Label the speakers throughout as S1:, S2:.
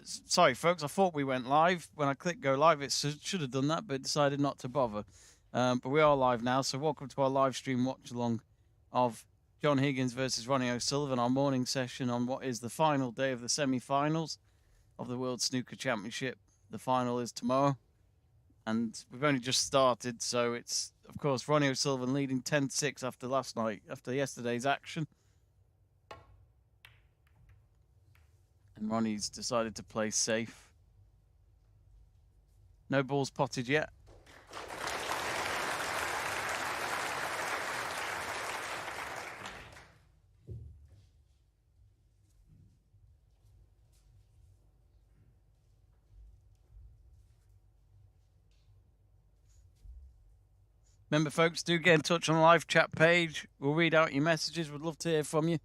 S1: Sorry, folks. I thought we went live. When I clicked go live, it should have done that, but decided not to bother. But we are live now, so welcome to our live stream watch along of John Higgins versus Ronnie O'Sullivan, our morning session on what is the final day of the semi-finals of the World Snooker Championship. The final is tomorrow, and we've only just started, so it's, of course, Ronnie O'Sullivan leading 10-6 after yesterday's action. And Ronnie's decided to play safe. No balls potted yet. Remember, folks, do get in touch on the live chat page. We'll read out your messages. We'd love to hear from you.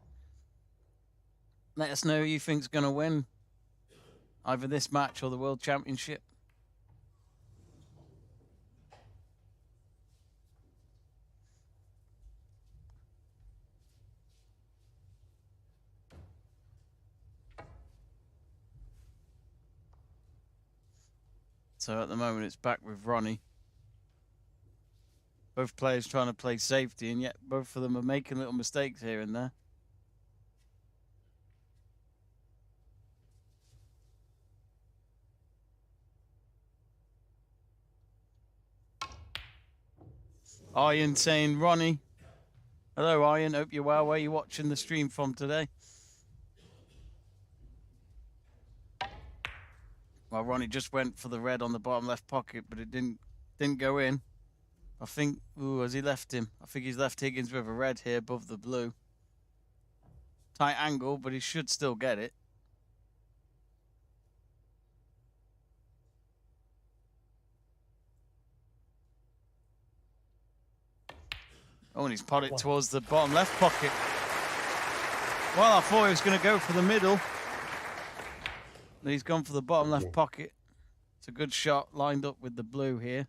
S1: Let us know who you think's going to win either this match or the World Championship. So at the moment, it's back with Ronnie. Both players trying to play safety, and yet both of them are making little mistakes here and there. Ian saying, Ronnie. Hello, Ian. Hope you're well. Where are you watching the stream from today? Well, Ronnie just went for the red on the bottom left pocket, but it didn't go in. I think, has he left him? I think he's left Higgins with a red here above the blue. Tight angle, but he should still get it. Oh, and he's potted towards the bottom left pocket. Well, I thought he was going to go for the middle. He's gone for the bottom left pocket. It's a good shot lined up with the blue here.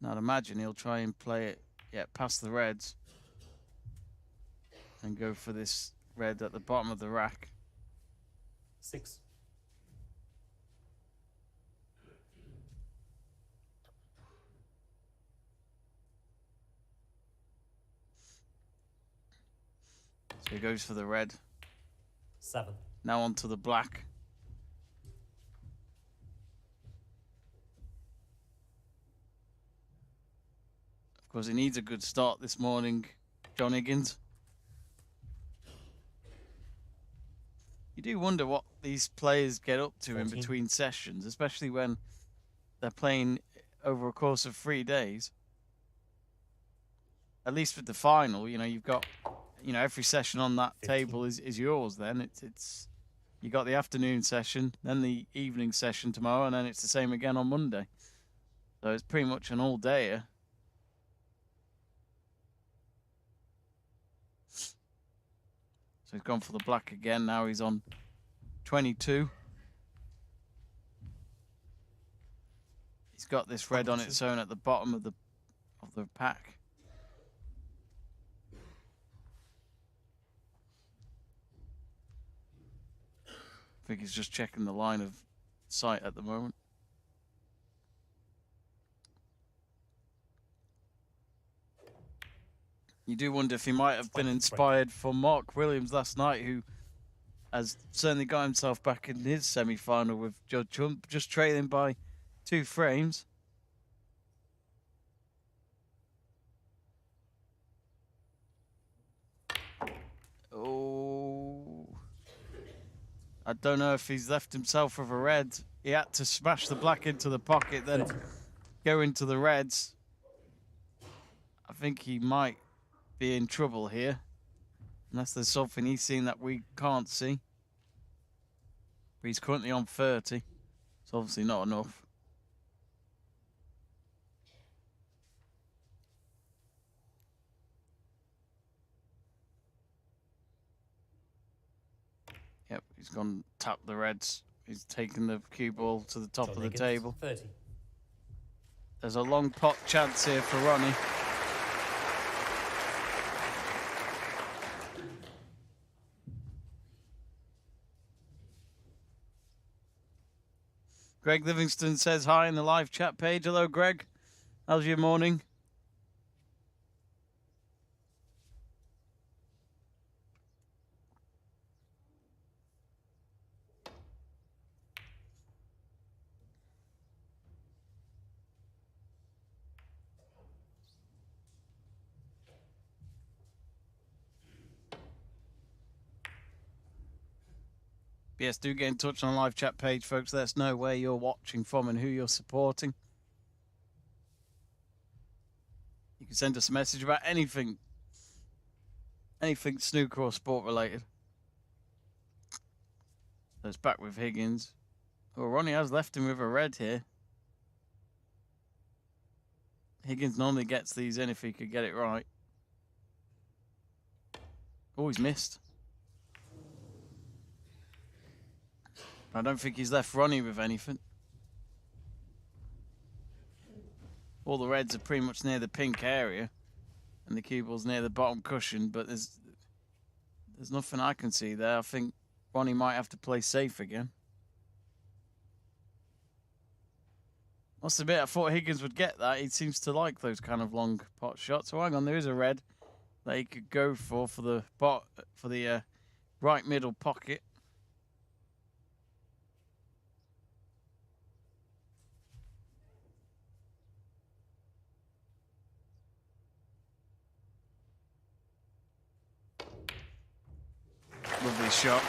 S1: Now I'd imagine he'll try and play it, past the reds. And go for this red at the bottom of the rack.
S2: 6.
S1: So he goes for the red.
S2: 7.
S1: Now onto the black. Of course, he needs a good start this morning, John Higgins. You do wonder what these players get up to
S2: 14.
S1: in between sessions, especially when they're playing over a course of 3 days. At least with the final, you've got, every session on that
S2: 15.
S1: table is yours. Then it's you got the afternoon session, then the evening session tomorrow, and then it's the same again on Monday. So it's pretty much an all-dayer. So he's gone for the black again. Now he's on 22. He's got this red on its own at the bottom of the pack. I think he's just checking the line of sight at the moment. You do wonder if he might have been inspired for Mark Williams last night, who has certainly got himself back in his semi-final with Judd Trump, just trailing by 2 frames. Oh, I don't know if he's left himself with a red. He had to smash the black into the pocket, then go into the reds. I think he might be in trouble here, unless there's something he's seen that we can't see. But he's currently on 30. It's obviously not enough. Yep, he's gone tap the reds. He's taken the cue ball to the top
S2: John
S1: of the
S2: Higgins,
S1: table.
S2: 30.
S1: There's a long pot chance here for Ronnie. Greg Livingston says hi in the live chat page. Hello, Greg. How's your morning? Yes, do get in touch on the live chat page, folks. Let us know where you're watching from and who you're supporting. You can send us a message about anything snooker or sport related. So it's back with Higgins. Oh, Ronnie has left him with a red here. Higgins normally gets these in if he could get it right. Oh, he's missed. I don't think he's left Ronnie with anything. All the reds are pretty much near the pink area, and the cue ball's near the bottom cushion, but there's nothing I can see there. I think Ronnie might have to play safe again. Must admit, I thought Higgins would get that. He seems to like those kind of long pot shots. So hang on, there is a red that he could go for the right middle pocket. Lovely shot.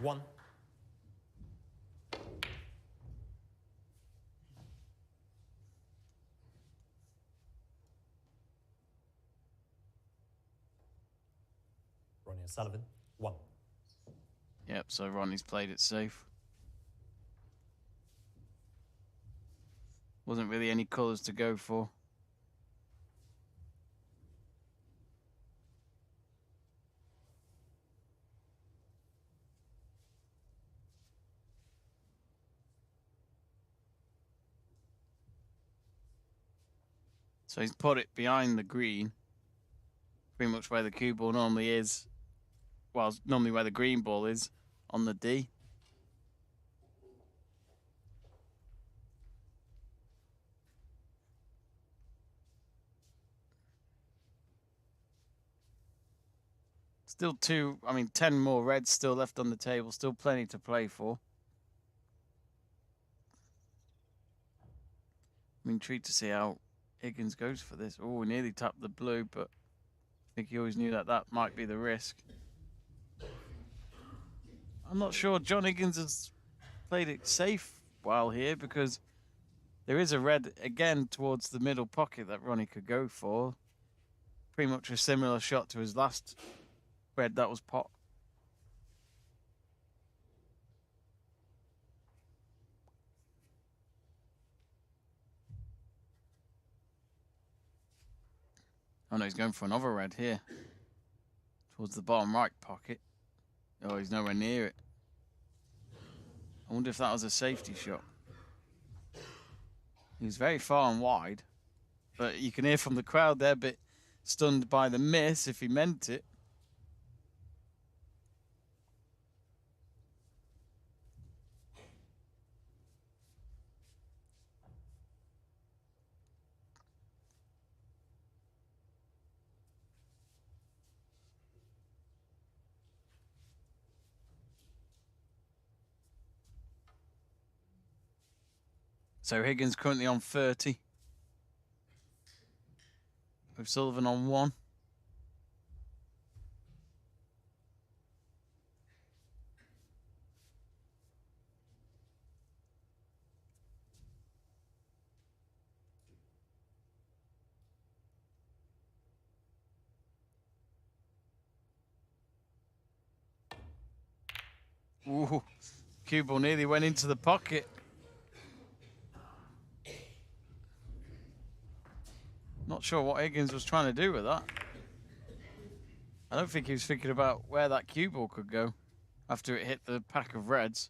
S2: One. Ronnie O'Sullivan, 1.
S1: Yep, so Ronnie's played it safe. Wasn't really any colours to go for. So he's put it behind the green, pretty much where the cue ball normally is. Well, normally where the green ball is on the D. Still 10 more reds still left on the table. Still plenty to play for. I'm intrigued to see how Higgins goes for this. Oh, we nearly tapped the blue, but I think he always knew that might be the risk. I'm not sure John Higgins has played it safe while here because there is a red again towards the middle pocket that Ronnie could go for. Pretty much a similar shot to his last red that was pot. Oh no, he's going for another red here. Towards the bottom right pocket. Oh, he's nowhere near it. I wonder if that was a safety shot. He was very far and wide. But you can hear from the crowd they're a bit stunned by the miss if he meant it. So Higgins currently on 30. O'Sullivan on 1. Ooh, cue ball nearly went into the pocket. Not sure what Higgins was trying to do with that. I don't think he was thinking about where that cue ball could go after it hit the pack of reds.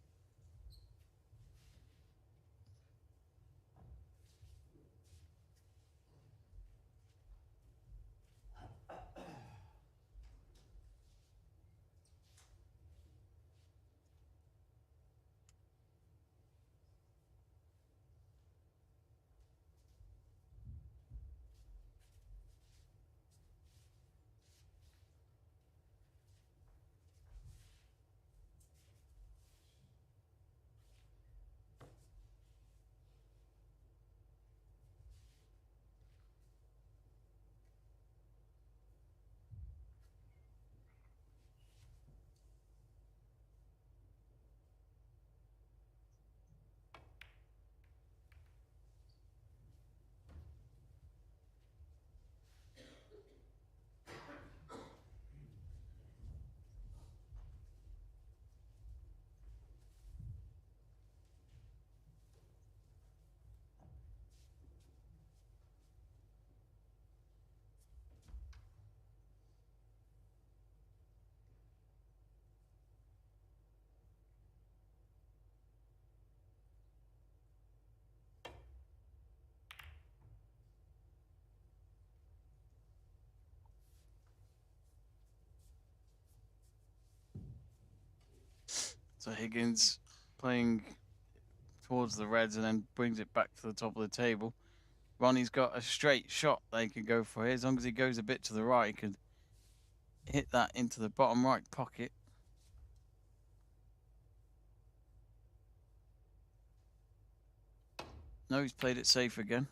S1: So Higgins playing towards the reds and then brings it back to the top of the table. Ronnie's got a straight shot they can go for here. As long as he goes a bit to the right, he can hit that into the bottom right pocket. No, he's played it safe again.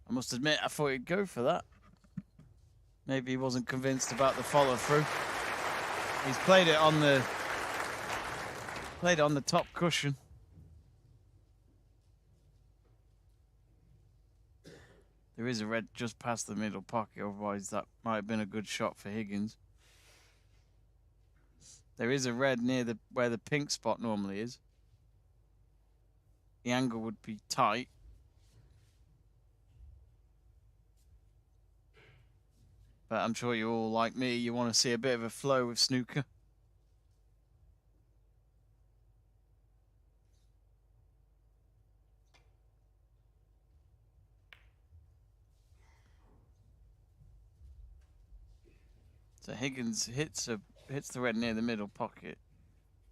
S1: I must admit, I thought he'd go for that. Maybe he wasn't convinced about the follow through. He's played it on the top cushion. There is a red just past the middle pocket, otherwise that might have been a good shot for Higgins. There is a red near where the pink spot normally is. The angle would be tight. But I'm sure you're all like me, you want to see a bit of a flow with snooker. So Higgins hits the red near the middle pocket.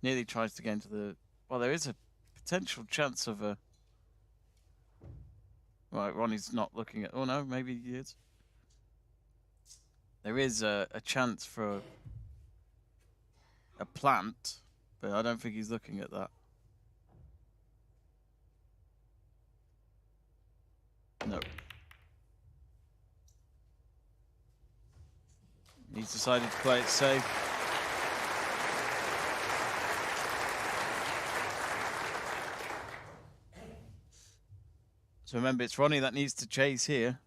S1: Nearly tries to get into the... Well, there is a potential chance of a... Right, Ronnie's not looking at... Oh, no, maybe he is. There is a chance for a plant, but I don't think he's looking at that. No. He's decided to play it safe. So remember, it's Ronnie that needs to chase here.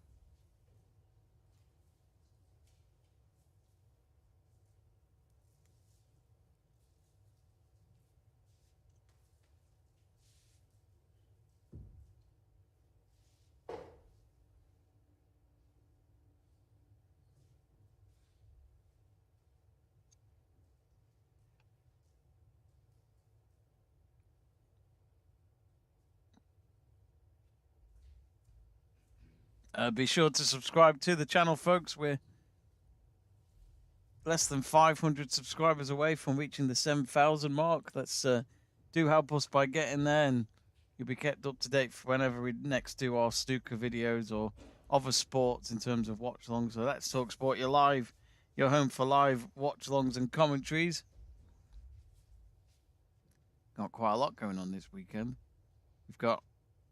S1: Be sure to subscribe to the channel, folks. We're less than 500 subscribers away from reaching the 7,000 mark. Let's do help us by getting there, and you'll be kept up to date for whenever we next do our snooker videos or other sports in terms of watch-alongs. So Let's Talk Sport, you're live. You're home for live watch-alongs and commentaries. Got quite a lot going on this weekend. We've got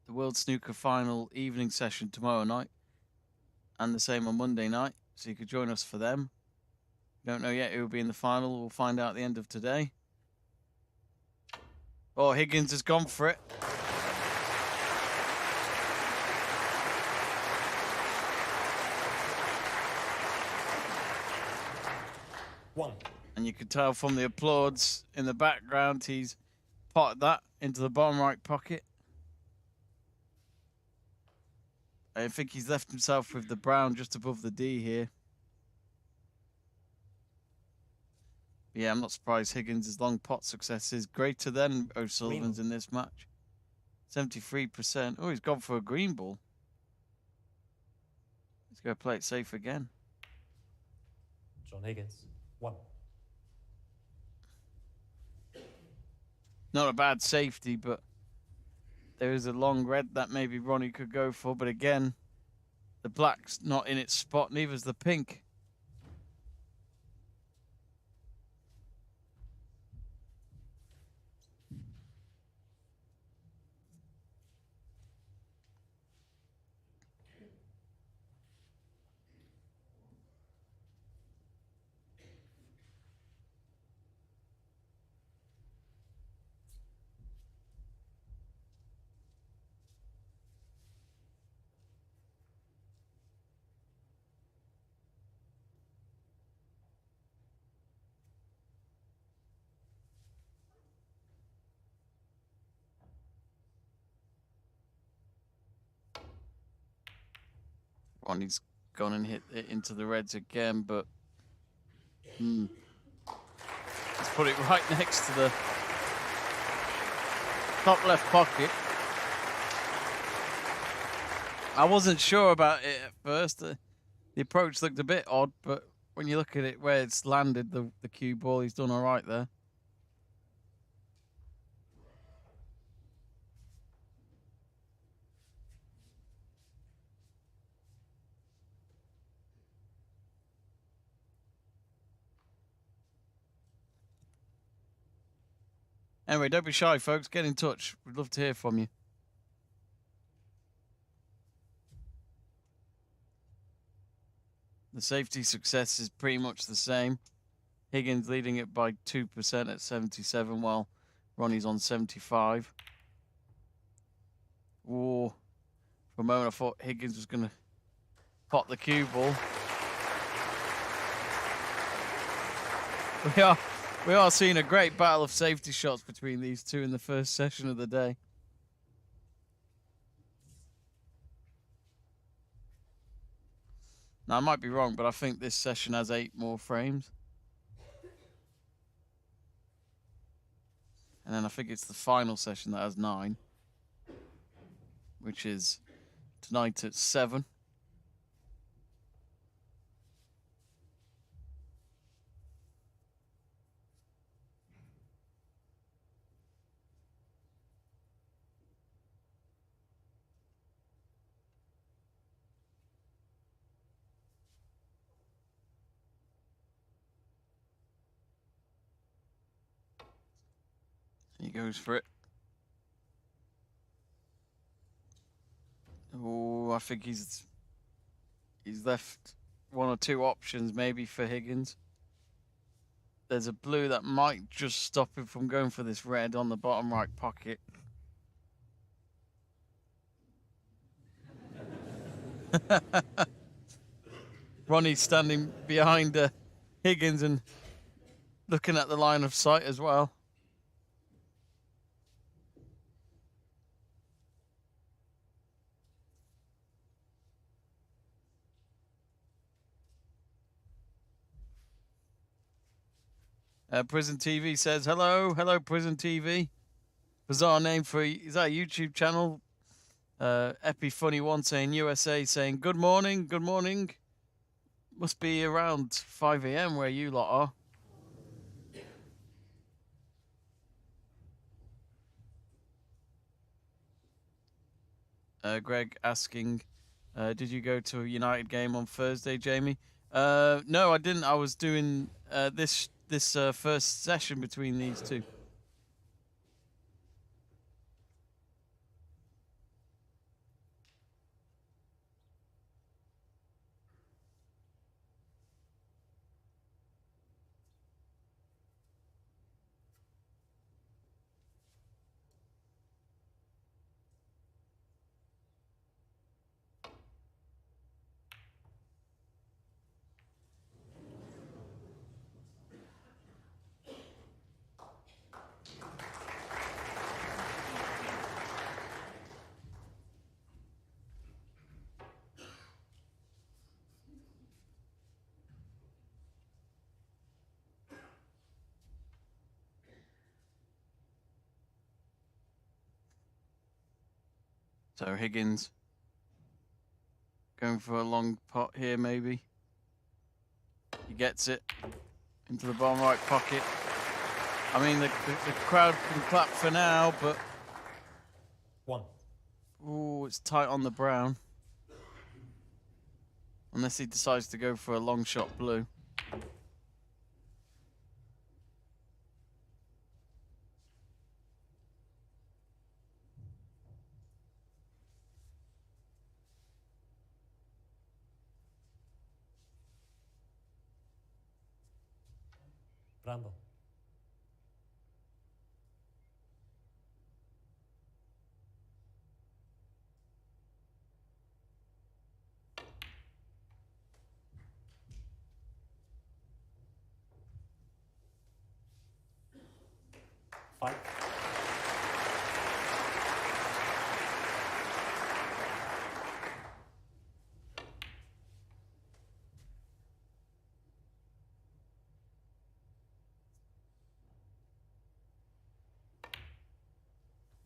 S1: the World Snooker Final evening session tomorrow night, and the same on Monday night, so you could join us for them. Don't know yet who will be in the final. We'll find out at the end of today. Oh, Higgins has gone for it.
S2: One.
S1: And you can tell from the applause in the background, he's potted that into the bottom right pocket. I think he's left himself with the brown just above the D here. Yeah, I'm not surprised Higgins' long pot success is greater than O'Sullivan's in this match. 73%. Oh, he's gone for a green ball. He's going to play it safe again.
S2: John Higgins. One.
S1: Not a bad safety, but there is a long red that maybe Ronnie could go for. But again, the black's not in its spot, neither's the pink. Ronnie's gone and hit it into the reds again, but let's put it right next to the top left pocket. I wasn't sure about it at first. The approach looked a bit odd, but when you look at it where it's landed, the cue ball, he's done all right there. Anyway, don't be shy, folks. Get in touch. We'd love to hear from you. The safety success is pretty much the same. Higgins leading it by 2% at 77, while Ronnie's on 75. Ooh. For a moment, I thought Higgins was going to pot the cue ball. We are seeing a great battle of safety shots between these two in the first session of the day. Now, I might be wrong, but I think this session has 8 more frames. And then I think it's the final session that has 9, which is tonight at 7. He goes for it. Oh, I think he's left 1 or 2 options maybe for Higgins. There's a blue that might just stop him from going for this red on the bottom right pocket. Ronnie's standing behind Higgins and looking at the line of sight as well. Prison TV says, hello, Prison TV. Bizarre name for, is that a YouTube channel? Epi Funny One saying USA, saying, good morning. Must be around 5 a.m. where you lot are. Greg asking, did you go to a United game on Thursday, Jamie? No, I didn't. I was doing this first session between these two. So Higgins going for a long pot here, maybe. He gets it into the bottom right pocket. I mean, the crowd can clap for now, but...
S2: 1.
S1: Ooh, it's tight on the brown. Unless he decides to go for a long shot blue.
S2: Rambo. Five.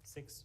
S2: Six.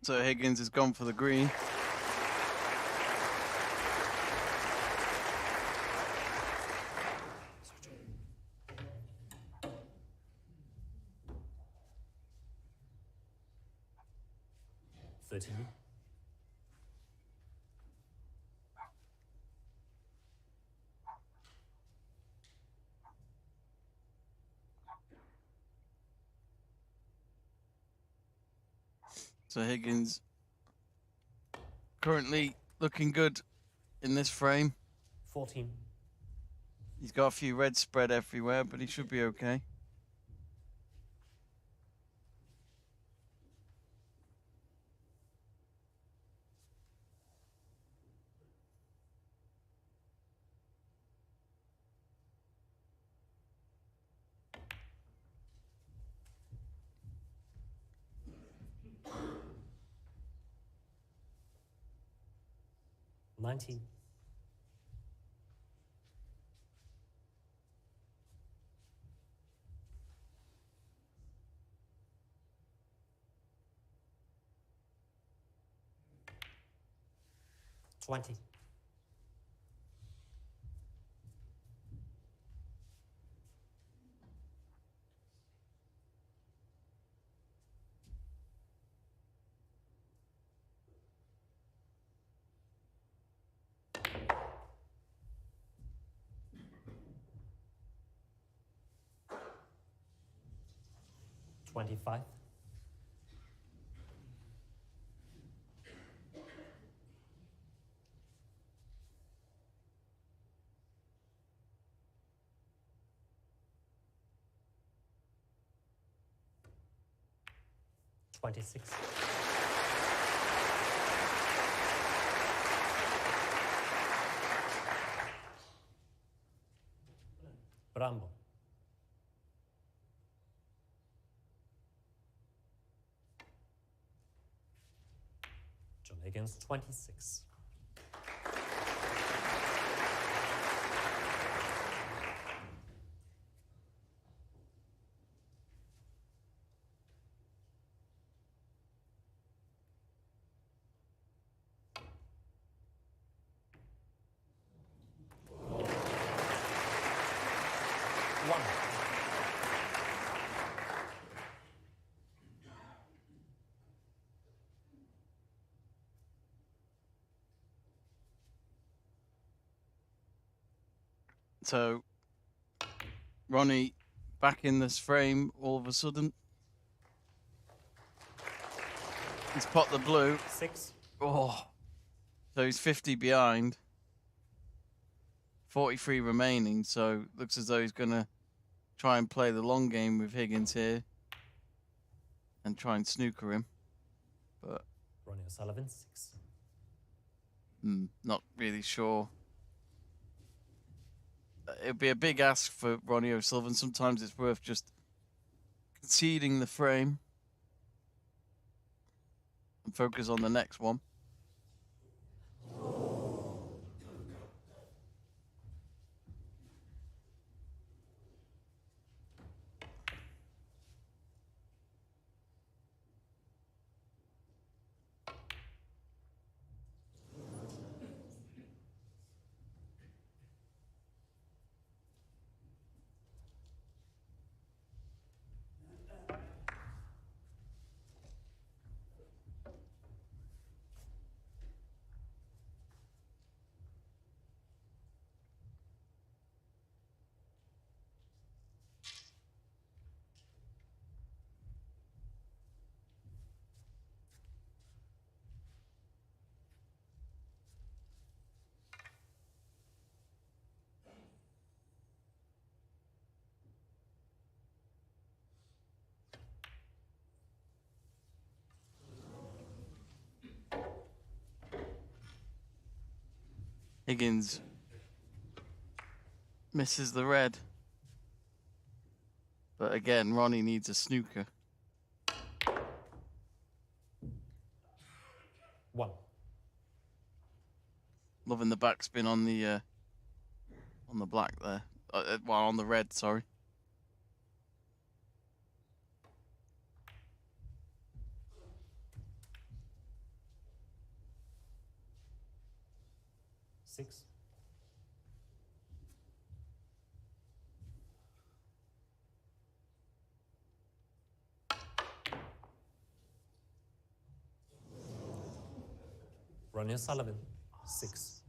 S1: So Higgins has gone for the green. So Higgins currently looking good in this frame.
S2: 14.
S1: He's got a few reds spread everywhere, but he should be okay.
S2: Nineteen. $20. 25. 26. Bramble. John Higgins, 26. One.
S1: So Ronnie back in this frame all of a sudden. He's popped the blue.
S2: 6.
S1: Oh, so he's 50 behind. 43 remaining, so looks as though he's going to try and play the long game with Higgins here and try and snooker him. But
S2: Ronnie O'Sullivan, 6.
S1: Not really sure. It'd be a big ask for Ronnie O'Sullivan. Sometimes it's worth just conceding the frame and focus on the next one. Higgins misses the red. But again, Ronnie needs a snooker.
S2: 1.
S1: Loving the backspin on the black there. Well, on the red, sorry.
S2: 6. Ronnie O'Sullivan, 6.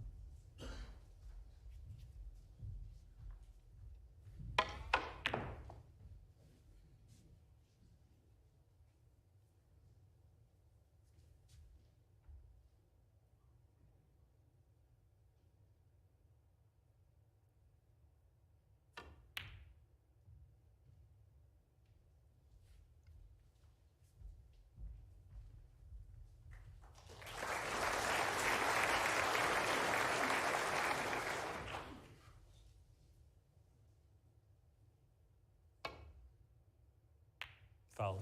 S2: Foul.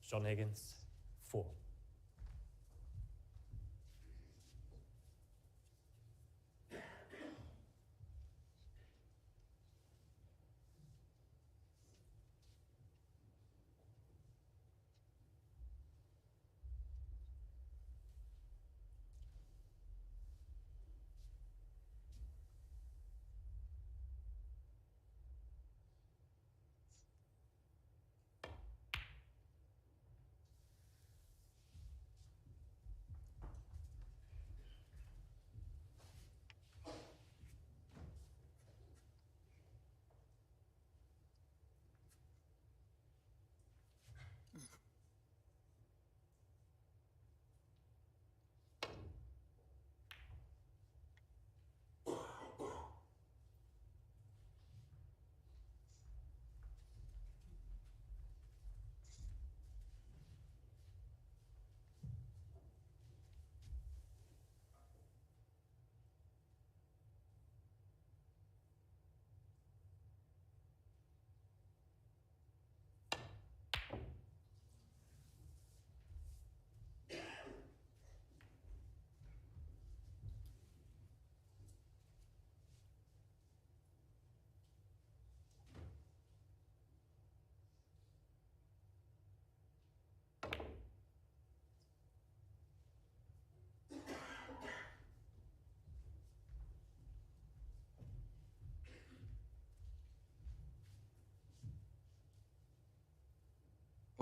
S2: John Higgins, 4.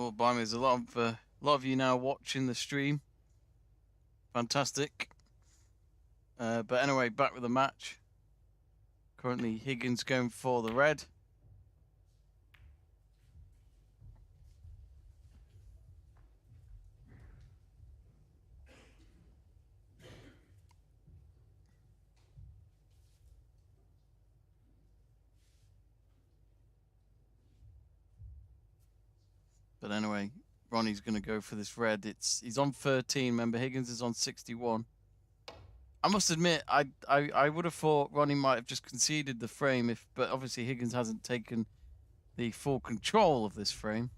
S1: Oh, blimey, there's a lot of you now watching the stream. Fantastic. But anyway, back with the match. Currently, Higgins going for the red. But anyway, Ronnie's going to go for this red. He's on 13. Remember, Higgins is on 61. I must admit, I would have thought Ronnie might have just conceded the frame, but obviously Higgins hasn't taken the full control of this frame.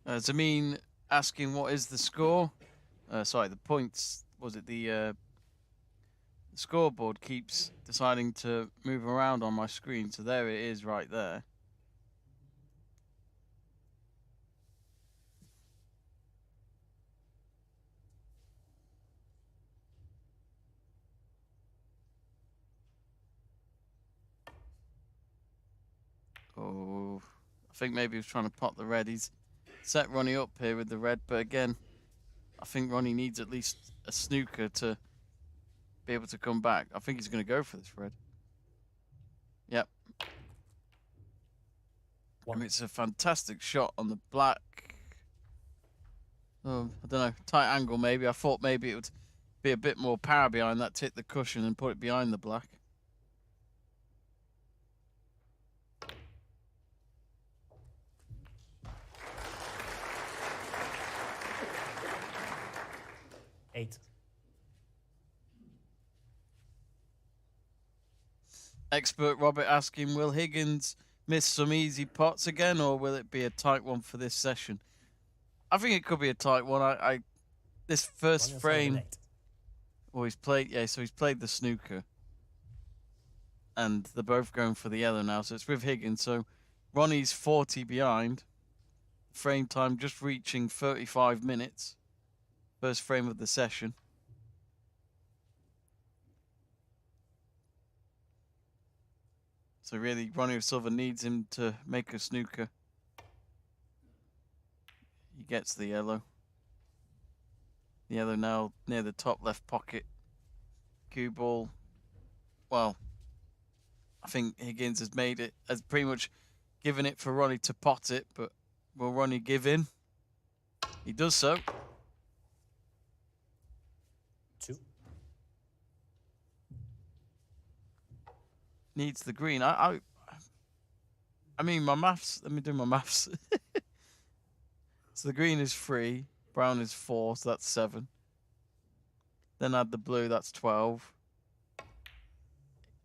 S1: Zameen asking what is the score? Sorry, the points. Was it the scoreboard keeps deciding to move around on my screen, so there it is right there. Oh, I think maybe he was trying to pot the red. He's set Ronnie up here with the red, but again, I think Ronnie needs at least a snooker to be able to come back. I think he's going to go for this red. Yep. I mean, it's a fantastic shot on the black. Oh, I don't know, tight angle maybe. I thought maybe it would be a bit more power behind that, hit the cushion and put it behind the black.
S2: 8.
S1: Expert Robert asking, will Higgins miss some easy pots again, or will it be a tight one for this session? I think it could be a tight one. This first
S2: Ronnie
S1: frame,
S2: O'Sullivan, 8.
S1: well, he's played, so he's played the snooker, and they're both going for the yellow now, so it's with Higgins. So Ronnie's 40 behind. Frame time just reaching 35 minutes. First frame of the session. So really, Ronnie O'Sullivan needs him to make a snooker. He gets the yellow. The yellow now near the top left pocket. Cue ball. Well, I think Higgins has made it, has pretty much given it for Ronnie to pot it, but will Ronnie give in? He does so.
S2: 2.
S1: Needs the green. I mean, my maths. Let me do my maths. So the green is 3, brown is 4, so that's 7. Then add the blue, that's 12.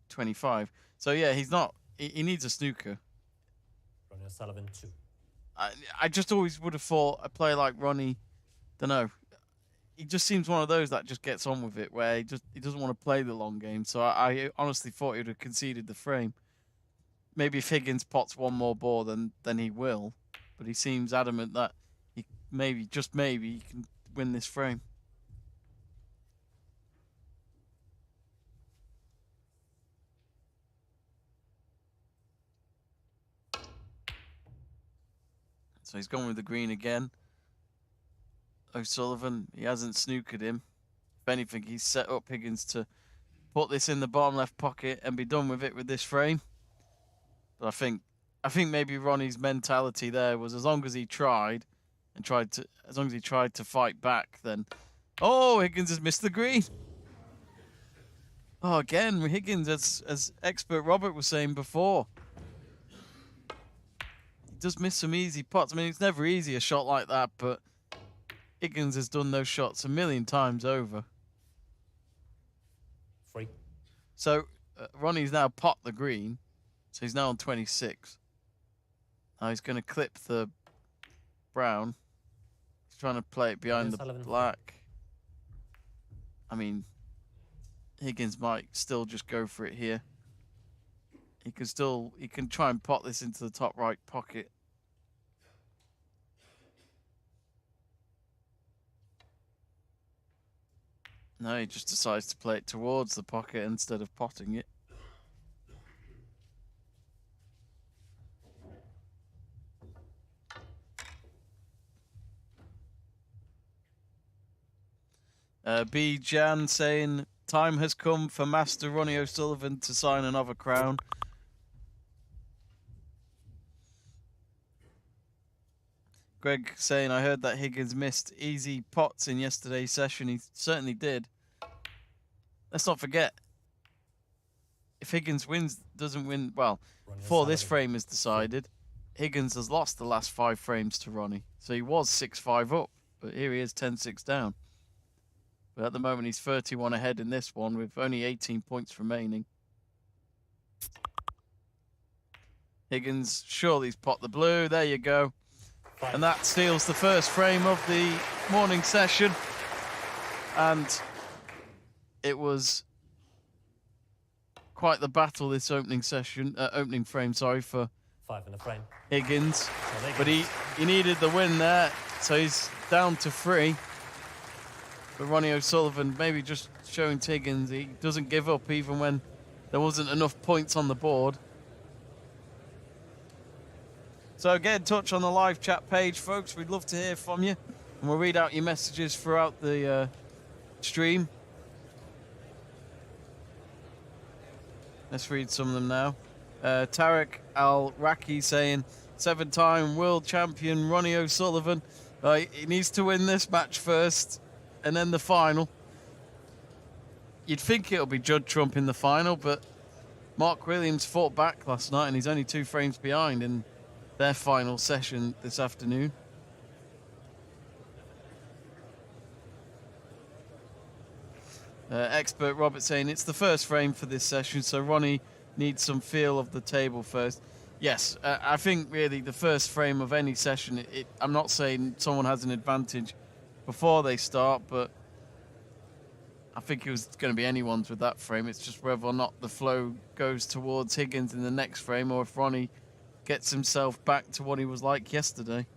S1: 25. So yeah, he's not. He needs a snooker.
S2: Ronnie O'Sullivan, 2.
S1: I just always would have thought a player like Ronnie, don't know. He just seems one of those that just gets on with it, where he doesn't want to play the long game. So I honestly thought he would have conceded the frame. Maybe if Higgins pots one more ball, then he will. But he seems adamant that he just maybe, he can win this frame. So he's gone with the green again. O'Sullivan, he hasn't snookered him. If anything, he's set up Higgins to put this in the bottom left pocket and be done with it with this frame. But I think maybe Ronnie's mentality there was as long as he tried to fight back, then oh, Higgins has missed the green. Oh, again, Higgins, as expert Robert was saying before, he does miss some easy pots. I mean, it's never easy, a shot like that, but Higgins has done those shots a million times over.
S2: 3.
S1: So Ronnie's now pot the green, so he's now on 26. Now he's going to clip the brown. He's trying to play it behind the black. I mean, Higgins might still just go for it here. He can try and pot this into the top right pocket. No, he just decides to play it towards the pocket instead of potting it. B. Jan saying, time has come for Master Ronnie O'Sullivan to sign another crown. Greg saying, I heard that Higgins missed easy pots in yesterday's session. He certainly did. Let's not forget, if Higgins doesn't win, well, before this frame is decided, Higgins has lost the last 5 frames to Ronnie. So he was 6-5 up, but here he is 10-6 down. But at the moment, he's 31 ahead in this one with only 18 points remaining. Higgins, surely's pot the blue. There you go. And that steals the first frame of the morning session. And it was quite the battle, this opening frame, for
S2: 5 in the frame.
S1: Higgins. But he needed the win there, so he's down to 3. But Ronnie O'Sullivan maybe just showing Higgins he doesn't give up even when there wasn't enough points on the board. So get in touch on the live chat page, folks. We'd love to hear from you. And we'll read out your messages throughout the stream. Let's read some of them now. Tarek Al-Raki saying, 7-time world champion Ronnie O'Sullivan. He needs to win this match first and then the final. You'd think it'll be Judd Trump in the final, but Mark Williams fought back last night and he's only 2 frames behind in their final session this afternoon. Expert Robert saying it's the first frame for this session, so Ronnie needs some feel of the table first. Yes, I think really the first frame of any session, I'm not saying someone has an advantage before they start, but I think it was going to be anyone's with that frame. It's just whether or not the flow goes towards Higgins in the next frame, or if Ronnie gets himself back to what he was like yesterday.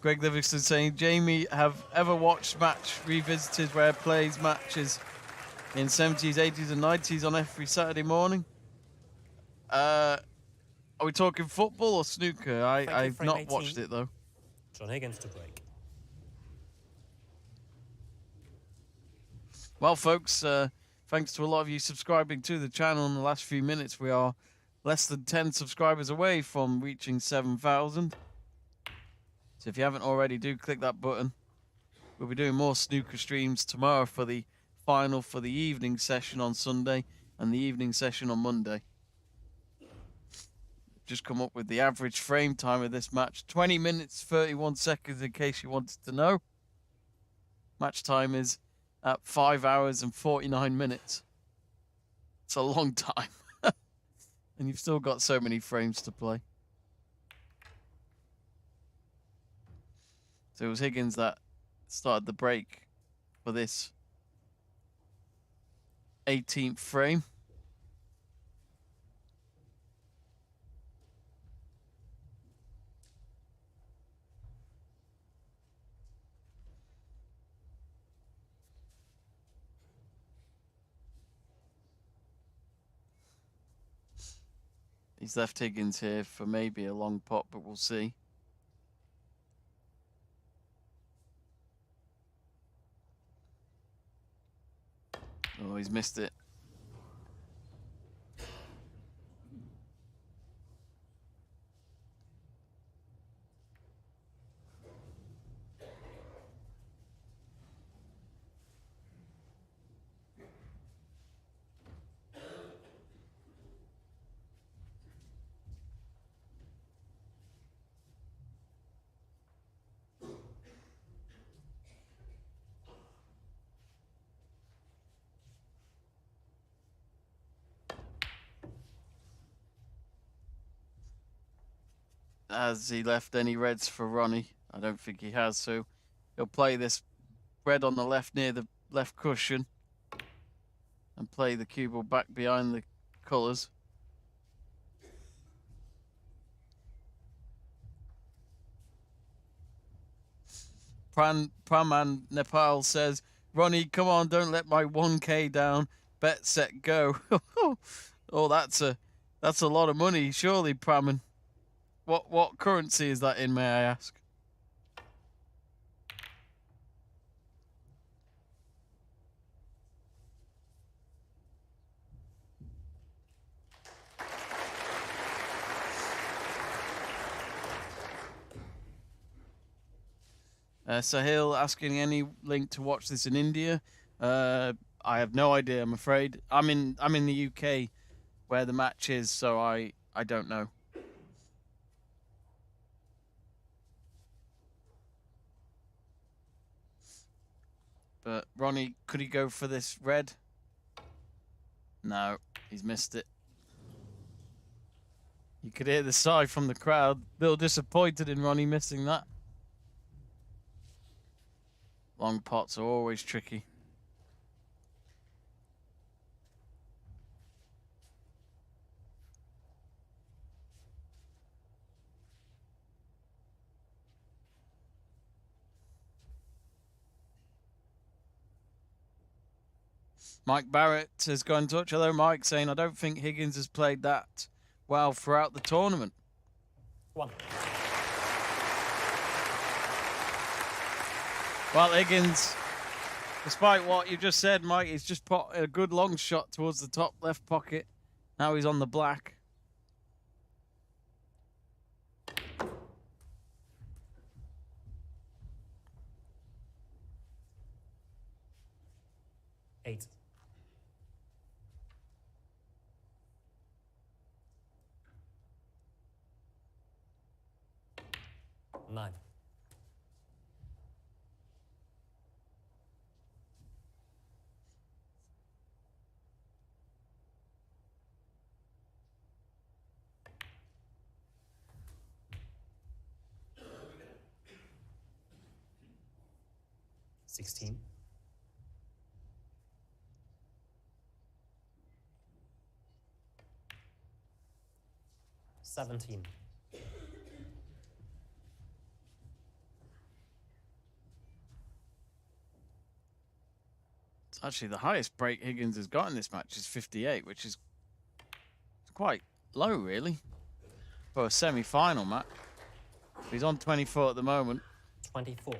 S1: Greg Livingston saying, Jamie, have ever watched Match Revisited where plays matches in 70s, 80s and 90s on every Saturday morning? Are we talking football or snooker? I've not watched it though.
S2: John Higgins to break.
S1: Well, folks, thanks to a lot of you subscribing to the channel in the last few minutes. We are less than 10 subscribers away from reaching 7,000. So if you haven't already, do click that button. We'll be doing more snooker streams tomorrow for the final for the evening session on Sunday and the evening session on Monday. Just come up with the average frame time of this match. 20 minutes, 31 seconds in case you wanted to know. Match time is at 5 hours and 49 minutes. It's a long time. And you've still got so many frames to play. So it was Higgins that started the break for this 18th frame. He's left Higgins here for maybe a long pot, but we'll see. Oh, he's missed it. Has he left any reds for Ronnie? I don't think he has, so he'll play this red on the left near the left cushion and play the cue ball back behind the colours. Praman Nepal says, Ronnie, come on, don't let my 1K down. Bet, set, go. Oh, that's a lot of money, surely, Praman. What currency is that in, may I ask? Sahil asking any link to watch this in India. I have no idea, I'm afraid. I'm in the UK where the match is, so I don't know. But Ronnie, could he go for this red? No, he's missed it. You could hear the sigh from the crowd. A little disappointed in Ronnie missing that. Long pots are always tricky. Mike Barrett has got in touch. Hello, Mike, saying, I don't think Higgins has played that well throughout the tournament.
S2: 1.
S1: Well, Higgins, despite what you just said, Mike, he's just put a good long shot towards the top left pocket. Now he's on the black.
S2: Eight. 9. Sixteen. 17.
S1: It's actually the highest break Higgins has got in this match is 58, which is quite low, really, for a semi-final match. He's on 24 at the moment.
S2: 24.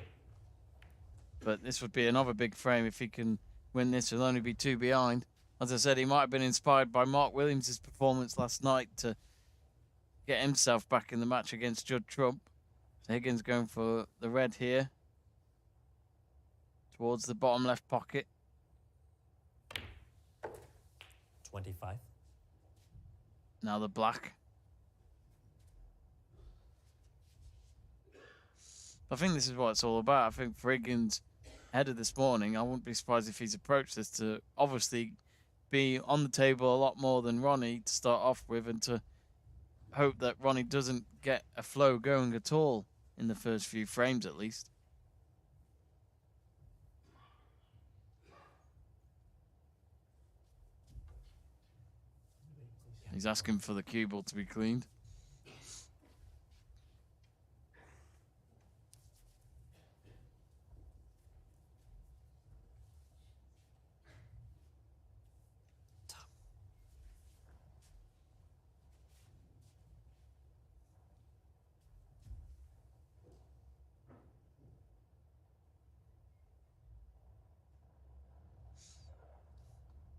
S1: But this would be another big frame if he can win this. He'll only be 2 behind. As I said, he might have been inspired by Mark Williams' performance last night to get himself back in the match against Judd Trump. So Higgins going for the red here. Towards the bottom left pocket.
S2: 25.
S1: Now the black. I think this is what it's all about. I think for Higgins, ahead of this morning, I wouldn't be surprised if he's approached this to obviously be on the table a lot more than Ronnie to start off with, and to hope that Ronnie doesn't get a flow going at all in the first few frames at least. He's asking for the cue ball to be cleaned.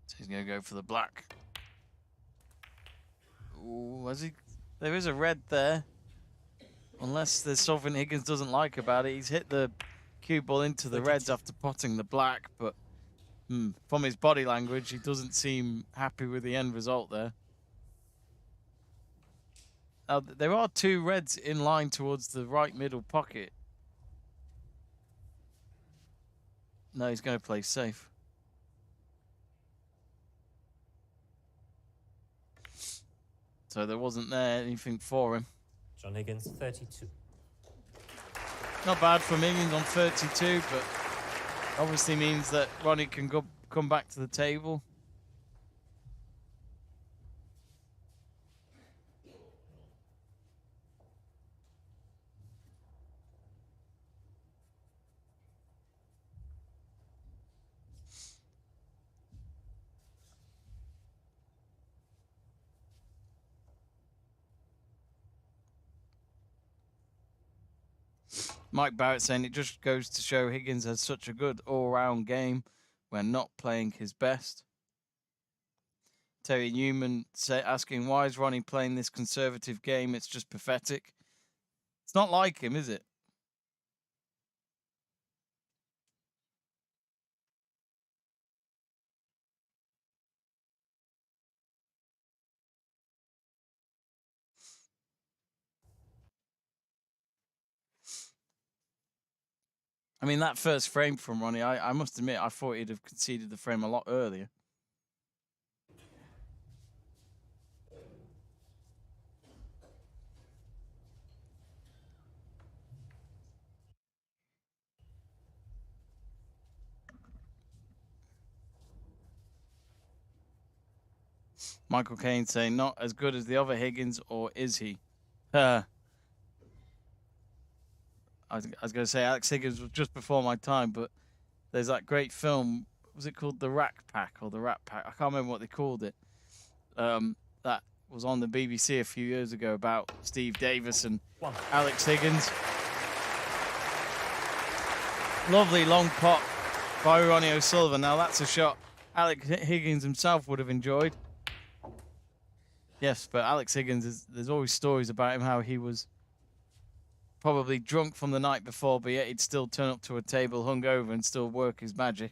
S1: So he's going to go for the black. Ooh, has he? There is a red there. Unless there's something Higgins doesn't like about it. He's hit the cue ball into the reds after potting the black, but from his body language, he doesn't seem happy with the end result there. Now, there are 2 reds in line towards the right middle pocket. No, he's going to play safe. So there wasn't there anything for him.
S2: John Higgins, 32.
S1: Not bad from Higgins on 32, but obviously means that Ronnie can come back to the table. Mike Barrett saying it just goes to show Higgins has such a good all-round game when not playing his best. Terry Newman asking, why is Ronnie playing this conservative game? It's just pathetic. It's not like him, is it? I mean, that first frame from Ronnie, I must admit, I thought he'd have conceded the frame a lot earlier. Michael Caine saying, not as good as the other Higgins, or is he? I was going to say Alex Higgins was just before my time, but there's that great film. Was it called The Rack Pack or The Rat Pack? I can't remember what they called it. That was on the BBC a few years ago about Steve Davis and Alex Higgins. Lovely long pot by Ronnie O'Sullivan. Now that's a shot Alex Higgins himself would have enjoyed. Yes, but Alex Higgins, there's always stories about him how he was probably drunk from the night before, but yet he'd still turn up to a table hungover and still work his magic.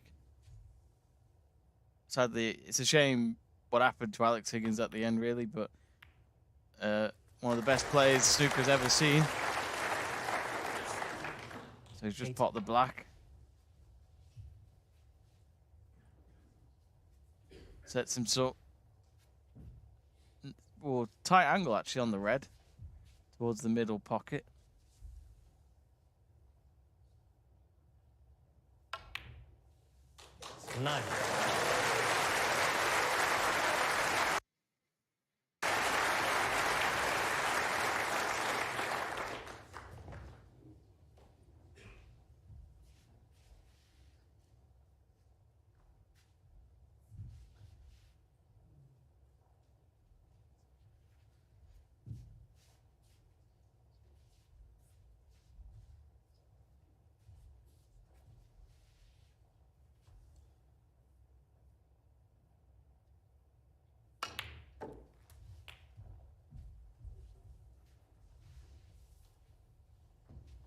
S1: Sadly, it's a shame what happened to Alex Higgins at the end, really, but one of the best players snooker's ever seen. So he's just popped the black. Sets him up. Well, tight angle actually on the red. Towards the middle pocket.
S2: Nine.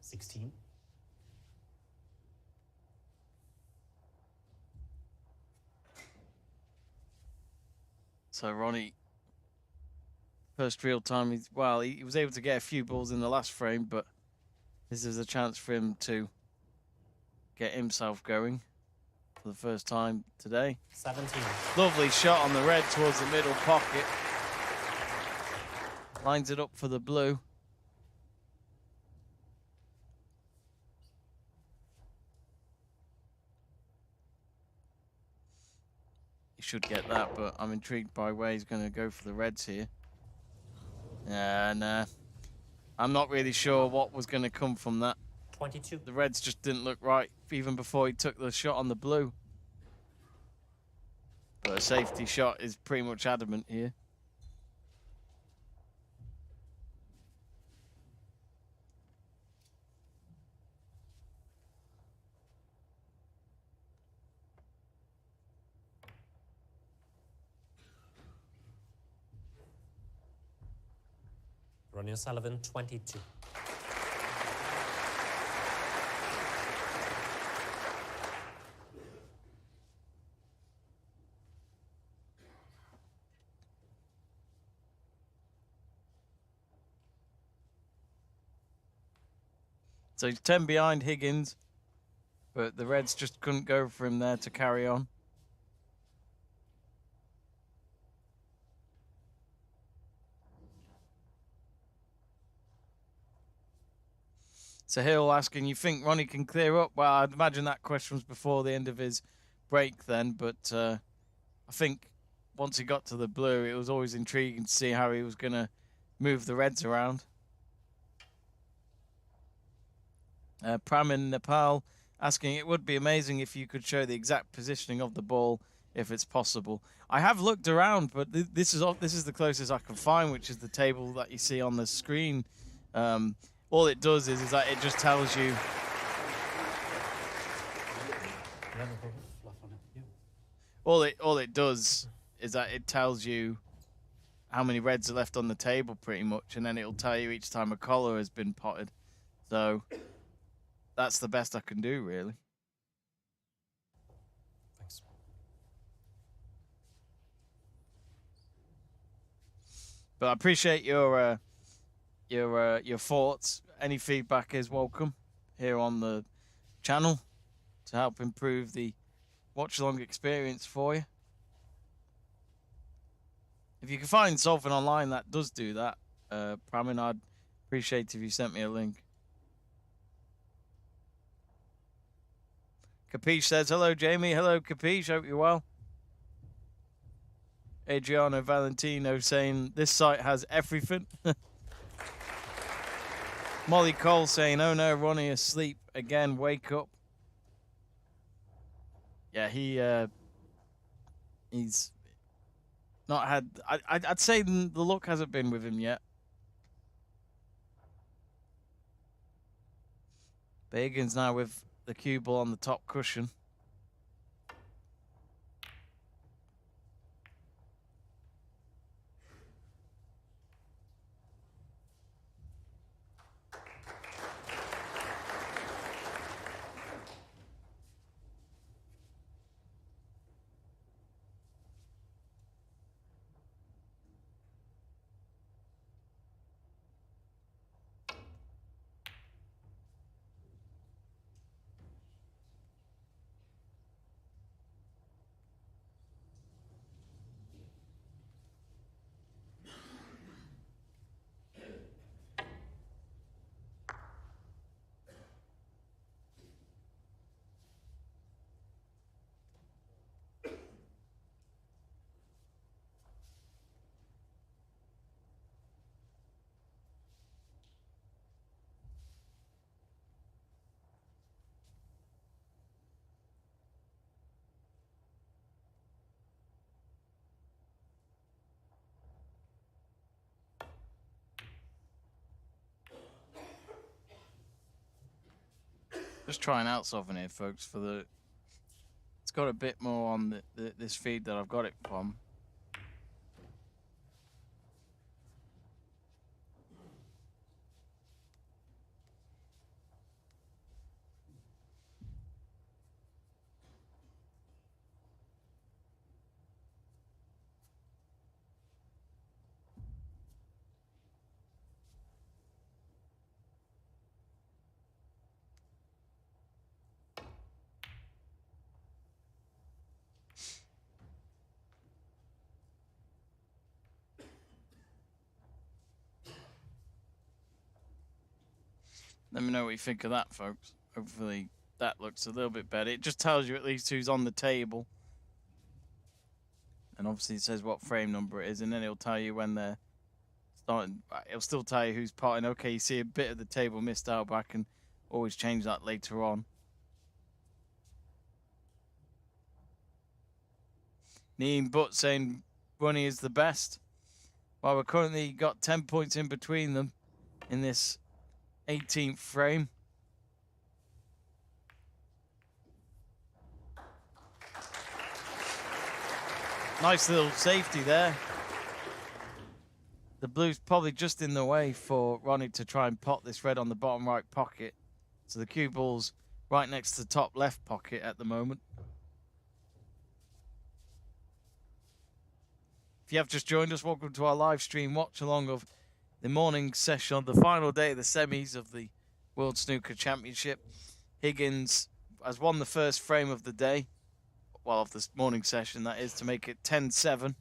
S2: $16.
S1: So Ronnie, first real time, he was able to get a few balls in the last frame, but this is a chance for him to get himself going for the first time today.
S2: 17.
S1: Lovely shot on the red towards the middle pocket. Lines it up for the blue. He should get that, but I'm intrigued by where he's going to go for the reds here. And I'm not really sure what was going to come from that.
S2: 22.
S1: The reds just didn't look right even before he took the shot on the blue. But a safety shot is pretty much adamant here.
S2: Ronnie O'Sullivan, 22.
S1: So he's 10 behind Higgins, but the Reds just couldn't go for him there to carry on. So Hill asking, you think Ronnie can clear up? Well, I'd imagine that question was before the end of his break then, but I think once he got to the blue, it was always intriguing to see how he was going to move the Reds around. Pram in Nepal asking, it would be amazing if you could show the exact positioning of the ball if it's possible. I have looked around, but this is the closest I can find, which is the table that you see on the screen. All it does is that it just tells you. All it does is that it tells you how many reds are left on the table, pretty much, and then it'll tell you each time a collar has been potted. So that's the best I can do, really.
S2: Thanks.
S1: But I appreciate your thoughts. Any feedback is welcome here on the channel to help improve the watch-along experience for you. If you can find something online that does do that, Pramin, I'd appreciate if you sent me a link. Capiche says, hello, Jamie. Hello, Capiche. Hope you're well. Adriano Valentino saying, this site has everything. Molly Cole saying, oh no, Ronnie asleep again. Wake up. Yeah, he's not had. I'd say the luck hasn't been with him yet. Higgins now with the cue ball on the top cushion. Just trying out Sovereign here, folks. It's got a bit more on this feed that I've got it from. Let me know what you think of that, folks. Hopefully that looks a little bit better. It just tells you at least who's on the table. And obviously it says what frame number it is, and then it'll tell you when they're starting. It'll still tell you who's parting. Okay, you see a bit of the table missed out, but I can always change that later on. Neem Butt saying Ronnie is the best. Well, we're currently got 10 points in between them in this 18th frame. Nice little safety there. The blue's probably just in the way for Ronnie to try and pot this red on the bottom right pocket. So the cue ball's right next to the top left pocket at the moment. If you have just joined us, welcome to our live stream watch along of the morning session on the final day of the semis of the World Snooker Championship. Higgins has won the first frame of the day, well, of this morning session, that is, to make it 10-7.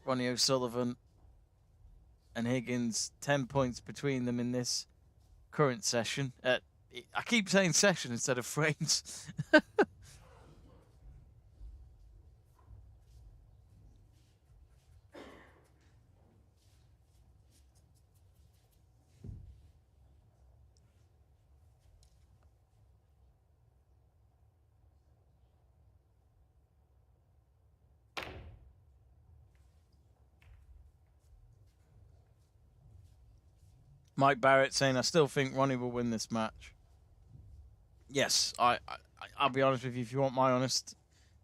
S1: Ronnie O'Sullivan and Higgins, 10 points between them in this current session. I keep saying session instead of frames. Mike Barrett saying, I still think Ronnie will win this match. Yes, I'll be honest with you. If you want my honest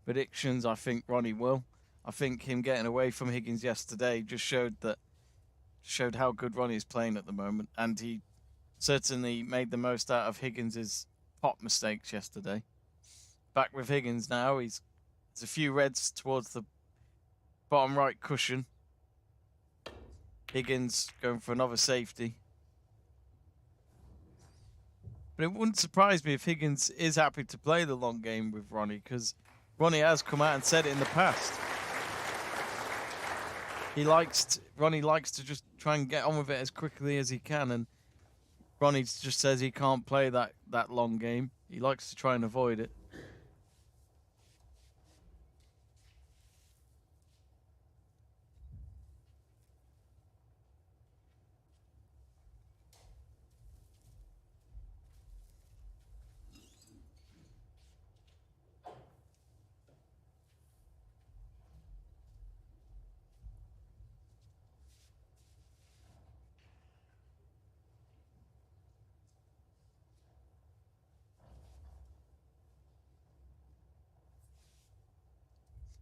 S1: predictions, I think Ronnie will. I think him getting away from Higgins yesterday just showed how good Ronnie is playing at the moment, and he certainly made the most out of Higgins' pot mistakes yesterday. Back with Higgins now. There's a few reds towards the bottom right cushion. Higgins going for another safety. But it wouldn't surprise me if Higgins is happy to play the long game with Ronnie, because Ronnie has come out and said it in the past. Ronnie likes to just try and get on with it as quickly as he can, and Ronnie just says he can't play that long game. He likes to try and avoid it.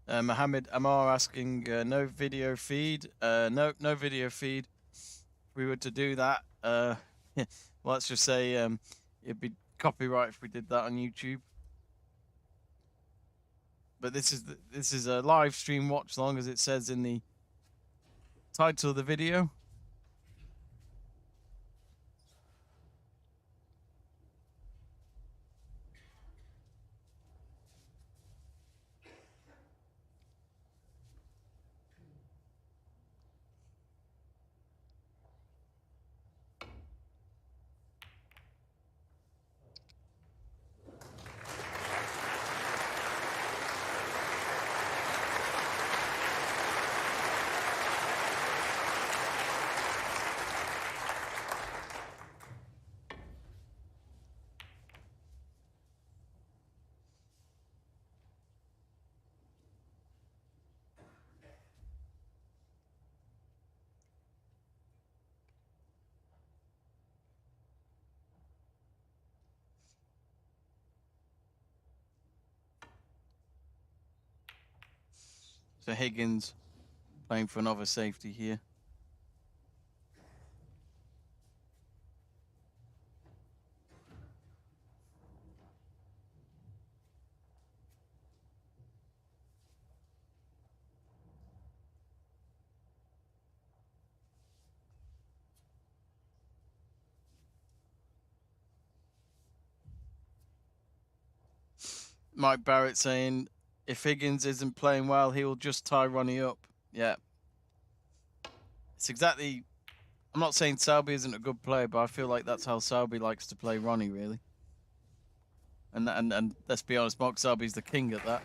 S1: Mohammed Amar asking, no video feed. No video feed. If we were to do that, well, let's just say it'd be copyright if we did that on YouTube. But this is a live stream watch along, as it says in the title of the video. So Higgins playing for another safety here. Mike Barrett saying, if Higgins isn't playing well, he will just tie Ronnie up. Yeah. It's exactly... I'm not saying Selby isn't a good player, but I feel like that's how Selby likes to play Ronnie, really. And let's be honest, Mark Selby's the king at that.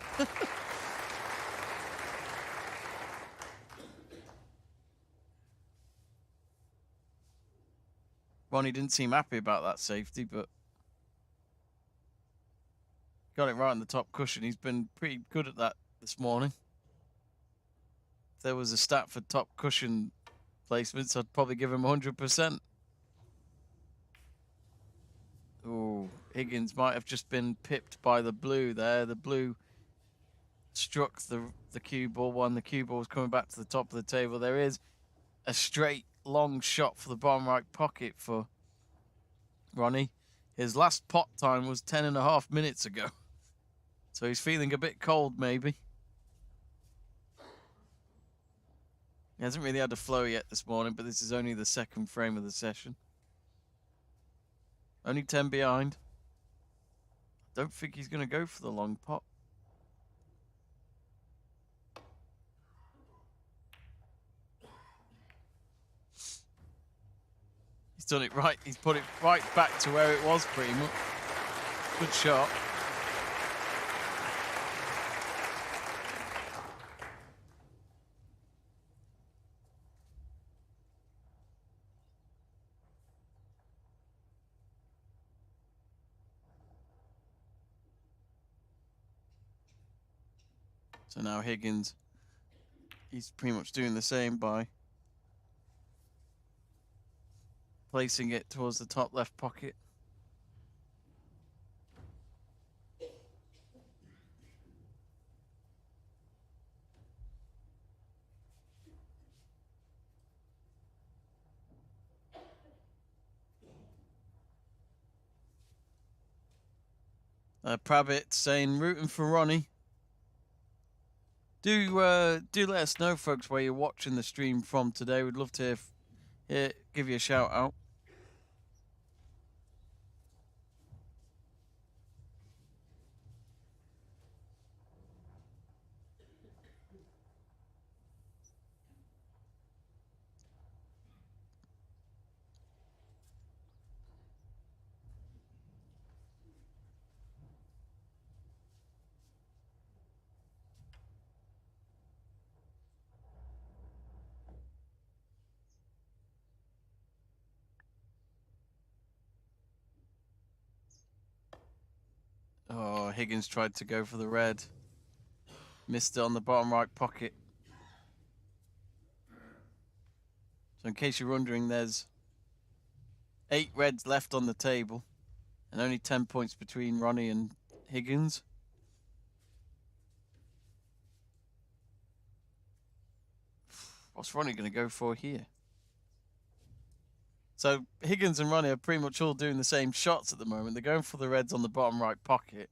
S1: Ronnie didn't seem happy about that safety, but got it right on the top cushion. He's been pretty good at that this morning. If there was a stat for top cushion placements, I'd probably give him 100%. Oh, Higgins might have just been pipped by the blue there. The blue struck the cue ball when the cue ball was coming back to the top of the table. There is a straight long shot for the bottom right pocket for Ronnie. His last pot time was 10.5 minutes ago. So he's feeling a bit cold, maybe. He hasn't really had a flow yet this morning, but this is only the second frame of the session. Only 10 behind. Don't think he's going to go for the long pot. He's done it right. He's put it right back to where it was, pretty much. Good shot. So now Higgins, he's pretty much doing the same by placing it towards the top left pocket. Pravitt saying, rooting for Ronnie. Do let us know, folks, where you're watching the stream from today. We'd love to give you a shout out. Oh, Higgins tried to go for the red. Missed it on the bottom right pocket. So in case you're wondering, there's 8 reds left on the table and only 10 points between Ronnie and Higgins. What's Ronnie going to go for here? So Higgins and Ronnie are pretty much all doing the same shots at the moment. They're going for the reds on the bottom right pocket.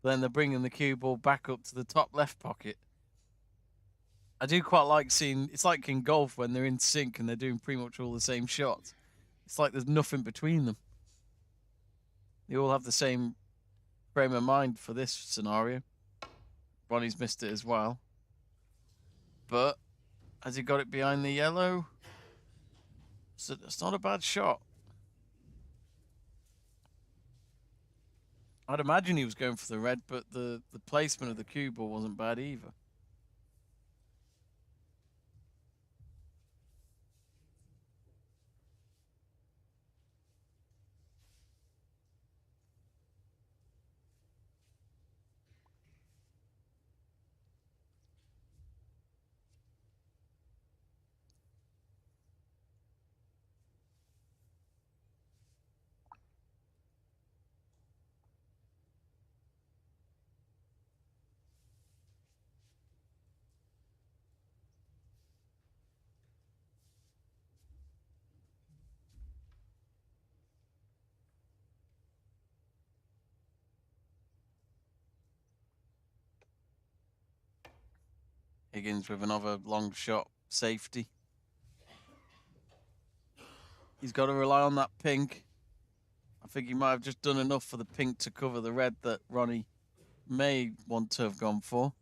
S1: Then they're bringing the cue ball back up to the top left pocket. I do quite like seeing, it's like in golf when they're in sync and they're doing pretty much all the same shots. It's like there's nothing between them. They all have the same frame of mind for this scenario. Ronnie's missed it as well. But has he got it behind the yellow? So it's not a bad shot. I'd imagine he was going for the red, but the placement of the cue ball wasn't bad either. Higgins with another long shot safety. He's got to rely on that pink. I think he might have just done enough for the pink to cover the red that Ronnie may want to have gone for.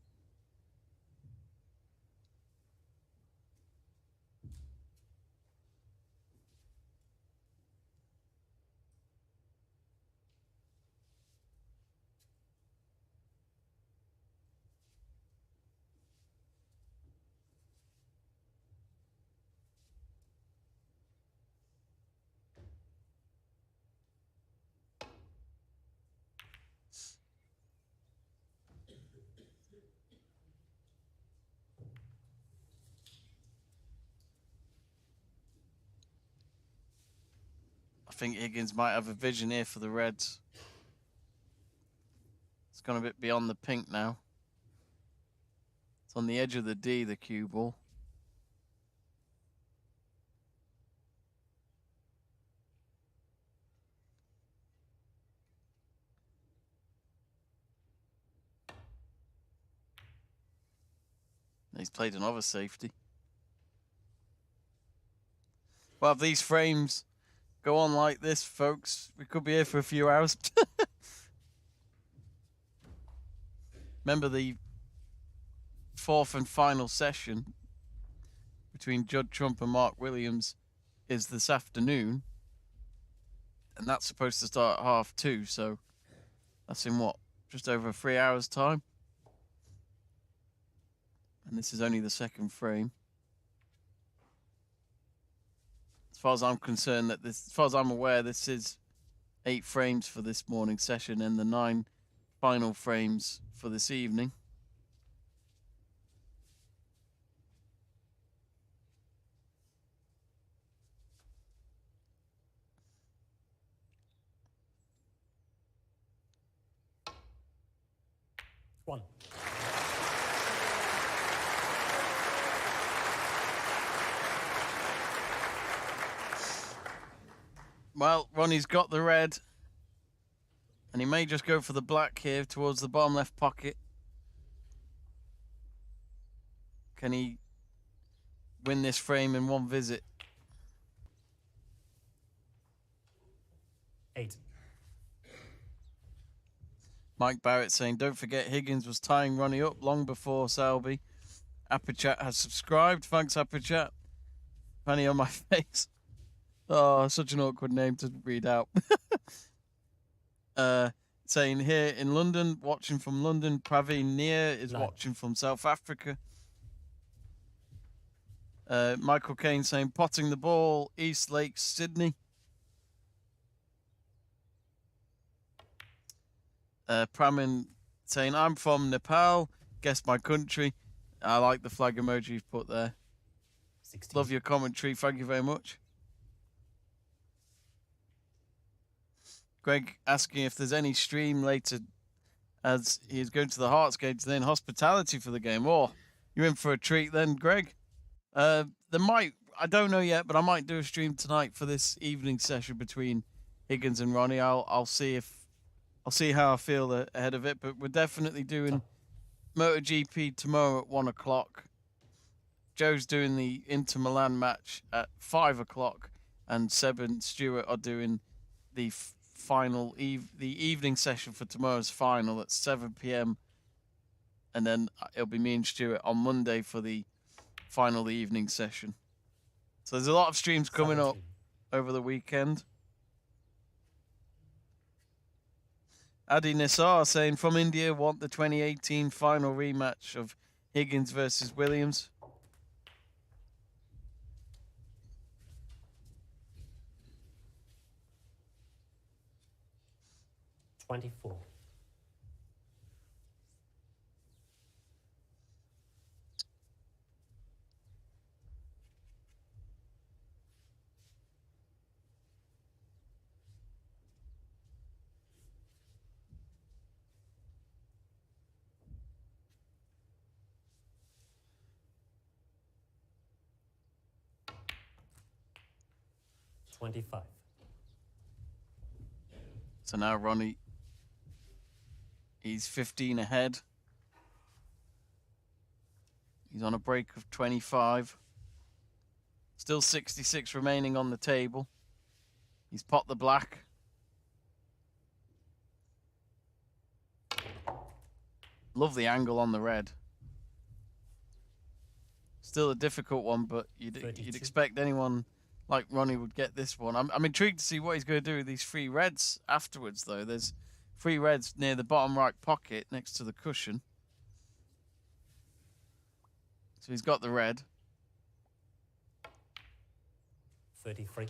S1: I think Higgins might have a vision here for the reds. It's gone a bit beyond the pink now. It's on the edge of the D, the cue ball. He's played another safety. Well, if these frames go on like this, folks, we could be here for a few hours. Remember, the fourth and final session between Judd Trump and Mark Williams is this afternoon. And that's supposed to start at 2:30, so that's in what? Just over 3 hours' time? And this is only the second frame. As far as I'm concerned, as far as I'm aware, this is 8 frames for this morning session and the 9 final frames for this evening.
S2: One.
S1: Well, Ronnie's got the red. And he may just go for the black here towards the bottom left pocket. Can he win this frame in one visit?
S2: 8.
S1: Mike Barrett saying, don't forget Higgins was tying Ronnie up long before Selby. Apichat has subscribed. Thanks, Apichat. Funny on my face. Oh, such an awkward name to read out. Saying here in London, watching from London. Praveen Neer is watching from South Africa. Michael Kane saying, potting the ball, East Lakes, Sydney. Pramin saying, I'm from Nepal. Guess my country. I like the flag emoji you've put there.
S2: 16.
S1: Love your commentary. Thank you very much. Greg asking if there's any stream later as he's going to the Hearts game today in hospitality for the game. Oh, you're in for a treat then, Greg. There might, I don't know yet, but I might do a stream tonight for this evening session between Higgins and Ronnie. I'll see how I feel ahead of it, but we're definitely doing MotoGP tomorrow at 1 o'clock. Joe's doing the Inter Milan match at 5 o'clock, and Seb and Stuart are doing the the evening session for tomorrow's final at 7 p.m. And then it'll be me and Stuart on Monday for the final evening session. So there's a lot of streams coming up over the weekend. Adi Nisar saying, from India, want the 2018 final rematch of Higgins versus Williams.
S2: $24. $25.
S1: So now Ronnie, he's 15 ahead. He's on a break of 25. Still 66 remaining on the table. He's pot the black. Love the angle on the red. Still a difficult one, but you'd expect anyone like Ronnie would get this one. I'm intrigued to see what he's going to do with these 3 reds afterwards, though. There's 3 reds near the bottom right pocket next to the cushion. So he's got the red.
S2: 33.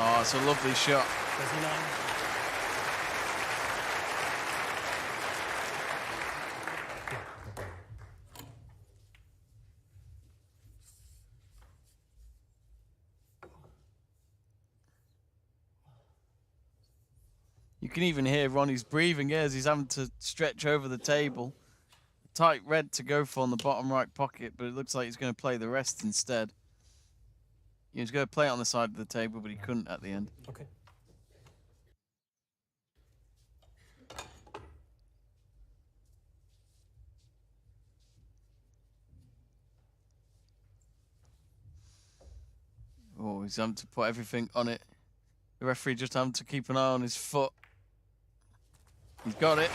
S1: Oh, it's a lovely shot.
S2: 39.
S1: You can even hear Ronnie's breathing as he's having to stretch over the table. Tight red to go for on the bottom right pocket, but it looks like he's going to play the rest instead. He was going to play it on the side of the table, but he couldn't at the end.
S2: Okay.
S1: Oh, he's having to put everything on it. The referee just having to keep an eye on his foot. He's got it.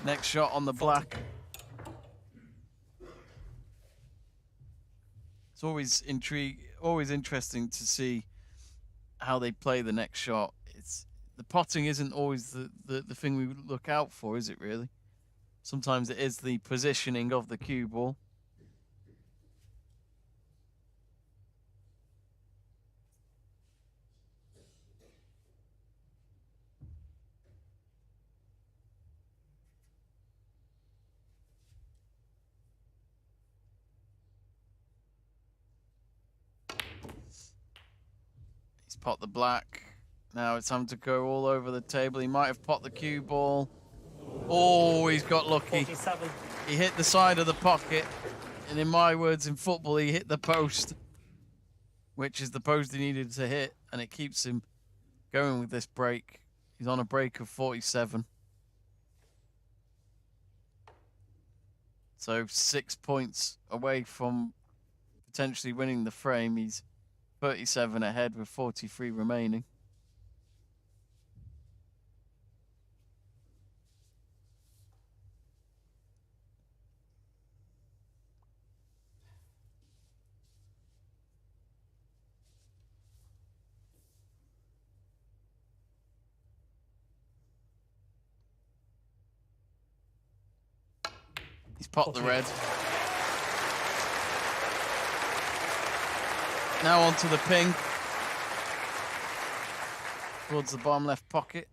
S1: Next shot on the black. It's always interesting to see how they play the next shot. The potting isn't always the thing we look out for, is it really? Sometimes it is the positioning of the cue ball. He's pot the black. Now it's time to go all over the table. He might have pot the cue ball. Oh, he's got lucky.
S2: 47.
S1: He hit the side of the pocket. And in my words, in football, he hit the post, which is the post he needed to hit. And it keeps him going with this break. He's on a break of 47. So 6 points away from potentially winning the frame. He's 37 ahead with 43 remaining. He's popped the red. Now onto the pink. Towards the bottom left pocket.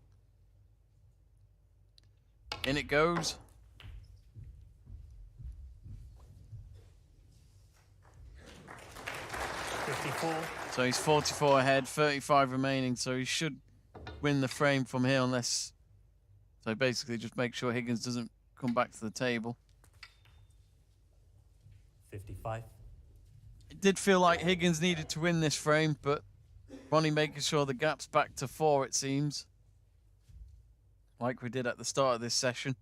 S1: In it goes. So he's 44 ahead, 35 remaining, so he should win the frame from here unless... So basically just make sure Higgins doesn't come back to the table.
S2: 55.
S1: It did feel like Higgins needed to win this frame, but Ronnie making sure the gap's back to 4, it seems. Like we did at the start of this session.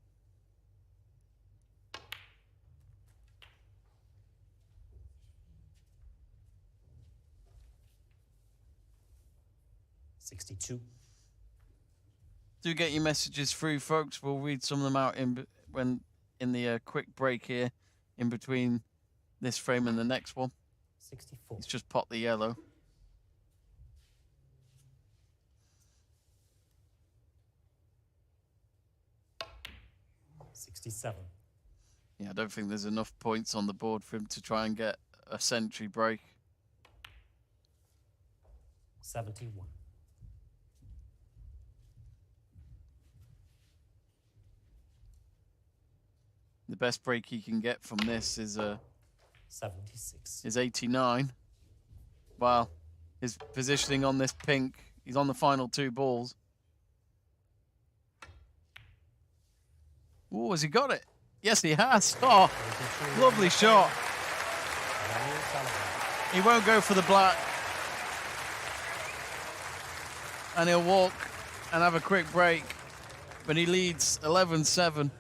S2: $62.
S1: Do get your messages through, folks. We'll read some of them out in the quick break here, in between this frame and the next one.
S2: 64.
S1: It's just pot the yellow.
S2: $67.
S1: Yeah, I don't think there's enough points on the board for him to try and get a century break.
S2: 71.
S1: The best break he can get from this is
S2: 76.
S1: is 89. Wow, his positioning on this pink, he's on the final 2 balls. Oh, has he got it? Yes, he has. Oh, lovely shot.
S2: Ronnie O'Sullivan.
S1: He won't go for the black. And he'll walk and have a quick break. But he leads 11-7.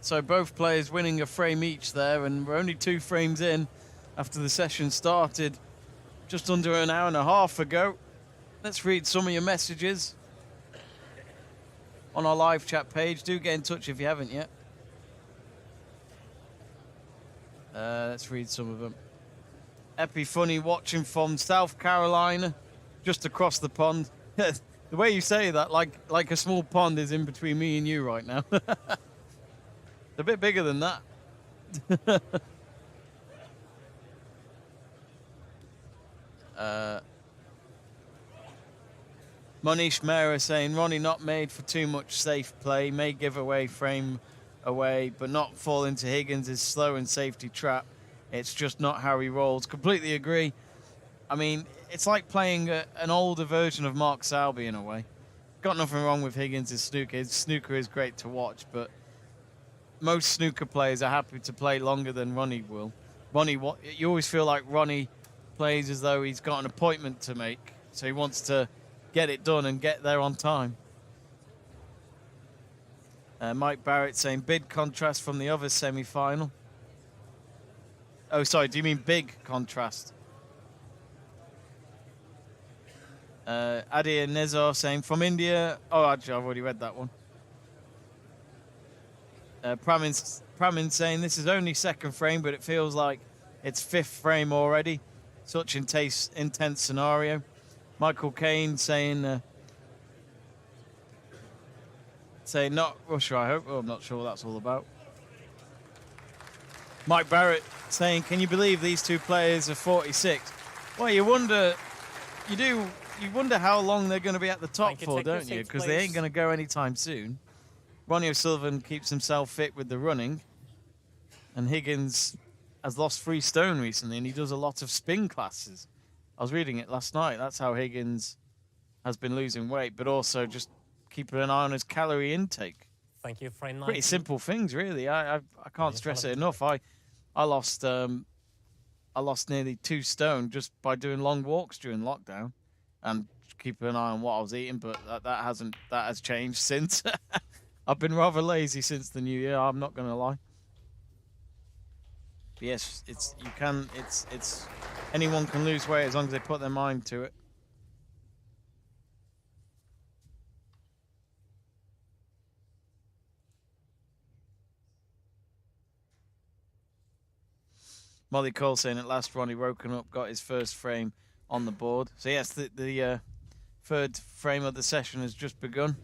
S1: So both players winning a frame each there. And we're only 2 frames in after the session started just under an hour and a half ago. Let's read some of your messages on our live chat page. Do get in touch if you haven't yet. Let's read some of them. Epi Funny watching from South Carolina, just across the pond. The way you say that, like a small pond is in between me and you right now. A bit bigger than that. Monish Mehra saying, Ronnie not made for too much safe play, may give away frame away, but not fall into Higgins' slow and safety trap. It's just not how he rolls. Completely agree. I mean, it's like playing an older version of Mark Selby in a way. Got nothing wrong with Higgins' snooker. His snooker is great to watch, but most snooker players are happy to play longer than Ronnie will. You always feel like Ronnie plays as though he's got an appointment to make, so he wants to get it done and get there on time. Mike Barrett saying big contrast from the other semi-final. Oh, sorry, do you mean big contrast? Adi and Nizar saying from India. Oh, actually, I've already read that one. Pramin saying this is only 2nd frame, but it feels like it's 5th frame already. Such intense scenario. Michael Caine saying not Russia, I hope. Oh, I'm not sure what that's all about. Mike Barrett saying, can you believe these 2 players are 46? Well, you wonder how long they're going to be at the top for, don't you? Because they ain't going to go anytime soon. Ronnie O'Sullivan keeps himself fit with the running. And Higgins has lost 3 stone recently, and he does a lot of spin classes. I was reading it last night. That's how Higgins has been losing weight, but also just keeping an eye on his calorie intake.
S2: Thank you, friend.
S1: Pretty simple things, really. I can't stress it enough. I lost nearly 2 stone just by doing long walks during lockdown and keeping an eye on what I was eating. But that has changed since. I've been rather lazy since the new year. I'm not going to lie. But yes, anyone can lose weight as long as they put their mind to it. Molly Cole saying at last Ronnie woken up, got his 1st frame on the board. So yes, the 3rd frame of the session has just begun.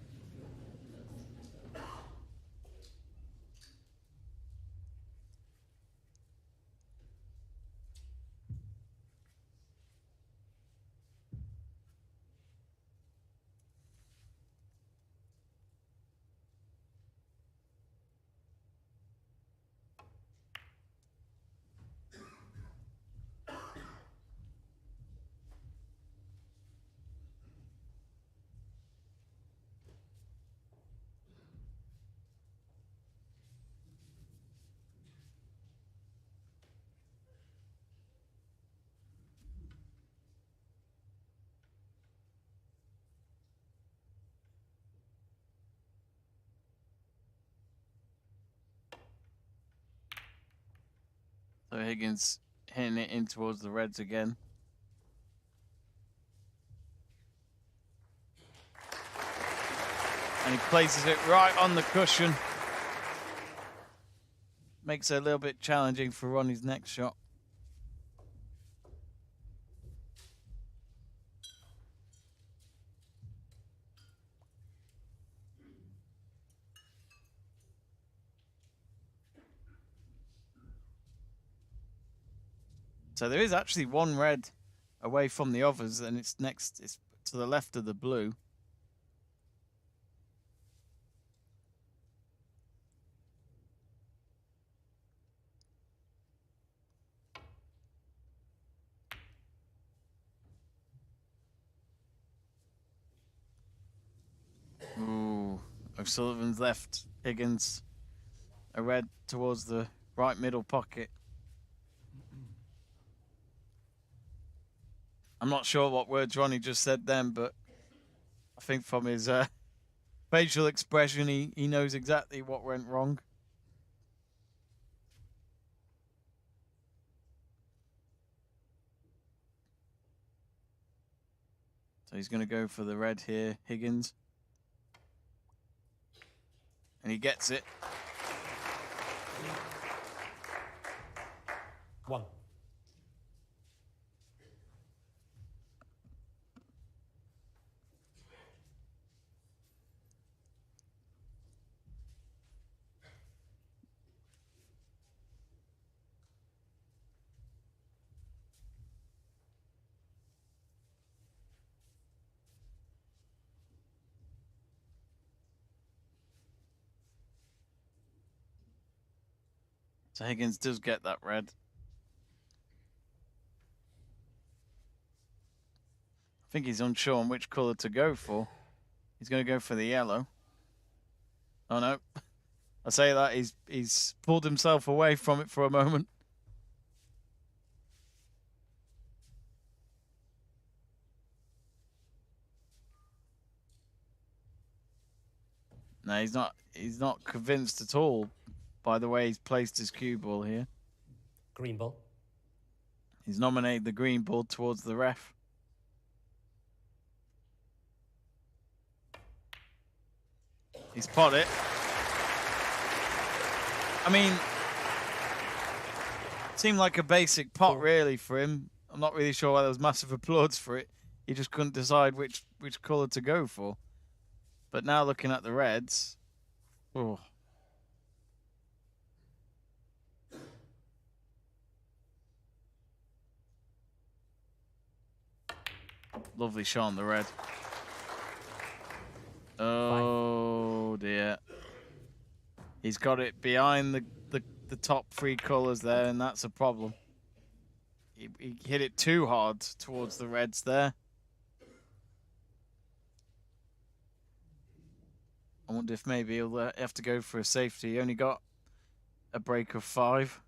S1: So Higgins hitting it in towards the Reds again. And he places it right on the cushion. Makes it a little bit challenging for Ronnie's next shot. So there is actually 1 red away from the others, and it's to the left of the blue. Ooh, O'Sullivan's left Higgins a red towards the right middle pocket. I'm not sure what words Ronnie just said then, but I think from his facial expression, he knows exactly what went wrong. So he's going to go for the red here, Higgins. And he gets it.
S2: 1.
S1: So Higgins does get that red. I think he's unsure on which colour to go for. He's going to go for the yellow. Oh no. I say that, he's pulled himself away from it for a moment. No, he's not convinced at all by the way he's placed his cue ball here.
S2: Green ball.
S1: He's nominated the green ball towards the ref. He's pot it. I mean, it seemed like a basic pot really for him. I'm not really sure why there was massive applause for it. He just couldn't decide which colour to go for. But now looking at the reds, oh. Lovely shot on the red. Oh dear. He's got it behind the top 3 colours there, and that's a problem. He hit it too hard towards the reds there. I wonder if maybe he'll have to go for a safety. He only got a break of 5.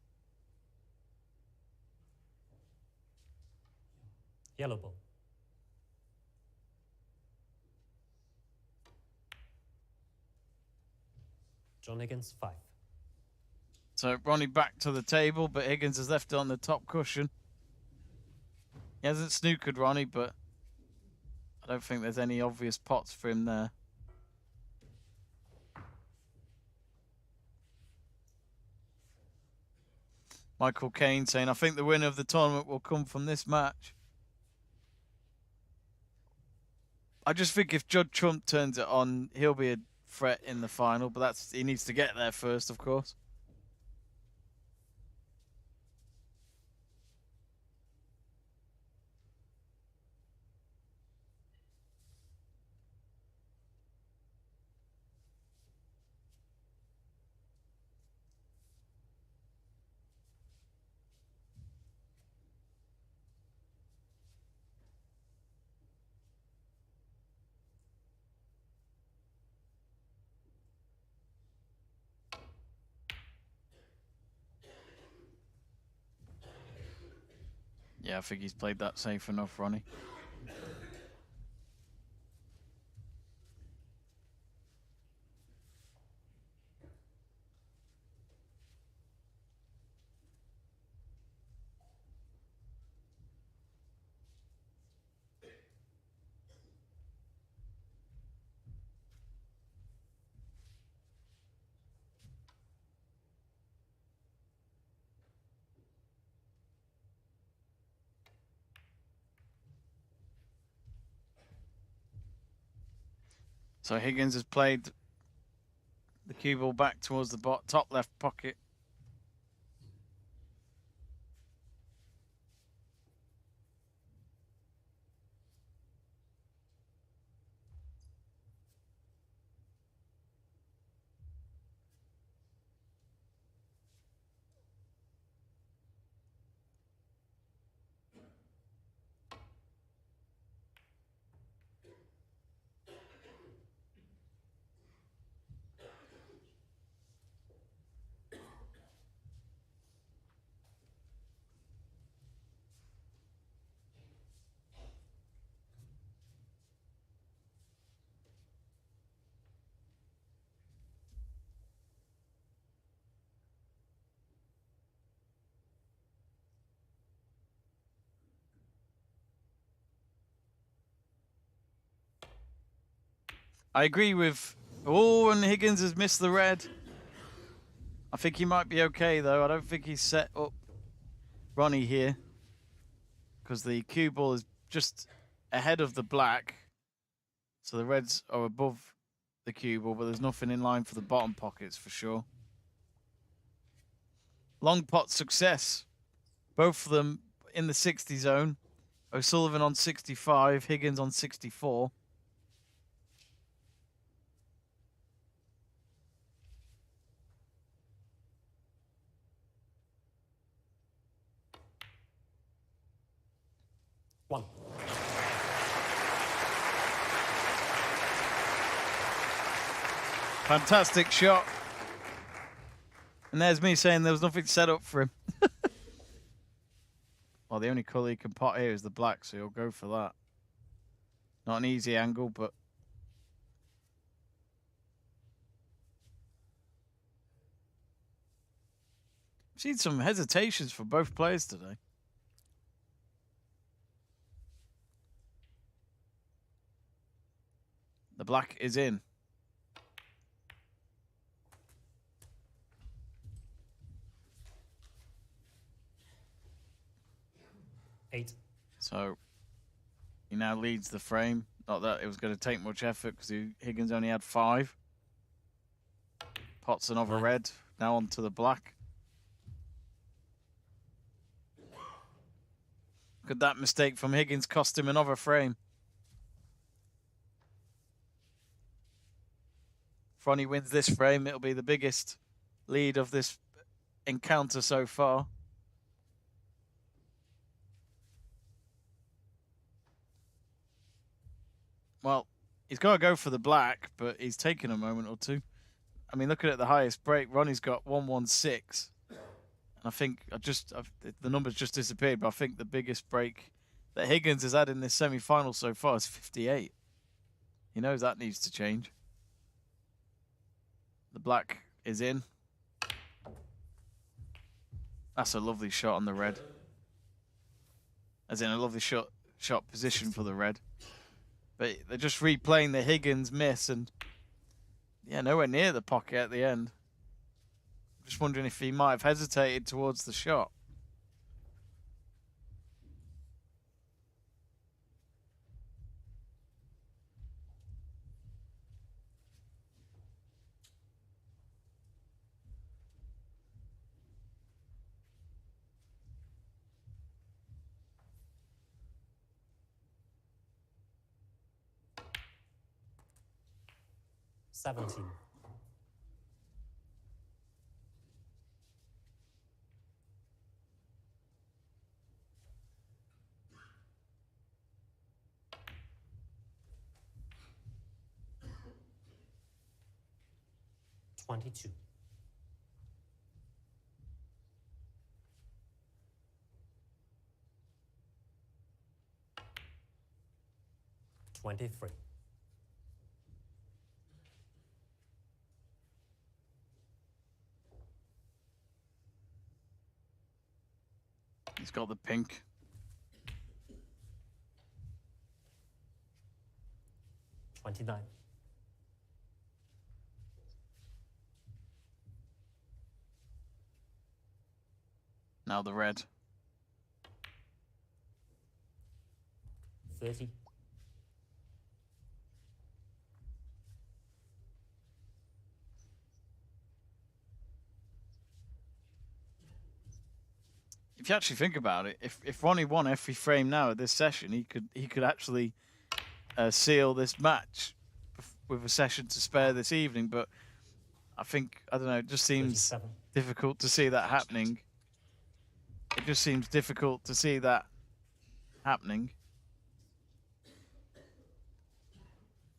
S2: Yellow ball. John Higgins, 5.
S1: So Ronnie back to the table, but Higgins has left it on the top cushion. He hasn't snookered Ronnie, but I don't think there's any obvious pots for him there. Michael Caine saying, I think the winner of the tournament will come from this match. I just think if Judd Trump turns it on, he'll be a threat in the final, but he needs to get there first, of course. Yeah, I think he's played that safe enough, Ronnie. So Higgins has played the cue ball back towards the top left pocket. I agree with... Oh, and Higgins has missed the red. I think he might be okay, though. I don't think he's set up Ronnie here. Because the cue ball is just ahead of the black. So the reds are above the cue ball, but there's nothing in line for the bottom pockets for sure. Long pot success. Both of them in the 60 zone. O'Sullivan on 65, Higgins on 64.
S2: One.
S1: Fantastic shot. And there's me saying there was nothing set up for him. Well, the only colour he can pot here is the black, so he'll go for that. Not an easy angle, but... I've seen some hesitations for both players today. The black is in.
S2: Eight.
S1: So he now leads the frame. Not that it was going to take much effort because Higgins only had 5. Pots another red. Now on to the black. Could that mistake from Higgins cost him another frame? If Ronnie wins this frame, it'll be the biggest lead of this encounter so far. Well, he's got to go for the black, but he's taken a moment or two. I mean, looking at the highest break, Ronnie's got 116. And I think the numbers just disappeared, but I think the biggest break that Higgins has had in this semi-final so far is 58. He knows that needs to change. The black is in. That's a lovely shot on the red. As in a lovely shot position for the red. But they're just replaying the Higgins miss and, yeah, nowhere near the pocket at the end. Just wondering if he might have hesitated towards the shot.
S2: Seventeen. $22. $23.
S1: He's got the pink.
S2: $29.
S1: Now the red.
S2: 30.
S1: If you actually think about it, if Ronnie won every frame now at this session, he could actually seal this match with a session to spare this evening. But I think, I don't know, it just seems
S2: 37.
S1: difficult to see that happening. It just seems difficult to see that happening.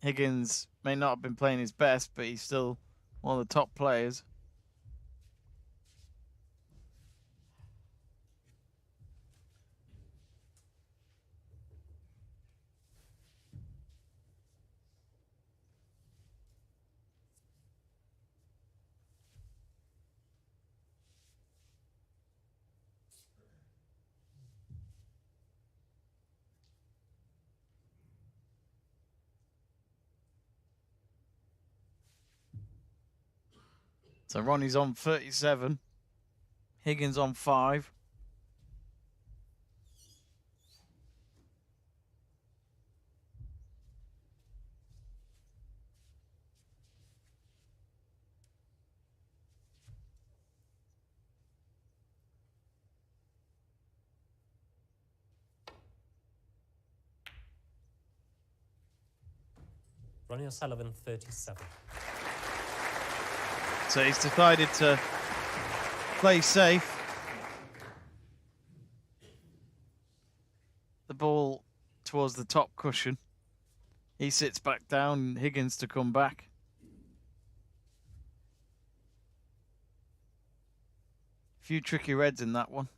S1: Higgins may not have been playing his best, but he's still one of the top players. So Ronnie's on 37. Higgins on 5.
S2: Ronnie O'Sullivan, 37.
S1: So he's decided to play safe. The ball towards the top cushion. He sits back down, Higgins to come back. A few tricky reds in that one.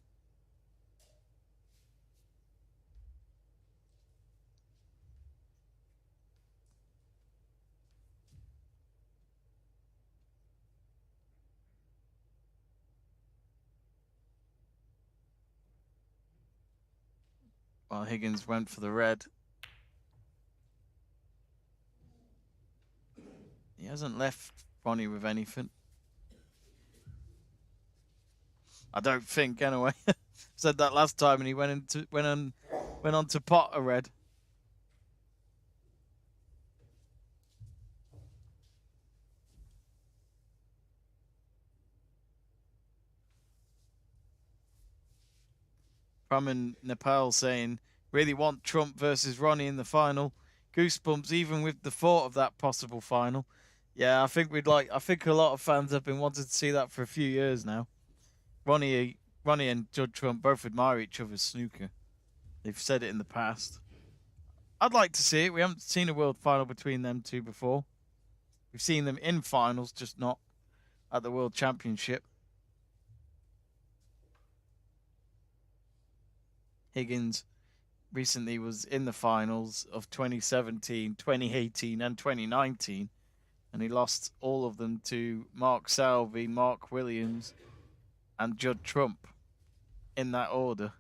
S1: While Higgins went for the red. He hasn't left Ronnie with anything. I don't think, anyway. Said that last time, and he went on to pot a red. From in Nepal saying, really want Trump versus Ronnie in the final. Goosebumps, even with the thought of that possible final. Yeah, I think a lot of fans have been wanting to see that for a few years now. Ronnie and Judd Trump both admire each other's snooker. They've said it in the past. I'd like to see it. We haven't seen a world final between them two before. We've seen them in finals, just not at the World Championship. Higgins recently was in the finals of 2017, 2018, and 2019, and he lost all of them to Mark Selby, Mark Williams, and Judd Trump in that order.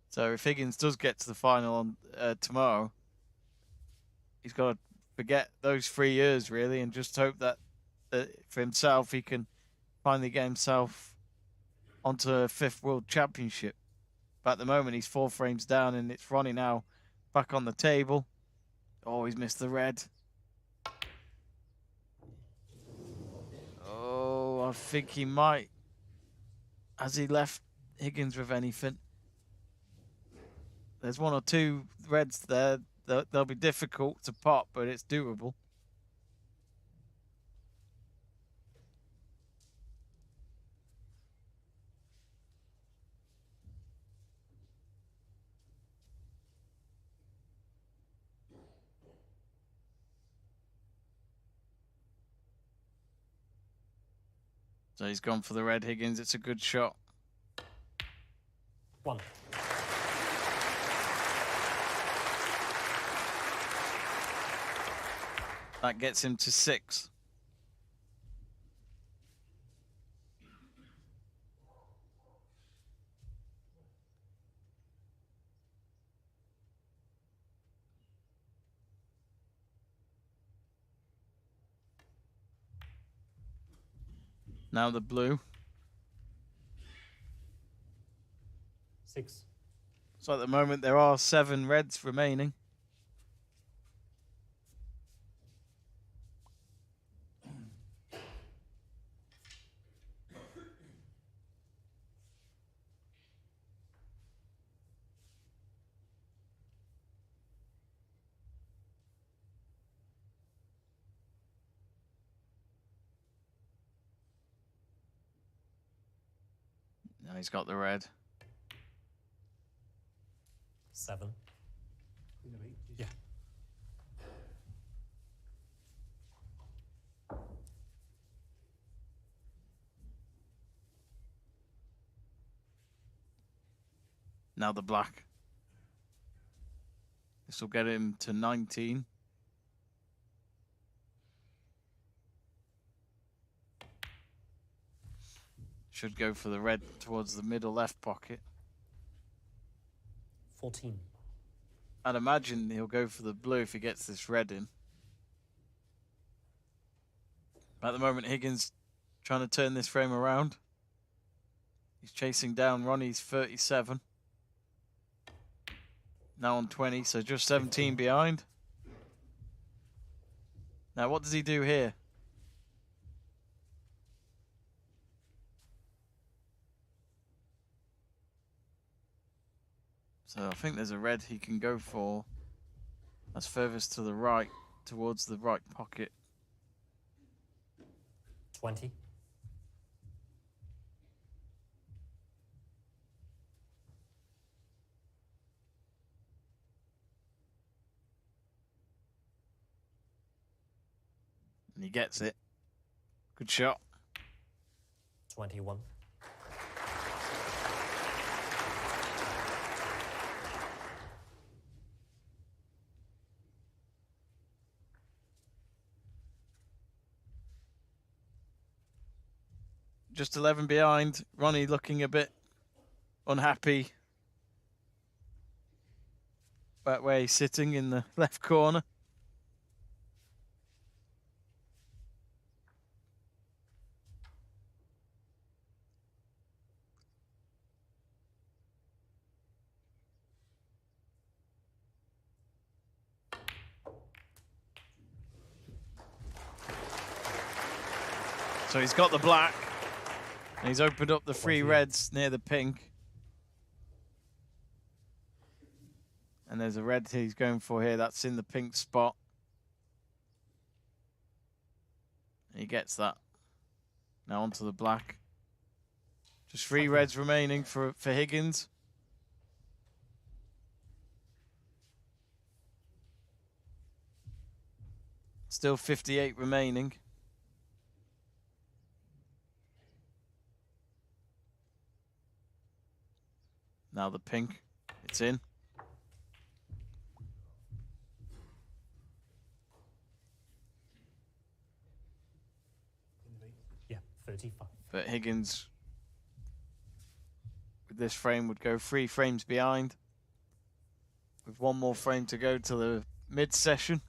S1: So if Higgins does get to the final on tomorrow, he's got to forget those 3 years, really, and just hope that for himself he can finally get himself onto a 5th World Championship. But at the moment, he's 4 frames down, and it's Ronnie now back on the table. Oh, he's missed the red. Oh, I think he might. Has he left Higgins with anything? There's 1 or 2 reds there. They'll be difficult to pot, but it's doable. So he's gone for the red, Higgins. It's a good shot.
S2: 1.
S1: That gets him to 6. Now the blue.
S2: 6.
S1: So at the moment there are 7 reds remaining. Now he's got the red.
S2: 7. Yeah.
S1: Now the black. This will get him to 19. Should go for the red towards the middle left pocket.
S2: 14.
S1: I'd imagine he'll go for the blue if he gets this red in. At the moment, Higgins trying to turn this frame around. He's chasing down Ronnie's 37. Now on 20, so just 17 behind. Now, what does he do here? So I think there's a red he can go for. That's furthest to the right, towards the right pocket.
S2: 20.
S1: And he gets it. Good shot.
S2: 21.
S1: Just 11 behind. Ronnie looking a bit unhappy. Back where he's sitting in the left corner. So he's got the black. And he's opened up the three reds near the pink. And there's a red he's going for here. That's in the pink spot. And he gets that. Now onto the black. Just three reds remaining for Higgins. Still 58 remaining. Now the pink, it's in.
S2: Yeah, 35.
S1: But Higgins, with this frame, would go 3 frames behind. With 1 more frame to go to the mid-session.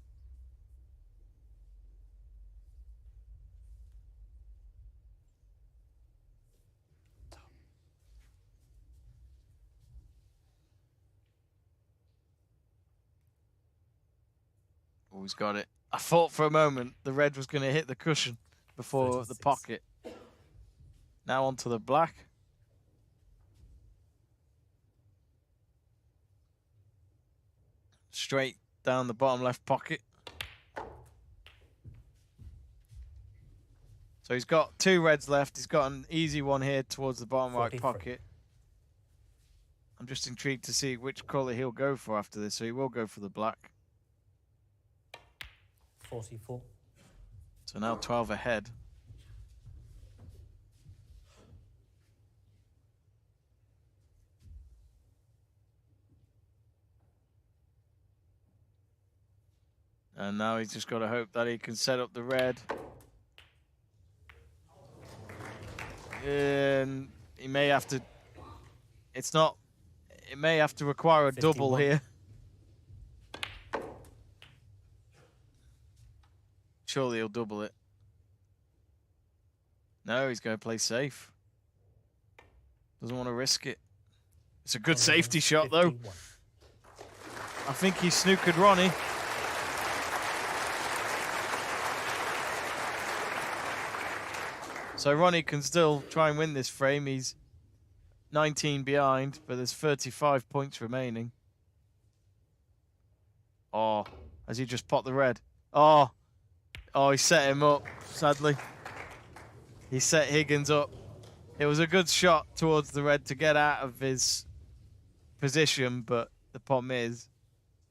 S1: Always got it. I thought for a moment the red was going to hit the cushion before
S2: 36.
S1: the pocket. Now onto the black. Straight down the bottom left pocket. So he's got 2 reds left. He's got an easy one here towards the bottom right
S2: 43.
S1: pocket. I'm just intrigued to see which colour he'll go for after this. So he will go for the black.
S2: 44.
S1: So now 12 ahead. And now he's just got to hope that he can set up the red. And he may have to... It may have to require a
S2: 51.
S1: double here. Surely he'll double it. No, he's going to play safe. Doesn't want to risk it. It's a good safety shot, though.
S2: 51.
S1: I think he snookered Ronnie. So Ronnie can still try and win this frame. He's 19 behind, but there's 35 points remaining. Oh, has he just popped the red? Oh, he set him up, sadly. He set Higgins up. It was a good shot towards the red to get out of his position, but the problem is,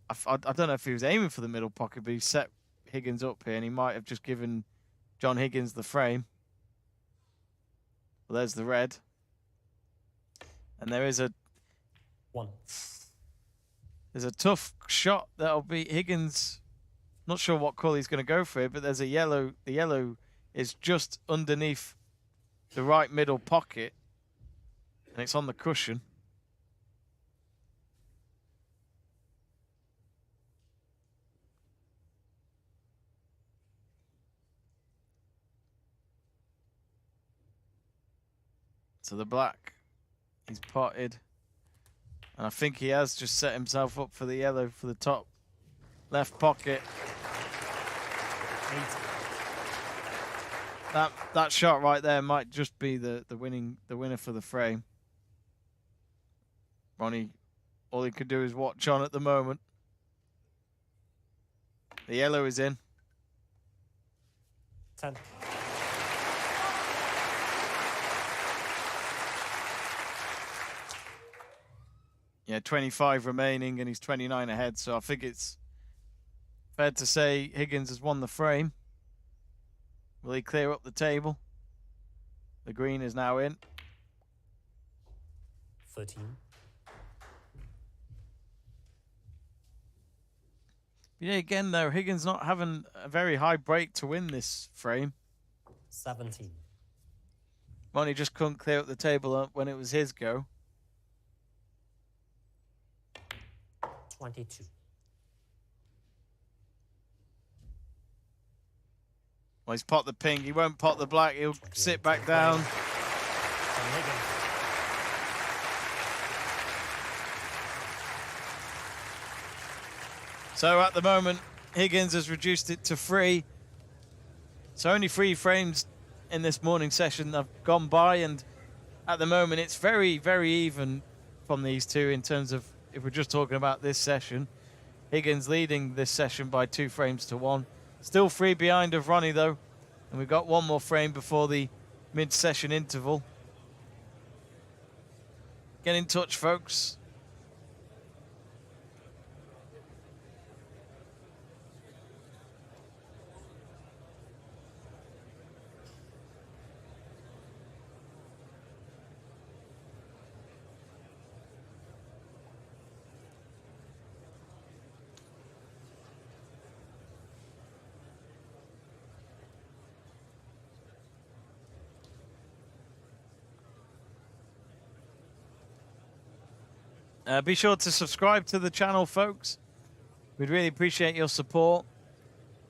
S1: I don't know if he was aiming for the middle pocket, but he set Higgins up here, and he might have just given John Higgins the frame. Well, there's the red. And there is a...
S2: 1.
S1: There's a tough shot that'll be Higgins. Not sure what colour he's going to go for it, but there's a yellow. The yellow is just underneath the right middle pocket. And it's on the cushion. to the black. He's potted. And I think he has just set himself up for the yellow for the top left pocket. That shot right there might just be the winner for the frame. Ronnie, all he could do is watch on at the moment. The yellow is in.
S2: 10.
S1: Yeah, 25 remaining, and he's 29 ahead. So I think it's fair to say Higgins has won the frame. Will he clear up the table? The green is now in.
S2: 13.
S1: Yeah, again, though, Higgins not having a very high break to win this frame.
S2: 17.
S1: Ronnie just couldn't clear up the table when it was his go.
S2: 22.
S1: Well, he's pot the pink. He won't pot the black. He'll sit back down.
S2: John Higgins.
S1: So at the moment, Higgins has reduced it to 3. So only 3 frames in this morning session have gone by, and at the moment it's very, very even from these two in terms of, if we're just talking about this session. Higgins leading this session by 2 frames to 1. Still 3 behind of Ronnie though, and we've got 1 more frame before the mid-session interval. Get in touch, folks. Be sure to subscribe to the channel, folks. We'd really appreciate your support.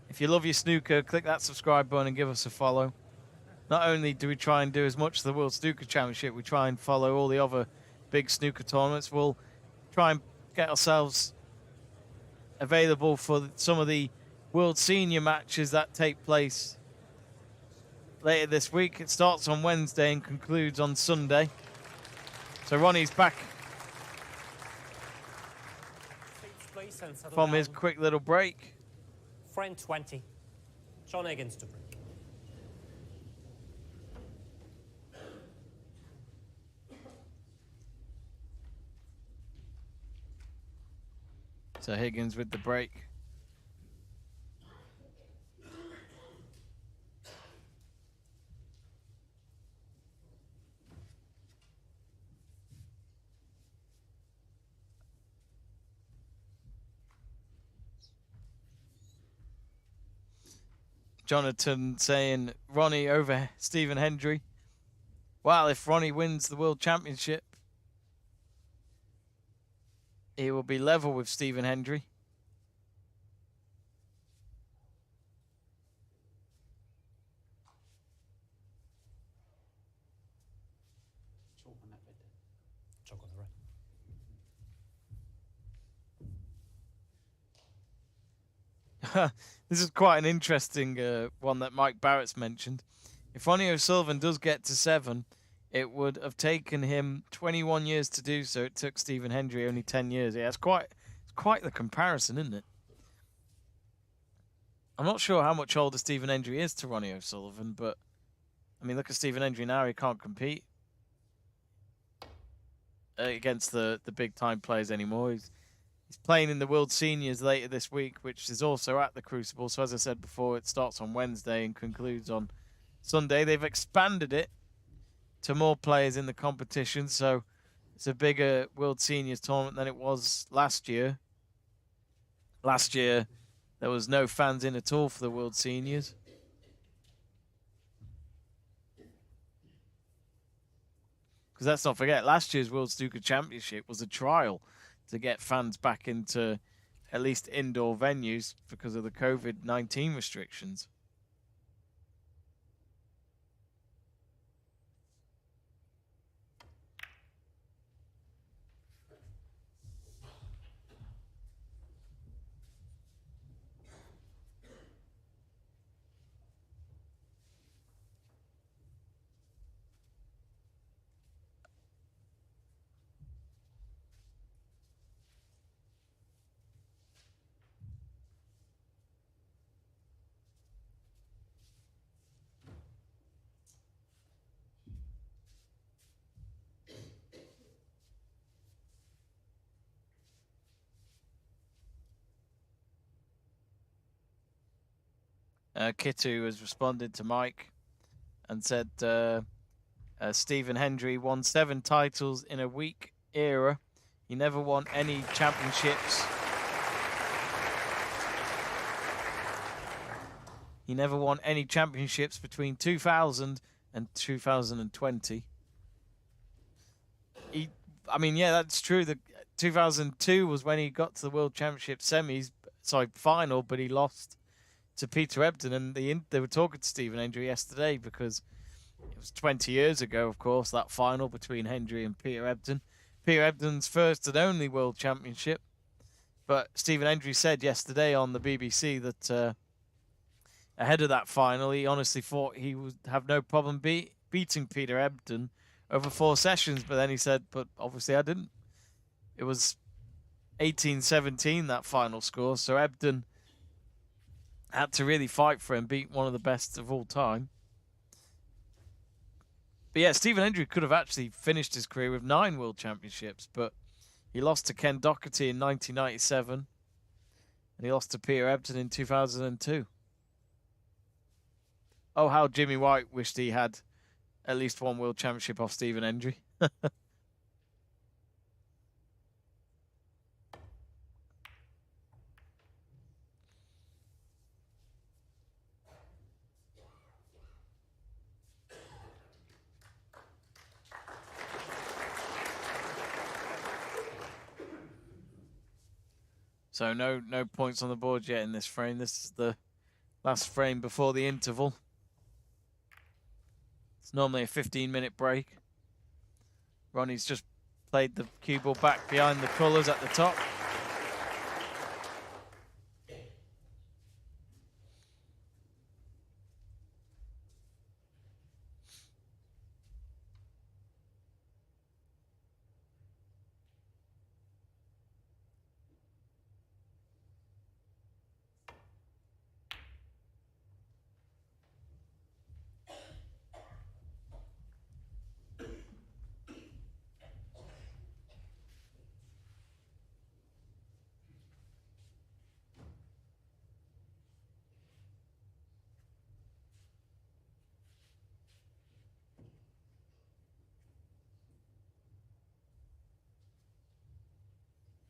S1: If you love your snooker, click that subscribe button and give us a follow. Not only do we try and do as much of the World Snooker Championship, we try and follow all the other big snooker tournaments. We'll try and get ourselves available for some of the World Senior matches that take place later this week. It starts on Wednesday and concludes on Sunday. So Ronnie's back from his quick little break.
S2: Frame 20. John Higgins to break.
S1: So Higgins with the break. Jonathan saying Ronnie over Stephen Hendry. Well, if Ronnie wins the World Championship, he will be level with Stephen Hendry.
S2: Chalk on the right.
S1: This is quite an interesting one that Mike Barrett's mentioned. If Ronnie O'Sullivan does get to 7, it would have taken him 21 years to do so. It took Stephen Hendry only 10 years. Yeah, it's quite the comparison, isn't it? I'm not sure how much older Stephen Hendry is to Ronnie O'Sullivan, but I mean, look at Stephen Hendry now. He can't compete against the big time players anymore. He's playing in the World Seniors later this week, which is also at the Crucible. So as I said before, it starts on Wednesday and concludes on Sunday. They've expanded it to more players in the competition, so it's a bigger World Seniors tournament than it was last year. Last year, there was no fans in at all for the World Seniors. Because let's not forget, last year's World Snooker Championship was a trial to get fans back into at least indoor venues because of the COVID-19 restrictions. Kitu has responded to Mike and said Stephen Hendry won 7 titles in a weak era. He never won any championships. He never won any championships between 2000 and 2020. I mean, yeah, that's true. The 2002 was when he got to the World Championship final, but he lost to Peter Ebdon. And they were talking to Stephen Hendry yesterday because it was 20 years ago, of course, that final between Hendry and Peter Ebdon. Peter Ebdon's first and only World Championship. But Stephen Hendry said yesterday on the BBC that ahead of that final, he honestly thought he would have no problem beating Peter Ebdon over 4 sessions. But then he said, but obviously I didn't. It was 18-17, that final score. So Ebdon had to really fight for him, beat one of the best of all time. But yeah, Stephen Hendry could have actually finished his career with 9 World Championships, but he lost to Ken Doherty in 1997, and he lost to Peter Ebdon in 2002. Oh, how Jimmy White wished he had at least 1 World Championship off Stephen Hendry. So no points on the board yet in this frame. This is the last frame before the interval. It's normally a 15-minute break. Ronnie's just played the cue ball back behind the colours at the top.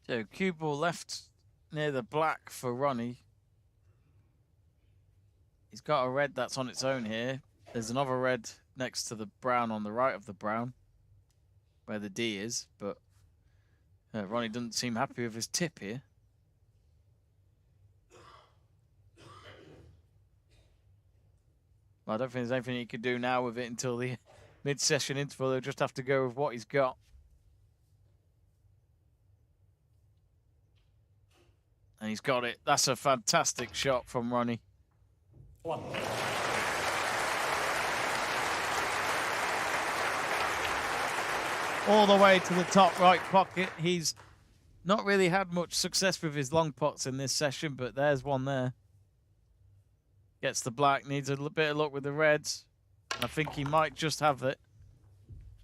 S1: So cue ball left near the black for Ronnie. He's got a red that's on its own here. There's another red next to the brown on the right of the brown, where the D is, but Ronnie doesn't seem happy with his tip here. Well, I don't think there's anything he could do now with it until the mid-session interval. He'll just have to go with what he's got. And he's got it. That's a fantastic shot from Ronnie.
S2: 1.
S1: All the way to the top right pocket. He's not really had much success with his long pots in this session, but there's one there. Gets the black, needs a bit of luck with the reds. I think he might just have it.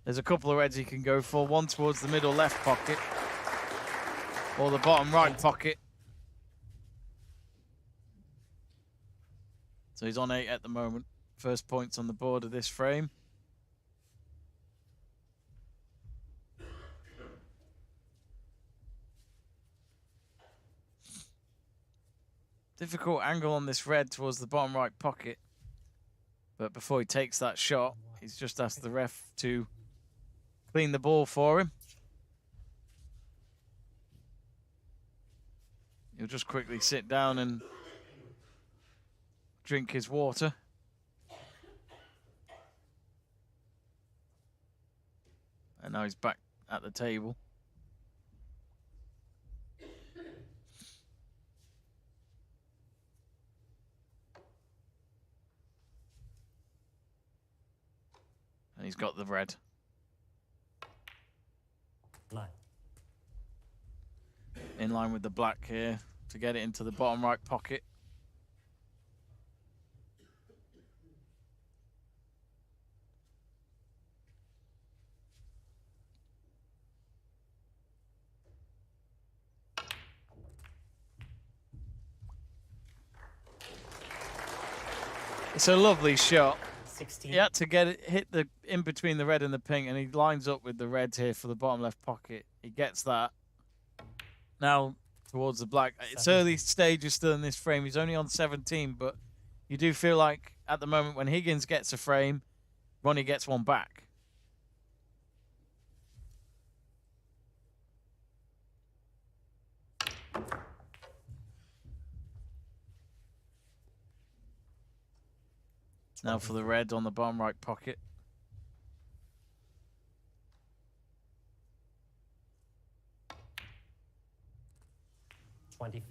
S1: There's a couple of reds he can go for. One towards the middle left pocket, or the bottom right pocket. So he's on 8 at the moment. First points on the board of this frame. Difficult angle on this red towards the bottom right pocket. But before he takes that shot, he's just asked the ref to clean the ball for him. He'll just quickly sit down and drink his water. And now he's back at the table. And he's got the red.
S2: 9.
S1: In line with the black here to get it into the bottom right pocket. It's a lovely shot.
S2: 16.
S1: He had to get it, hit the in between the red and the pink, and he lines up with the red here for the bottom left pocket. He gets that. Now towards the black. It's
S2: 17.
S1: early stages still in this frame. He's only on 17, but you do feel like at the moment when Higgins gets a frame, Ronnie gets one back. Now for the red on the bottom right pocket.
S2: $25.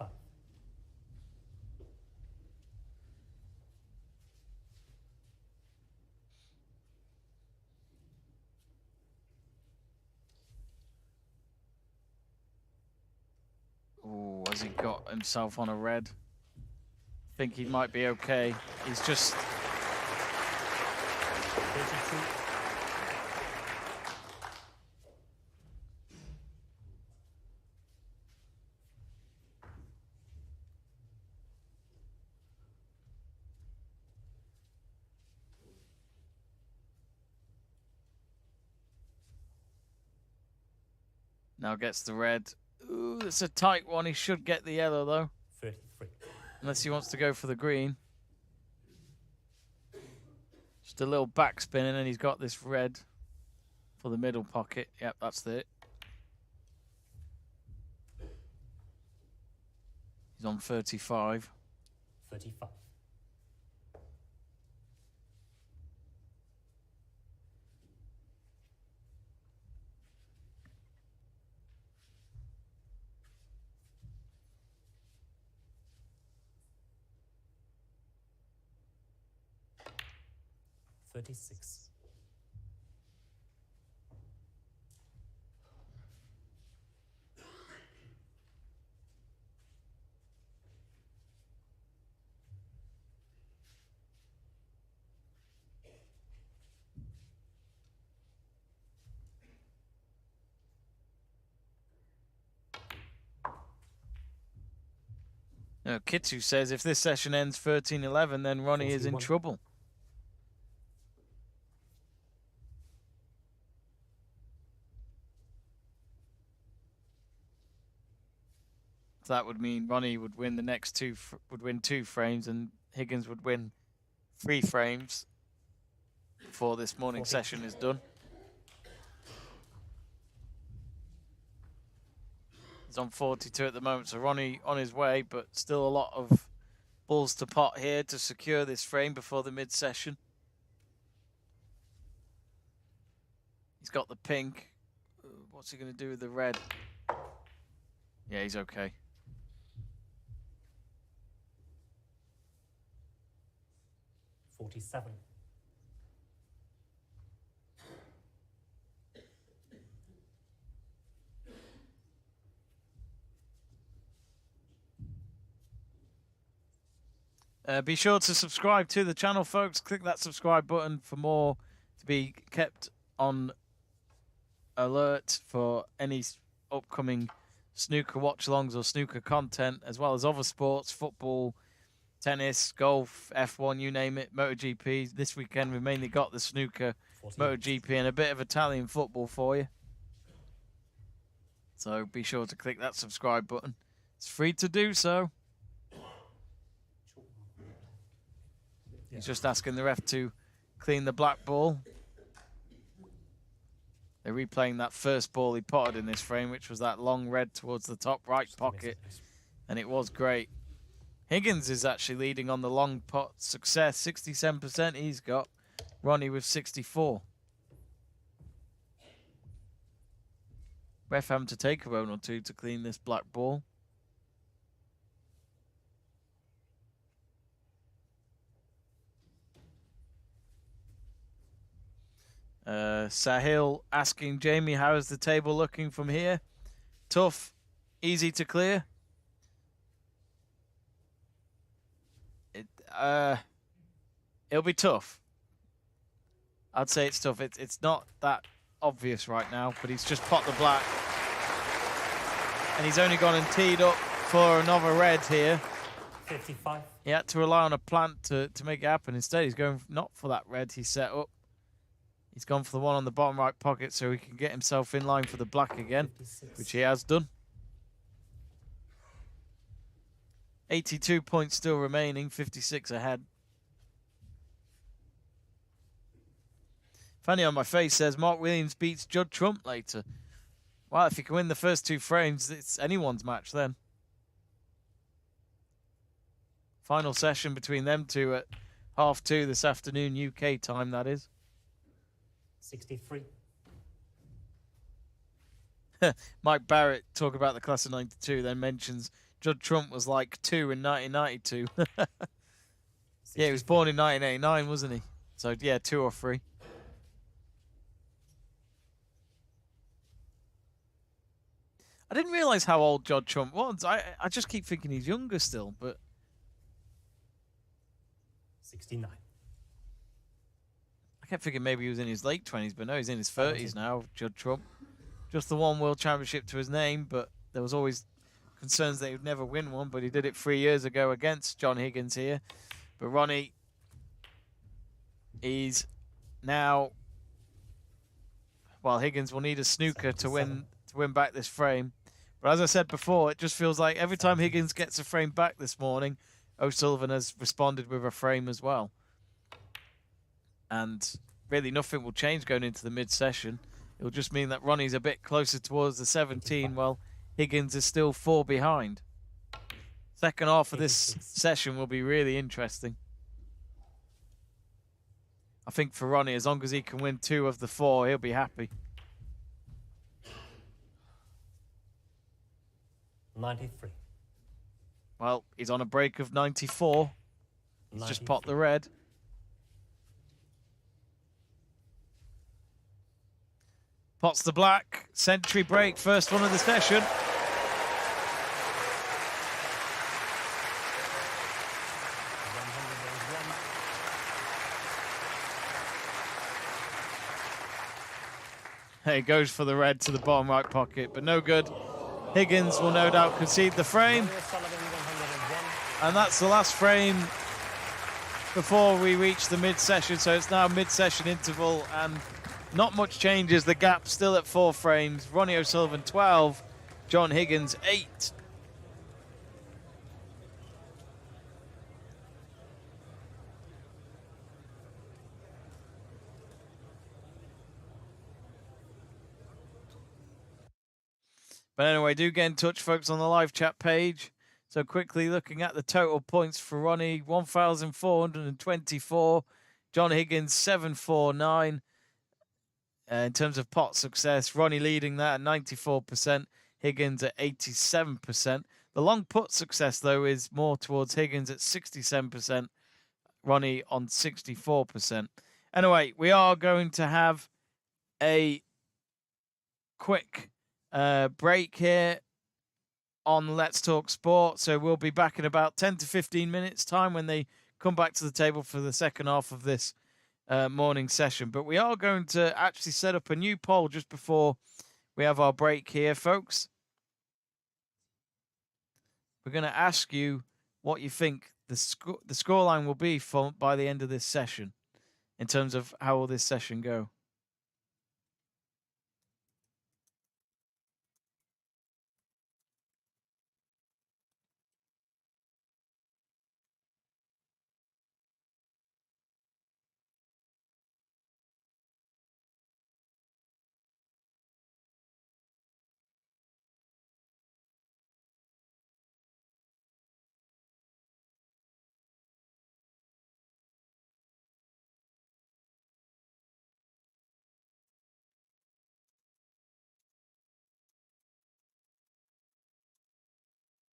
S1: Oh, has he got himself on a red? I think he might be okay. He's just...
S2: 32.
S1: Now gets the red. Ooh, it's a tight one. He should get the yellow, though.
S2: 33.
S1: Unless he wants to go for the green. Just a little back spinning, and he's got this red for the middle pocket. Yep, that's it. He's on 35.
S2: 35. $36.
S1: Kitsu says if this session ends 13-11, then Ronnie is in
S2: 41.
S1: trouble. So that would mean Ronnie would win the next two, would win 2 frames, and Higgins would win 3 frames before this morning session is done. He's on 42 at the moment, so Ronnie on his way, but still a lot of balls to pot here to secure this frame before the mid-session. He's got the pink. What's he going to do with the red? Yeah, he's okay.
S2: $47.
S1: Be sure to subscribe to the channel, folks. Click that subscribe button for more, to be kept on alert for any upcoming snooker watch-alongs or snooker content, as well as other sports, football, tennis, golf, F1, you name it, MotoGP. This weekend we've mainly got the snooker,
S2: 48.
S1: MotoGP, and a bit of Italian football for you. So be sure to click that subscribe button. It's free to do so. He's just asking the ref to clean the black ball. They're replaying that first ball he potted in this frame, which was that long red towards the top right pocket, and it was great. Higgins is actually leading on the long pot success, 67% he's got. Ronnie with 64. Ref having to take a run or two to clean this black ball. Sahil asking Jamie, how is the table looking from here? Tough, easy to clear. It'll be tough. I'd say it's tough. It's not that obvious right now, but he's just pot the black. And he's only gone and teed up for another red here.
S2: 55.
S1: He had to rely on a plant to make it happen. Instead, he's going not for that red he set up. He's gone for the one on the bottom right pocket so he can get himself in line for the black again,
S2: 56.
S1: which he has done. 82 points still remaining, 56 ahead. Fanny on my face says Mark Williams beats Judd Trump later. Well, if he can win the first 2 frames, it's anyone's match then. Final session between them two at 2:30 this afternoon, UK time, that is.
S2: 63.
S1: Mike Barrett, talk about the class of 92, then mentions Judd Trump was like 2 in 1992. Yeah, he was born in 1989, wasn't he? So, yeah, 2 or 3. I didn't realise how old Judd Trump was. I just keep thinking he's younger still, but...
S2: 69.
S1: I kept thinking maybe he was in his late 20s, but no, he's in his 30s now, Judd Trump. Just the one World Championship to his name, but there was always concerns that he would never win one, but he did it 3 years ago against John Higgins here. But Ronnie, he's now... Well, Higgins will need a snooker to win back this frame. But as I said before, it just feels like every time Higgins gets a frame back this morning, O'Sullivan has responded with a frame as well. And really nothing will change going into the mid-session. It'll just mean that Ronnie's a bit closer towards the 17, while Higgins is still 4 behind. Second half of this session will be really interesting. I think for Ronnie, as long as he can win 2 of the 4, he'll be happy.
S2: 93.
S1: Well, he's on a break of 94. He's just popped the red. Pots the black. Century break. First one of the session. He goes for the red to the bottom right pocket, but no good. Higgins will no doubt concede the frame. And that's the last frame before we reach the mid-session. So it's now mid-session interval and not much changes. The gap still at 4 frames. Ronnie O'Sullivan 12, John Higgins 8. But anyway, do get in touch, folks, on the live chat page. So quickly looking at the total points for Ronnie, 1,424. John Higgins, 749. In terms of pot success, Ronnie leading that at 94%. Higgins at 87%. The long put success, though, is more towards Higgins at 67%. Ronnie on 64%. Anyway, we are going to have a quick break here on Let's Talk Sport. So we'll be back in about 10 to 15 minutes time when they come back to the table for the second half of this morning session. But we are going to actually set up a new poll just before we have our break here, folks. We're going to ask you what you think the scoreline will be by the end of this session in terms of how will this session go.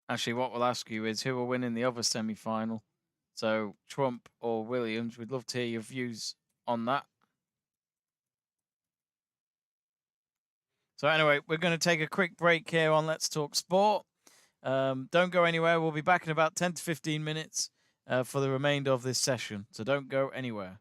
S1: Actually, what we'll ask you is who will win in the other semi-final. So Trump or Williams. We'd love to hear your views on that. So anyway, we're going to take a quick break here on Let's Talk Sport. Don't go anywhere. We'll be back in about 10 to 15 minutes for the remainder of this session. So don't go anywhere.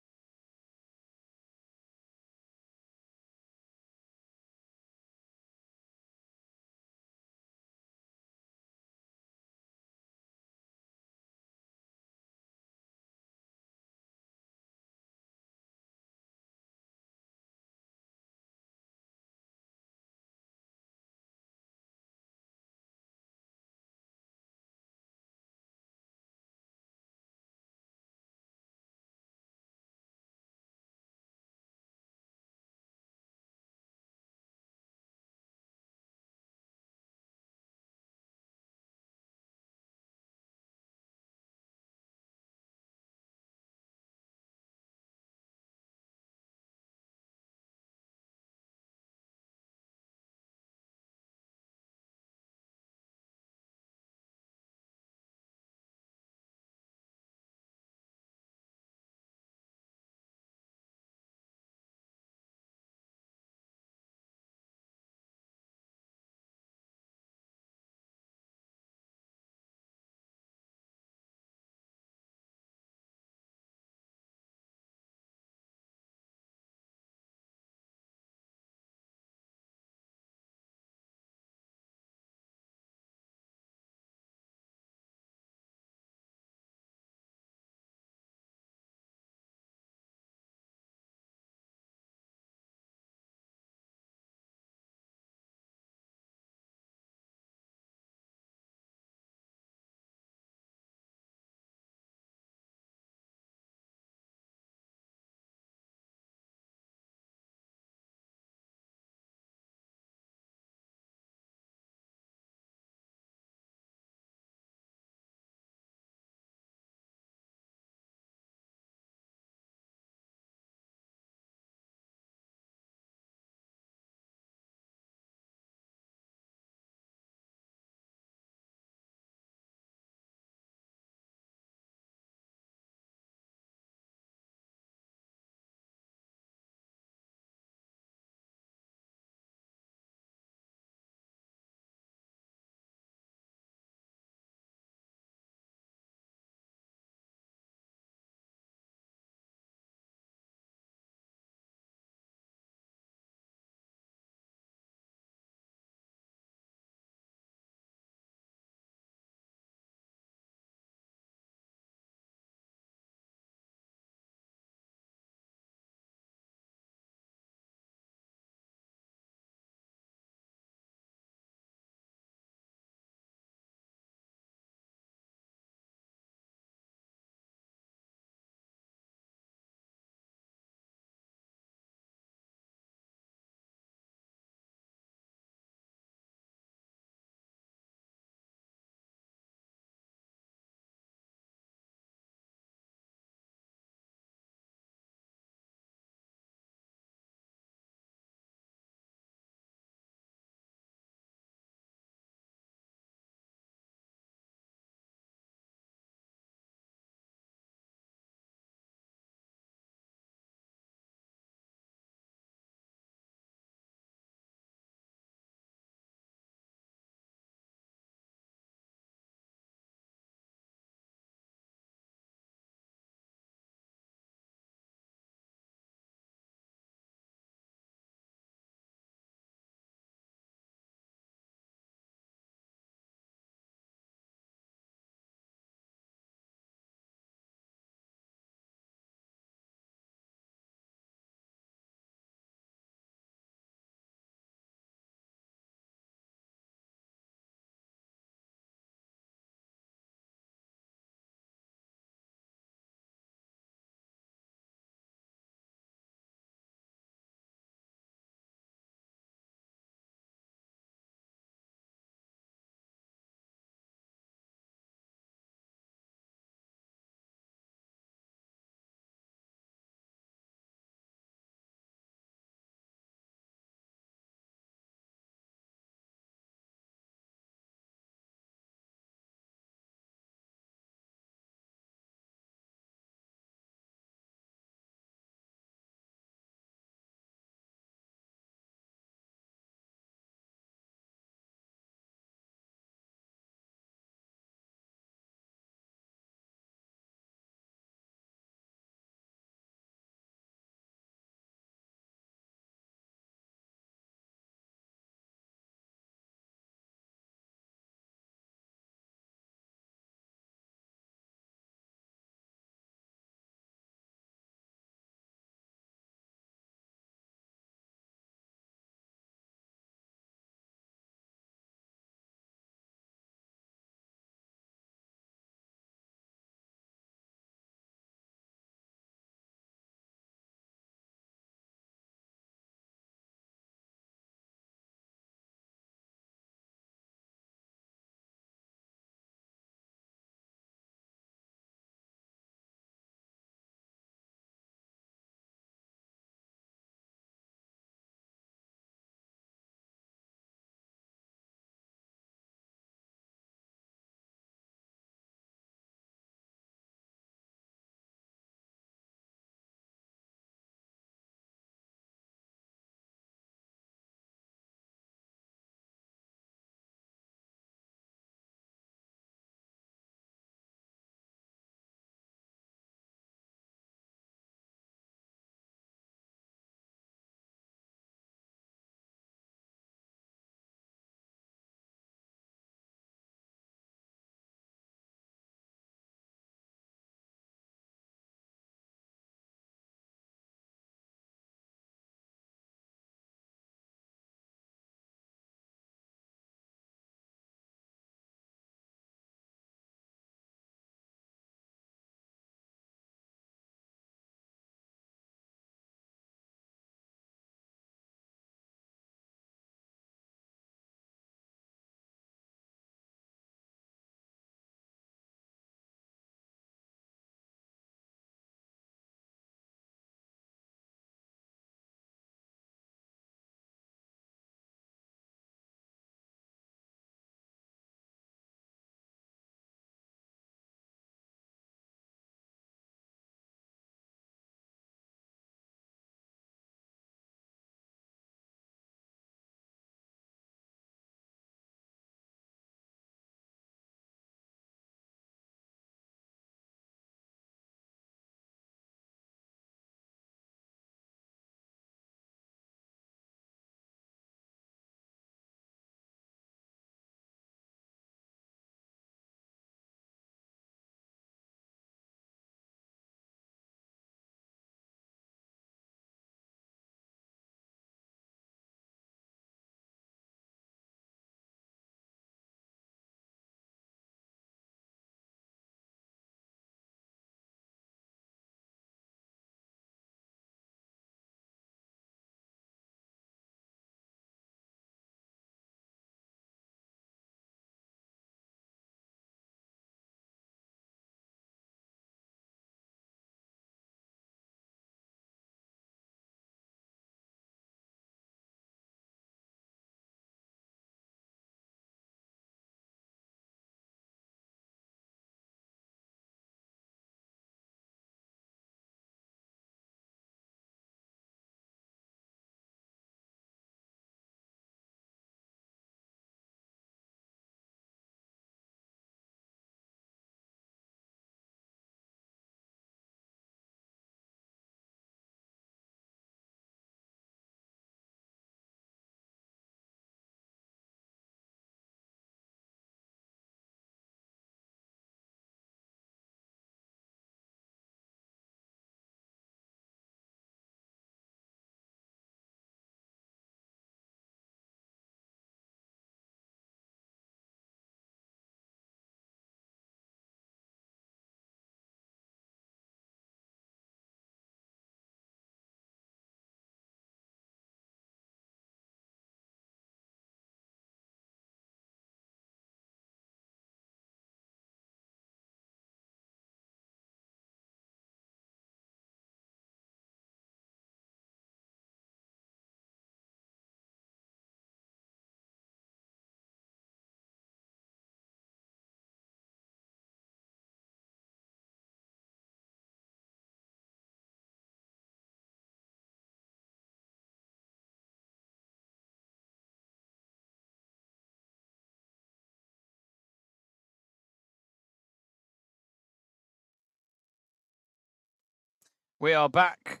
S1: We are back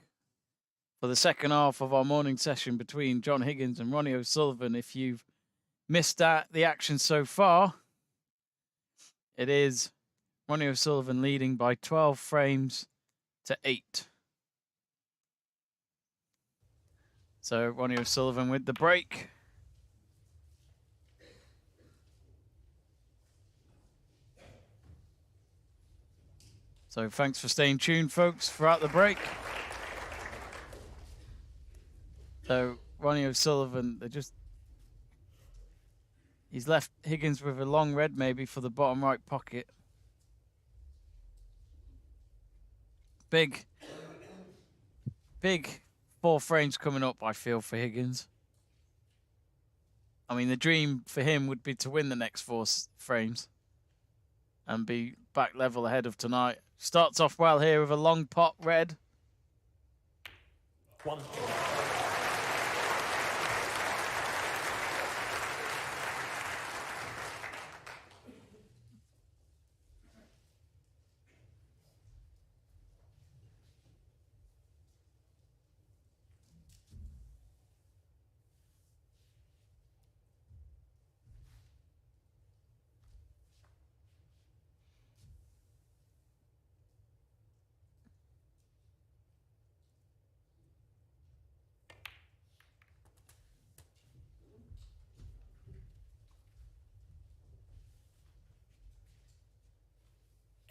S1: for the second half of our morning session between John Higgins and Ronnie O'Sullivan. If you've missed the action so far, it is Ronnie O'Sullivan leading by 12 frames to 8. So Ronnie O'Sullivan with the break. So thanks for staying tuned, folks, throughout the break. So Ronnie O'Sullivan, he's left Higgins with a long red maybe for the bottom right pocket. Big 4 frames coming up, I feel, for Higgins. I mean, the dream for him would be to win the next 4 frames and be back level ahead of tonight. Starts off well here with a long pot red.
S2: 1.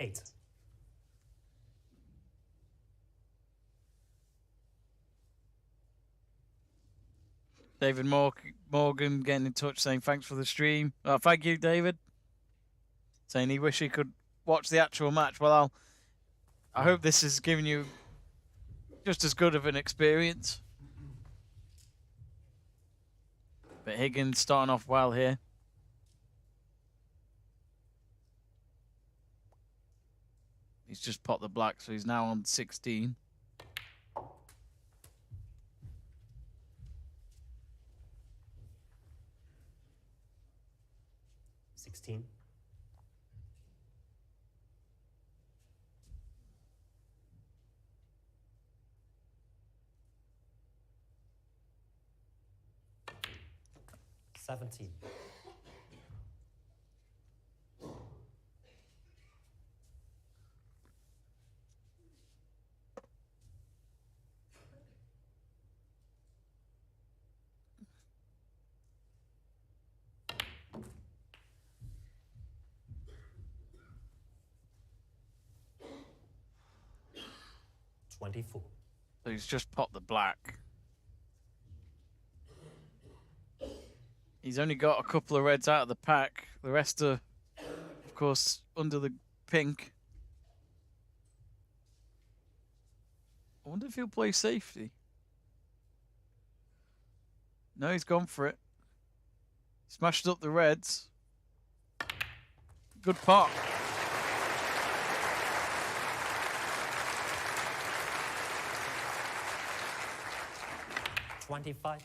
S2: Eight.
S1: David Morgan getting in touch saying thanks for the stream. Thank you, David. Saying he wish he could watch the actual match. Well, I hope this is giving you just as good of an experience. But Higgins starting off well here. He's just popped the black, so he's now on 16.
S2: $16. $17. $24.
S1: So he's just popped the black. He's only got a couple of reds out of the pack. The rest are, of course, under the pink. I wonder if he'll play safety. No, he's gone for it. Smashed up the reds. Good pot.
S2: $25.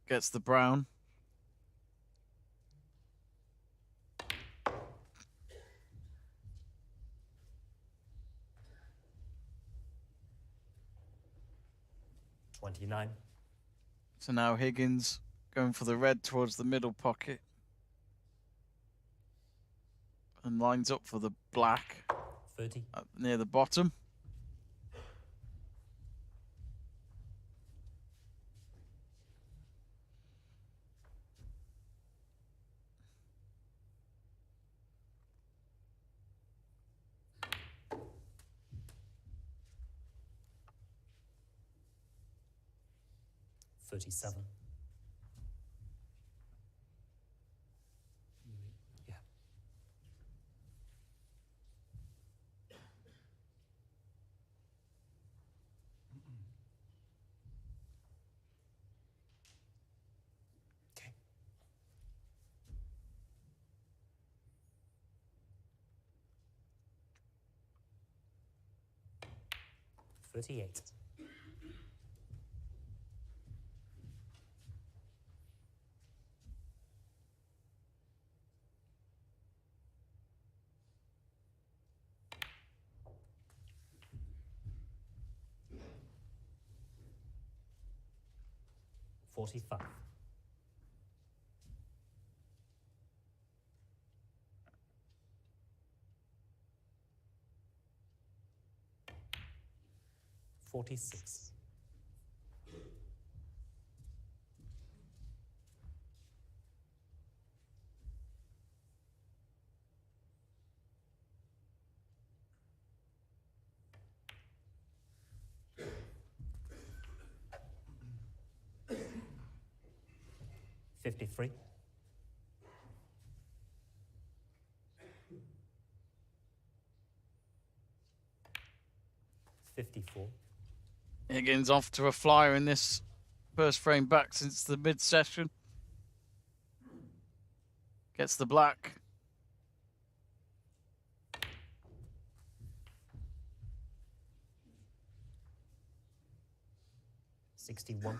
S1: Gets the brown.
S2: $29.
S1: So now Higgins going for the red towards the middle pocket. And lines up for the black.
S2: 30.
S1: Near the bottom.
S2: $37. Yeah. Okay. $38. 45. $46. $53. $54.
S1: Higgins off to a flyer in this first frame back since the mid-session. Gets the black.
S2: $61.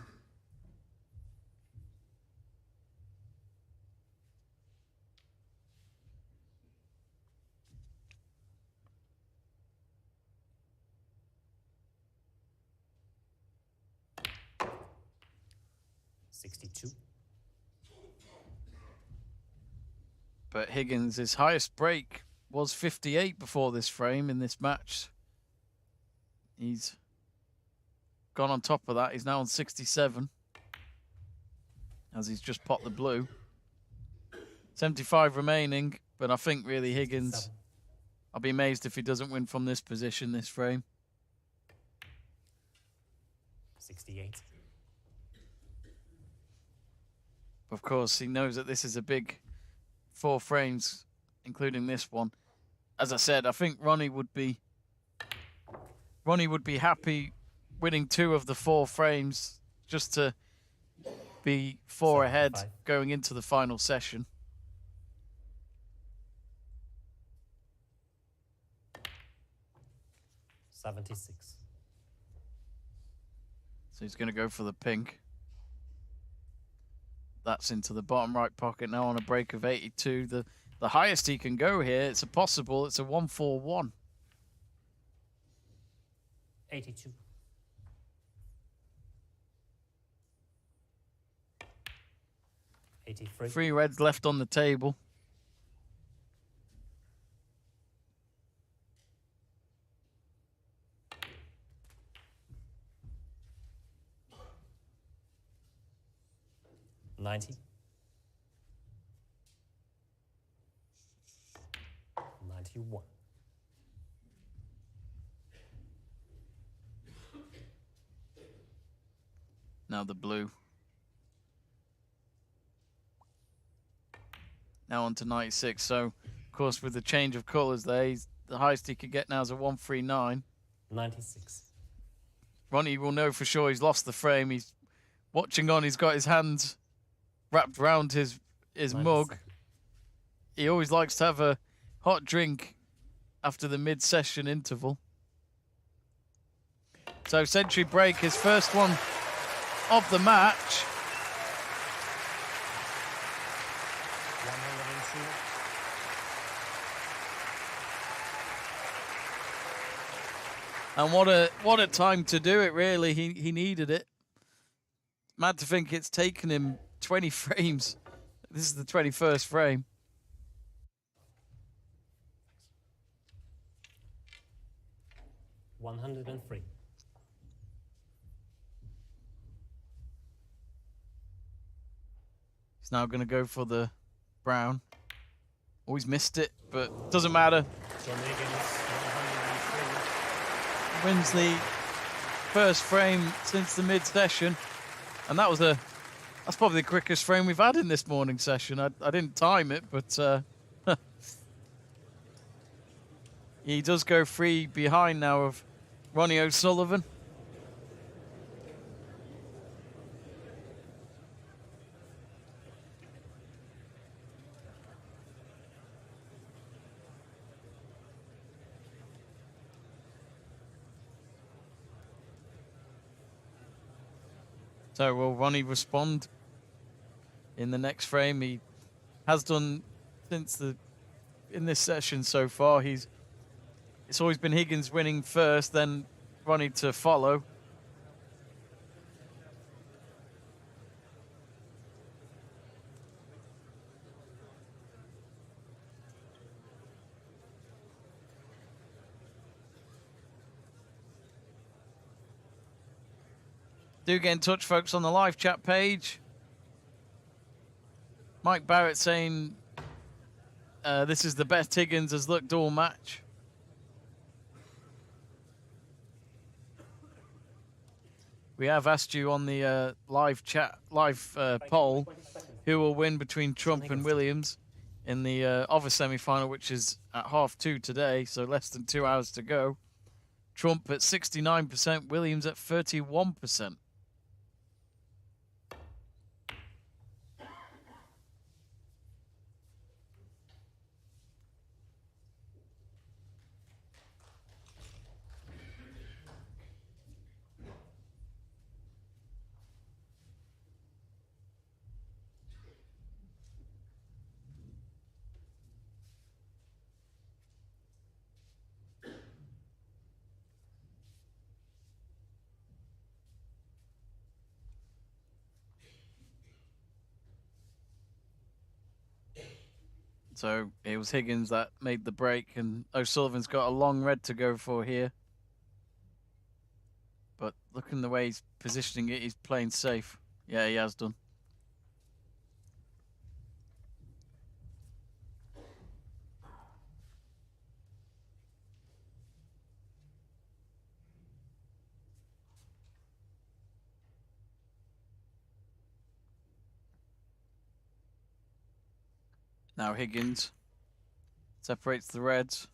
S2: $62.
S1: But Higgins' highest break was 58 before this frame in this match. He's gone on top of that. He's now on 67 as he's just popped the blue. 75 remaining, but I think really Higgins,
S2: 67.
S1: I'll be amazed if he doesn't win from this position, this frame.
S2: 68.
S1: Of course, he knows that this is a big 4 frames, including this one. As I said, I think Ronnie would be happy winning 2 of the 4 frames just to be 4 ahead
S2: 75.
S1: going into the final session.
S2: $76.
S1: So he's going to go for the pink. That's into the bottom right pocket now on a break of 82. The highest he can go here, it's a 141.
S2: 82. $83.
S1: 3 reds left on the table.
S2: $90. 91.
S1: Now the blue. Now on to 96. So, of course, with the change of colours there, the highest he could get now is a 139.
S2: 96.
S1: Ronnie will know for sure he's lost the frame. He's watching on. He's got his hands wrapped around his
S2: 97.
S1: mug. He always likes to have a hot drink after the mid-session interval. So century break, his first one of the match.
S2: 102.
S1: And what a time to do it, really. He needed it. Mad to think it's taken him 20 frames. This is the 21st frame.
S2: $103.
S1: He's now going to go for the brown. Always missed it, but doesn't matter.
S2: John Higgins, 103.
S1: Wins the first frame since the mid-session. And that's probably the quickest frame we've had in this morning session. I didn't time it, but he does go 3 behind now of Ronnie O'Sullivan. So will Ronnie respond in the next frame? He has done since in this session so far. It's always been Higgins winning first, then Ronnie to follow. Do get in touch, folks, on the live chat page. Mike Barrett saying this is the best Higgins has looked all match. We have asked you on the live poll who will win between Trump and Williams in the other semi-final, which is at 2:30 today, so less than 2 hours to go. Trump at 69%, Williams at 31%. So it was Higgins that made the break, and O'Sullivan's got a long red to go for here. But looking the way he's positioning it, he's playing safe. Yeah, he has done. Now Higgins separates the reds.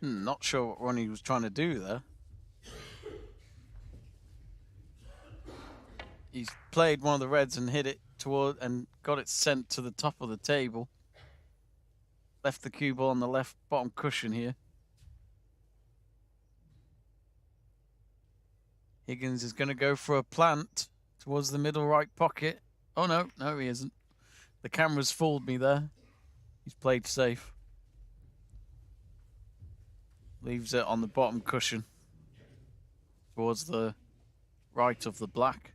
S1: Not sure what Ronnie was trying to do there. He's played one of the reds and hit it toward and got it sent to the top of the table. Left the cue ball on the left bottom cushion here. Higgins is going to go for a plant towards the middle right pocket. Oh, no, he isn't. The camera's fooled me there. He's played safe. Leaves it on the bottom cushion towards the right of the black.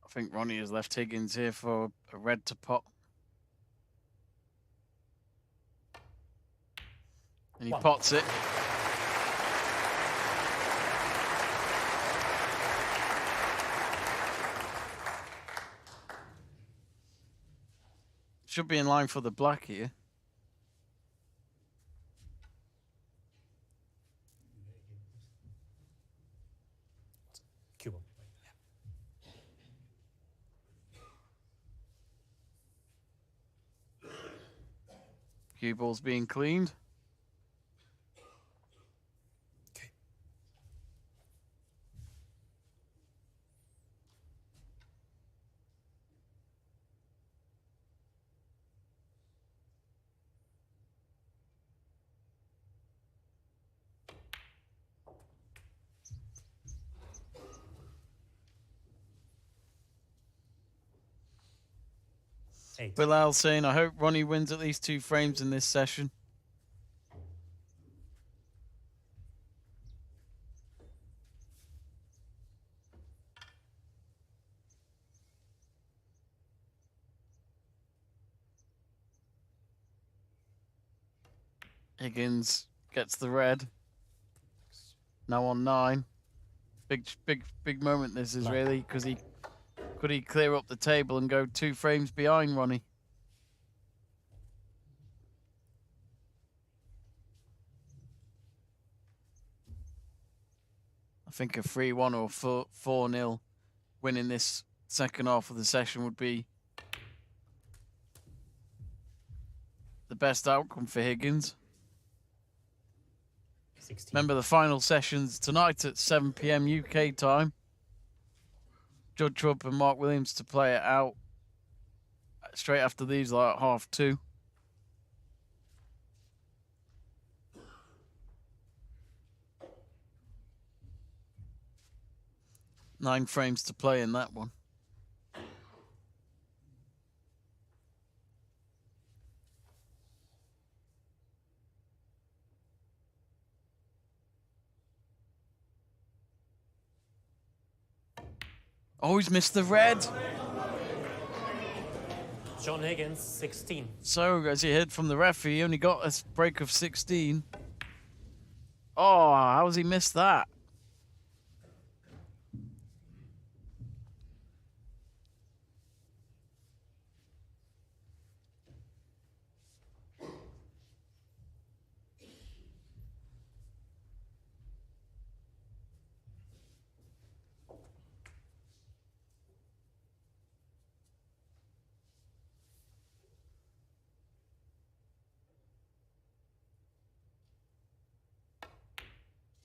S1: I think Ronnie has left Higgins here for a red to pot. And he pots it. Should be in line for the black here.
S2: Cuban.
S1: Cue ball's being cleaned.
S2: Okay.
S1: Bilal saying, I hope Ronnie wins at least 2 frames in this session. Higgins gets the red. Now on 9. Big moment this is really, because could he clear up the table and go 2 frames behind Ronnie? I think a 3-1 or 4-0 win in this second half of the session would be the best outcome for Higgins.
S2: 16.
S1: Remember, the final session's tonight at 7 p.m. UK time. Judd Trump and Mark Williams to play it out straight after these, like 2:30. 9 frames to play in that one. Oh, he's missed the red.
S2: John Higgins, 16.
S1: So, as you heard from the referee, he only got a break of 16. Oh, how has he missed that?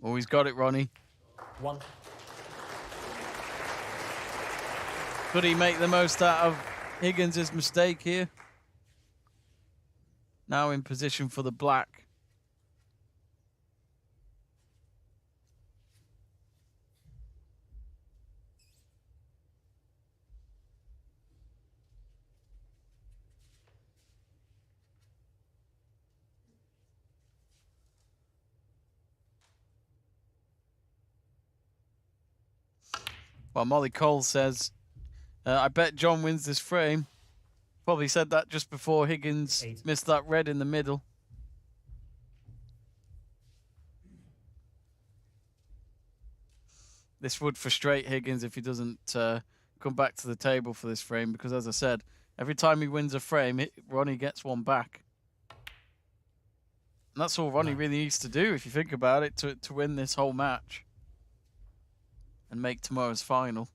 S1: Oh, he's got it, Ronnie.
S2: 1.
S1: Could he make the most out of Higgins' mistake here? Now in position for the black. Well, Molly Cole says, I bet John wins this frame. Probably said that just before Higgins
S2: 8.
S1: missed that red in the middle. This would frustrate Higgins if he doesn't come back to the table for this frame, because as I said, every time he wins a frame, Ronnie gets one back. And that's all Ronnie really needs to do, if you think about it, to win this whole match and make tomorrow's final.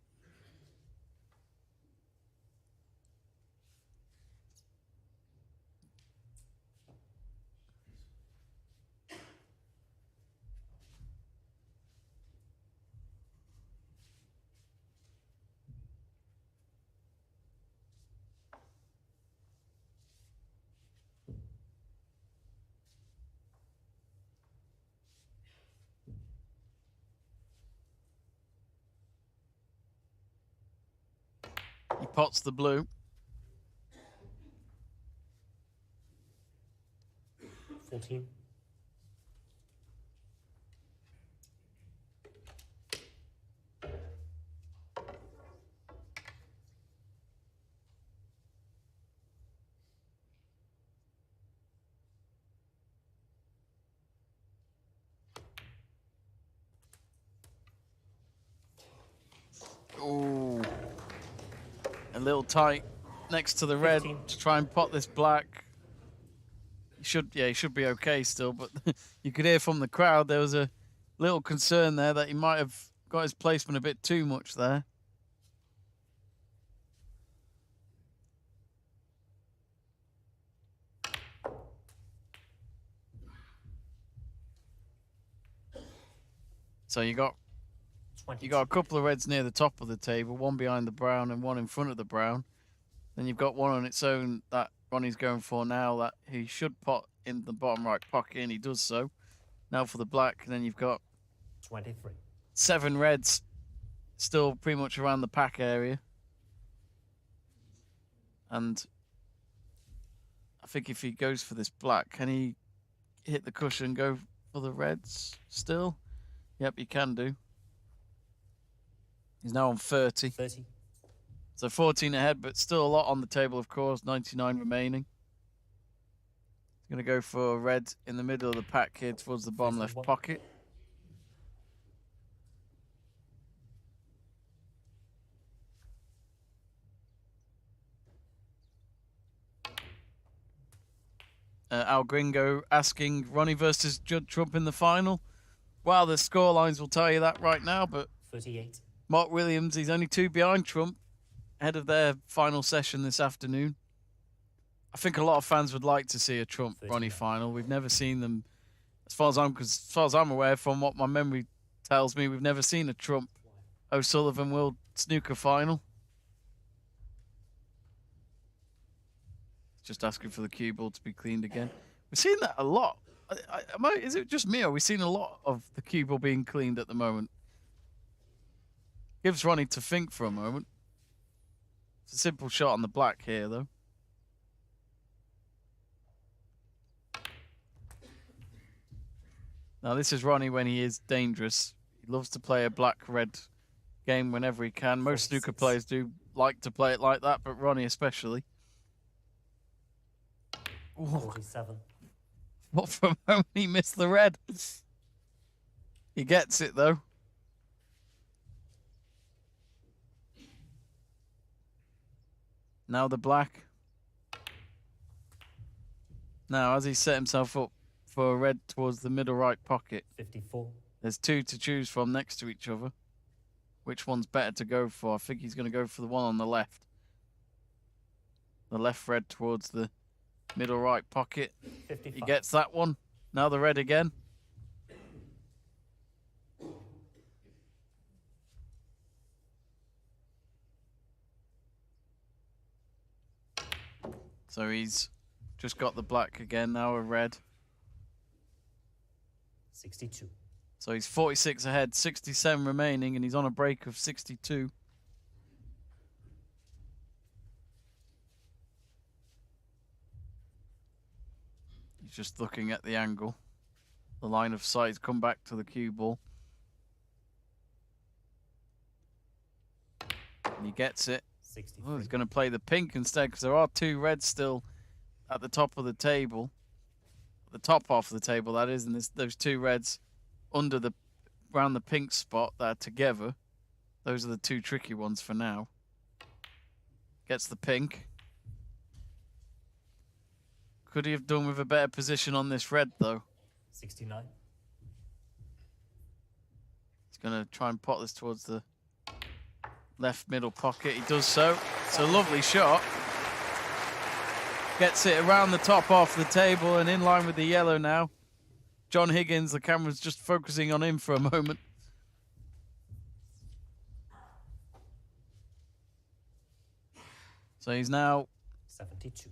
S1: He pots the blue.
S2: 14.
S1: Ooh. A little tight next to the red
S2: 15.
S1: to try and pot this black. He should be okay still, but you could hear from the crowd there was a little concern there that he might have got his placement a bit too much there. So you got a couple of reds near the top of the table, one behind the brown and one in front of the brown. Then you've got one on its own that Ronnie's going for now that he should pot in the bottom right pocket, and he does so. Now for the black, and then you've got
S2: 23.
S1: 7 reds still pretty much around the pack area. And I think if he goes for this black, can he hit the cushion and go for the reds still? Yep, he can do. He's now on 30.
S2: 30.
S1: So 14 ahead, but still a lot on the table, of course. 99 remaining. He's going to go for a red in the middle of the pack here towards the bottom left pocket. Al Gringo asking Ronnie versus Judd Trump in the final. Well, the score lines will tell you that right now, but
S2: 38.
S1: Mark Williams, he's only 2 behind Trump, ahead of their final session this afternoon. I think a lot of fans would like to see a Trump-Ronnie final. We've never seen them, as far as I'm aware, from what my memory tells me, we've never seen a Trump-O'Sullivan World Snooker final. Just asking for the cue ball to be cleaned again. We've seen that a lot. Is it just me, or we've seen a lot of the cue ball being cleaned at the moment? Gives Ronnie to think for a moment. It's a simple shot on the black here, though. Now, this is Ronnie when he is dangerous. He loves to play a black-red game whenever he can. Most snooker players do like to play it like that, but Ronnie especially.
S2: 47.
S1: What from home he missed the red. He gets it, though. Now the black. Now, as he set himself up for a red towards the middle right pocket,
S2: 54.
S1: There's 2 to choose from next to each other. Which one's better to go for? I think he's going to go for the one on the left. The left red towards the middle right pocket.
S2: 55.
S1: He gets that one. Now the red again. So he's just got the black again, now a red.
S2: 62.
S1: So he's 46 ahead, 67 remaining, and he's on a break of 62. He's just looking at the angle. The line of sight's come back to the cue ball. And he gets it.
S2: 63.
S1: Oh, he's going to play the pink instead because there are 2 reds still at the top of the table. The top half of the table, that is, and those 2 reds around the pink spot that are together. Those are the 2 tricky ones for now. Gets the pink. Could he have done with a better position on this red, though?
S2: 69.
S1: He's going to try and pot this towards the left middle pocket. He does so. It's a lovely shot. Gets it around the top half of the table and in line with the yellow now. John Higgins, the camera's just focusing on him for a moment. So he's now
S2: 72.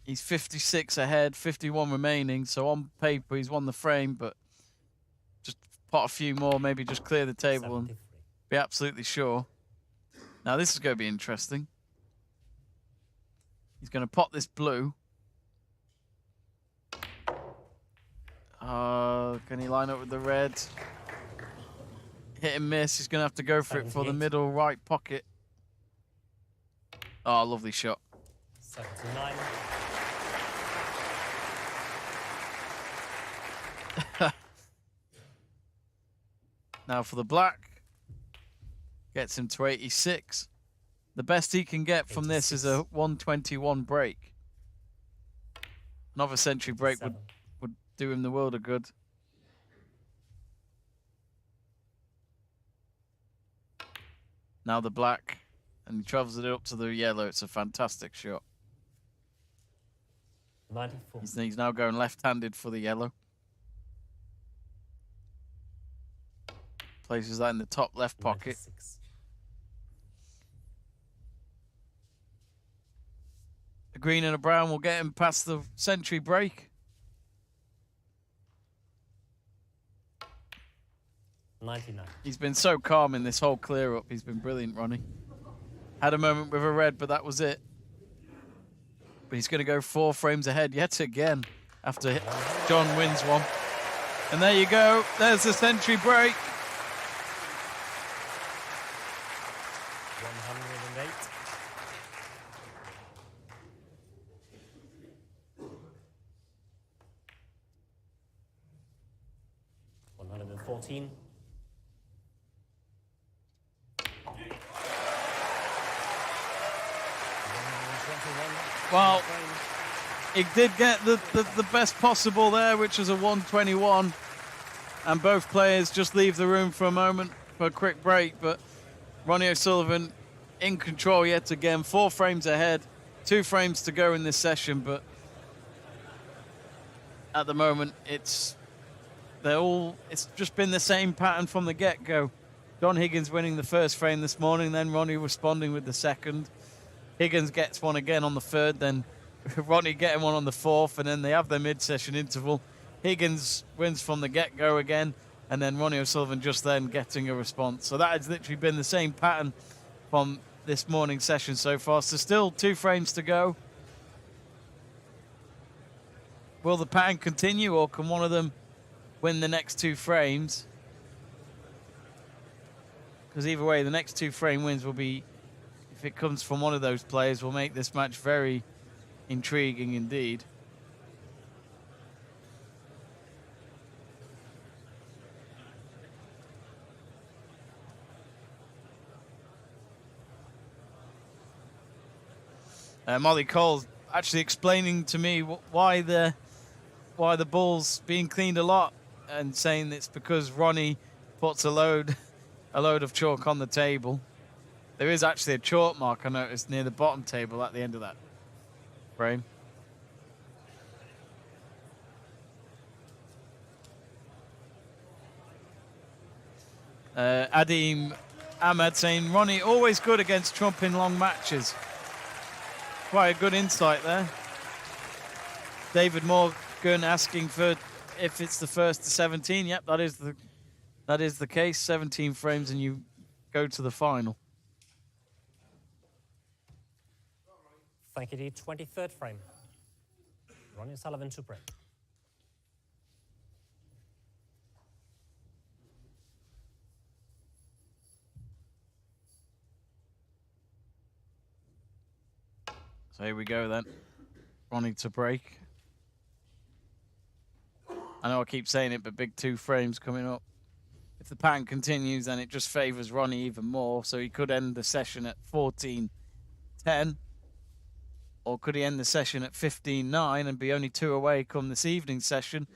S1: He's 56 ahead, 51 remaining. So on paper, he's won the frame, but just pot a few more, maybe just clear the table
S2: 73.
S1: and be absolutely sure. Now this is going to be interesting. He's going to pot this blue. Can he line up with the red? Hit and miss. He's going to have to go for it for the middle right pocket. Oh, lovely shot.
S2: 79.
S1: Now for the black. Gets him to 86. The best he can get from this is a 121 break. Another century break would do him the world of good. Now the black. And he travels it up to the yellow. It's a fantastic shot.
S2: 94.
S1: He's now going left-handed for the yellow. Places that in the top left pocket.
S2: 96.
S1: A green and a brown will get him past the century break.
S2: 99.
S1: He's been so calm in this whole clear up. He's been brilliant, Ronnie. Had a moment with a red, but that was it. But he's going to go 4 frames ahead yet again after John wins one. And there you go. There's the century break.
S2: 108. 114.
S1: Well, he did get the best possible there, which was a 121. And both players just leave the room for a moment for a quick break. But Ronnie O'Sullivan in control yet again, 4 frames ahead, 2 frames to go in this session. But at the moment, it's just been the same pattern from the get-go. John Higgins winning the first frame this morning, then Ronnie responding with the second. Higgins gets one again on the third, then Ronnie getting one on the fourth, and then they have their mid-session interval. Higgins wins from the get-go again, and then Ronnie O'Sullivan just then getting a response. So that has literally been the same pattern from this morning's session so far. So still 2 frames to go. Will the pattern continue, or can one of them win the next 2 frames? Because either way, the next 2 frame wins will be, if it comes from one of those players, will make this match very intriguing indeed. Molly Cole's actually explaining to me why the ball's being cleaned a lot, and saying it's because Ronnie puts a load of chalk on the table. There is actually a chalk mark I noticed near the bottom table at the end of that frame. Adim Ahmed saying, Ronnie always good against Trump in long matches. Quite a good insight there. David Morgan asking for if it's the first to 17. Yep, that is the case. 17 frames and you go to the final.
S2: Thank you, D. 23rd frame. Ronnie O'Sullivan to break.
S1: So here we go then. Ronnie to break. I know I keep saying it, but big 2 frames coming up. If the pattern continues, then it just favours Ronnie even more. So he could end the session at 14-10. Or could he end the session at 15-9 and be only 2 away come this evening session?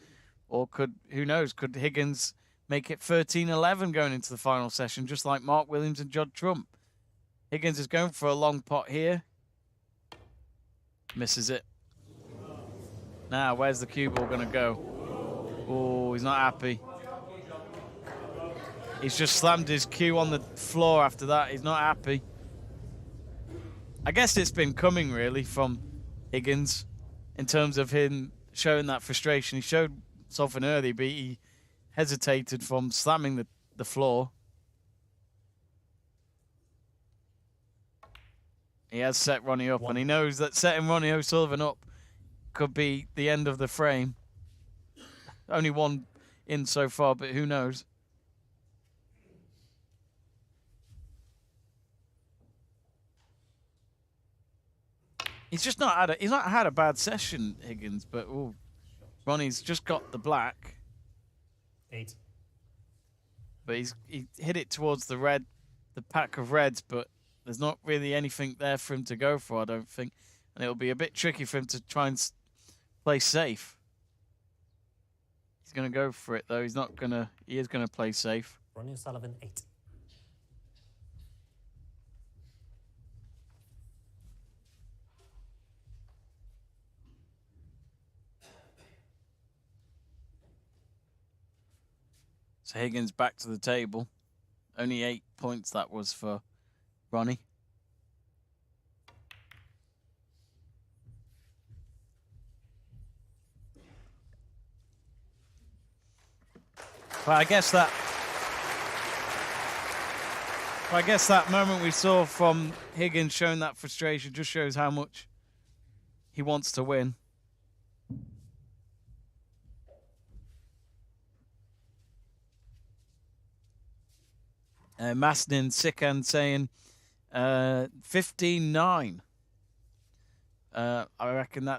S1: Or who knows, could Higgins make it 13-11 going into the final session, just like Mark Williams and Judd Trump? Higgins is going for a long pot here. Misses it. Now, where's the cue ball going to go? Oh, he's not happy. He's just slammed his cue on the floor after that. He's not happy. I guess it's been coming, really, from Higgins in terms of him showing that frustration. He showed something early, but he hesitated from slamming the floor. He has set Ronnie up, and he knows that setting Ronnie O'Sullivan up could be the end of the frame. Only one in so far, but who knows? He's not had a bad session, Higgins, but Ronnie's just got the black.
S2: 8.
S1: But he hit it towards the pack of reds, but there's not really anything there for him to go for, I don't think. And it'll be a bit tricky for him to try and play safe. He's going to go for it, though. He is going to play safe.
S2: Ronnie O'Sullivan, 8.
S1: So Higgins back to the table. Only 8 points that was for Ronnie. But I guess that moment we saw from Higgins showing that frustration just shows how much he wants to win. Masnin Sikhan saying 15-9. I reckon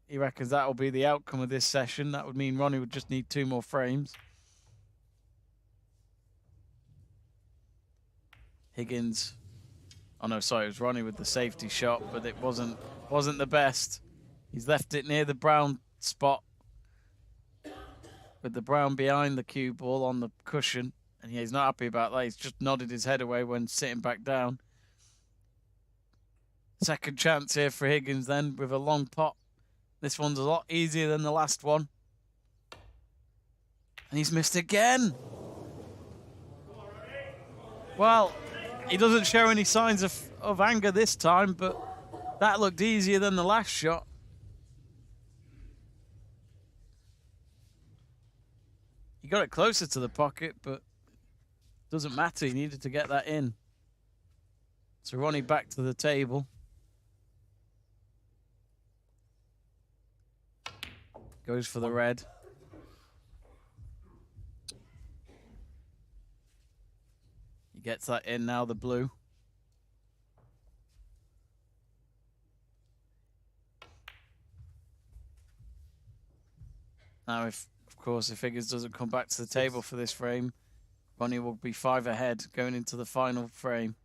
S1: he reckons that will be the outcome of this session. That would mean Ronnie would just need 2 more frames. Higgins. Oh no, sorry, it was Ronnie with the safety shot, but it wasn't the best. He's left it near the brown spot, with the brown behind the cue ball on the cushion, and he's not happy about that. He's just nodded his head away when sitting back down. Second chance here for Higgins then with a long pot. This one's a lot easier than the last one. And he's missed again. Well, he doesn't show any signs of anger this time, but that looked easier than the last shot. He got it closer to the pocket, but doesn't matter. He needed to get that in. So Ronnie back to the table. Goes for the red. He gets that in now, the blue. Now, of course, if Higgins doesn't come back to the table for this frame, Ronnie will be 5 ahead going into the final frame.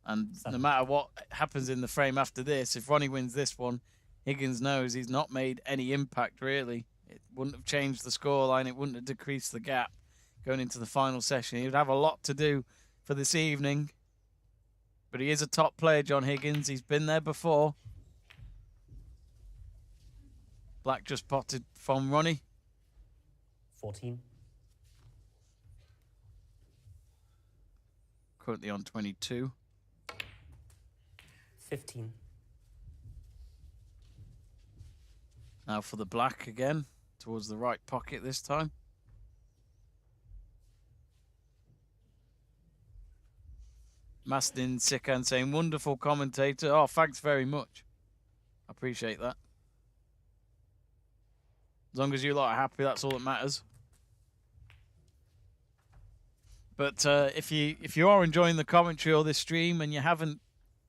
S1: And no matter what happens in the frame after this, if Ronnie wins this one, Higgins knows he's not made any impact, really. It wouldn't have changed the scoreline. It wouldn't have decreased the gap going into the final session. He would have a lot to do for this evening. But he is a top player, John Higgins. He's been there before. Black just potted from Ronnie.
S2: 14.
S1: Currently on 22.
S2: 15.
S1: Now for the black again, towards the right pocket this time. Mastin Sikhan saying, wonderful commentator. Oh, thanks very much. I appreciate that. As long as you lot are happy, that's all that matters. But if you are enjoying the commentary or this stream and you haven't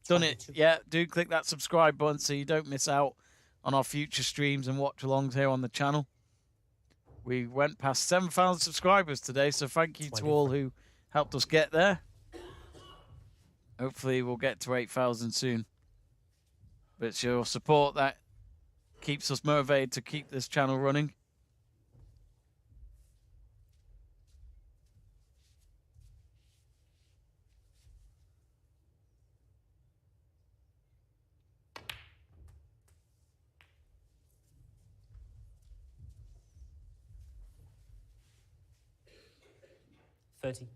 S1: done it yet, do click that subscribe button so you don't miss out on our future streams and watch-alongs here on the channel. We went past 7,000 subscribers today, so thank you to all who helped us get there. Hopefully we'll get to 8,000 soon. But it's your support that keeps us motivated to keep this channel running.
S2: $30.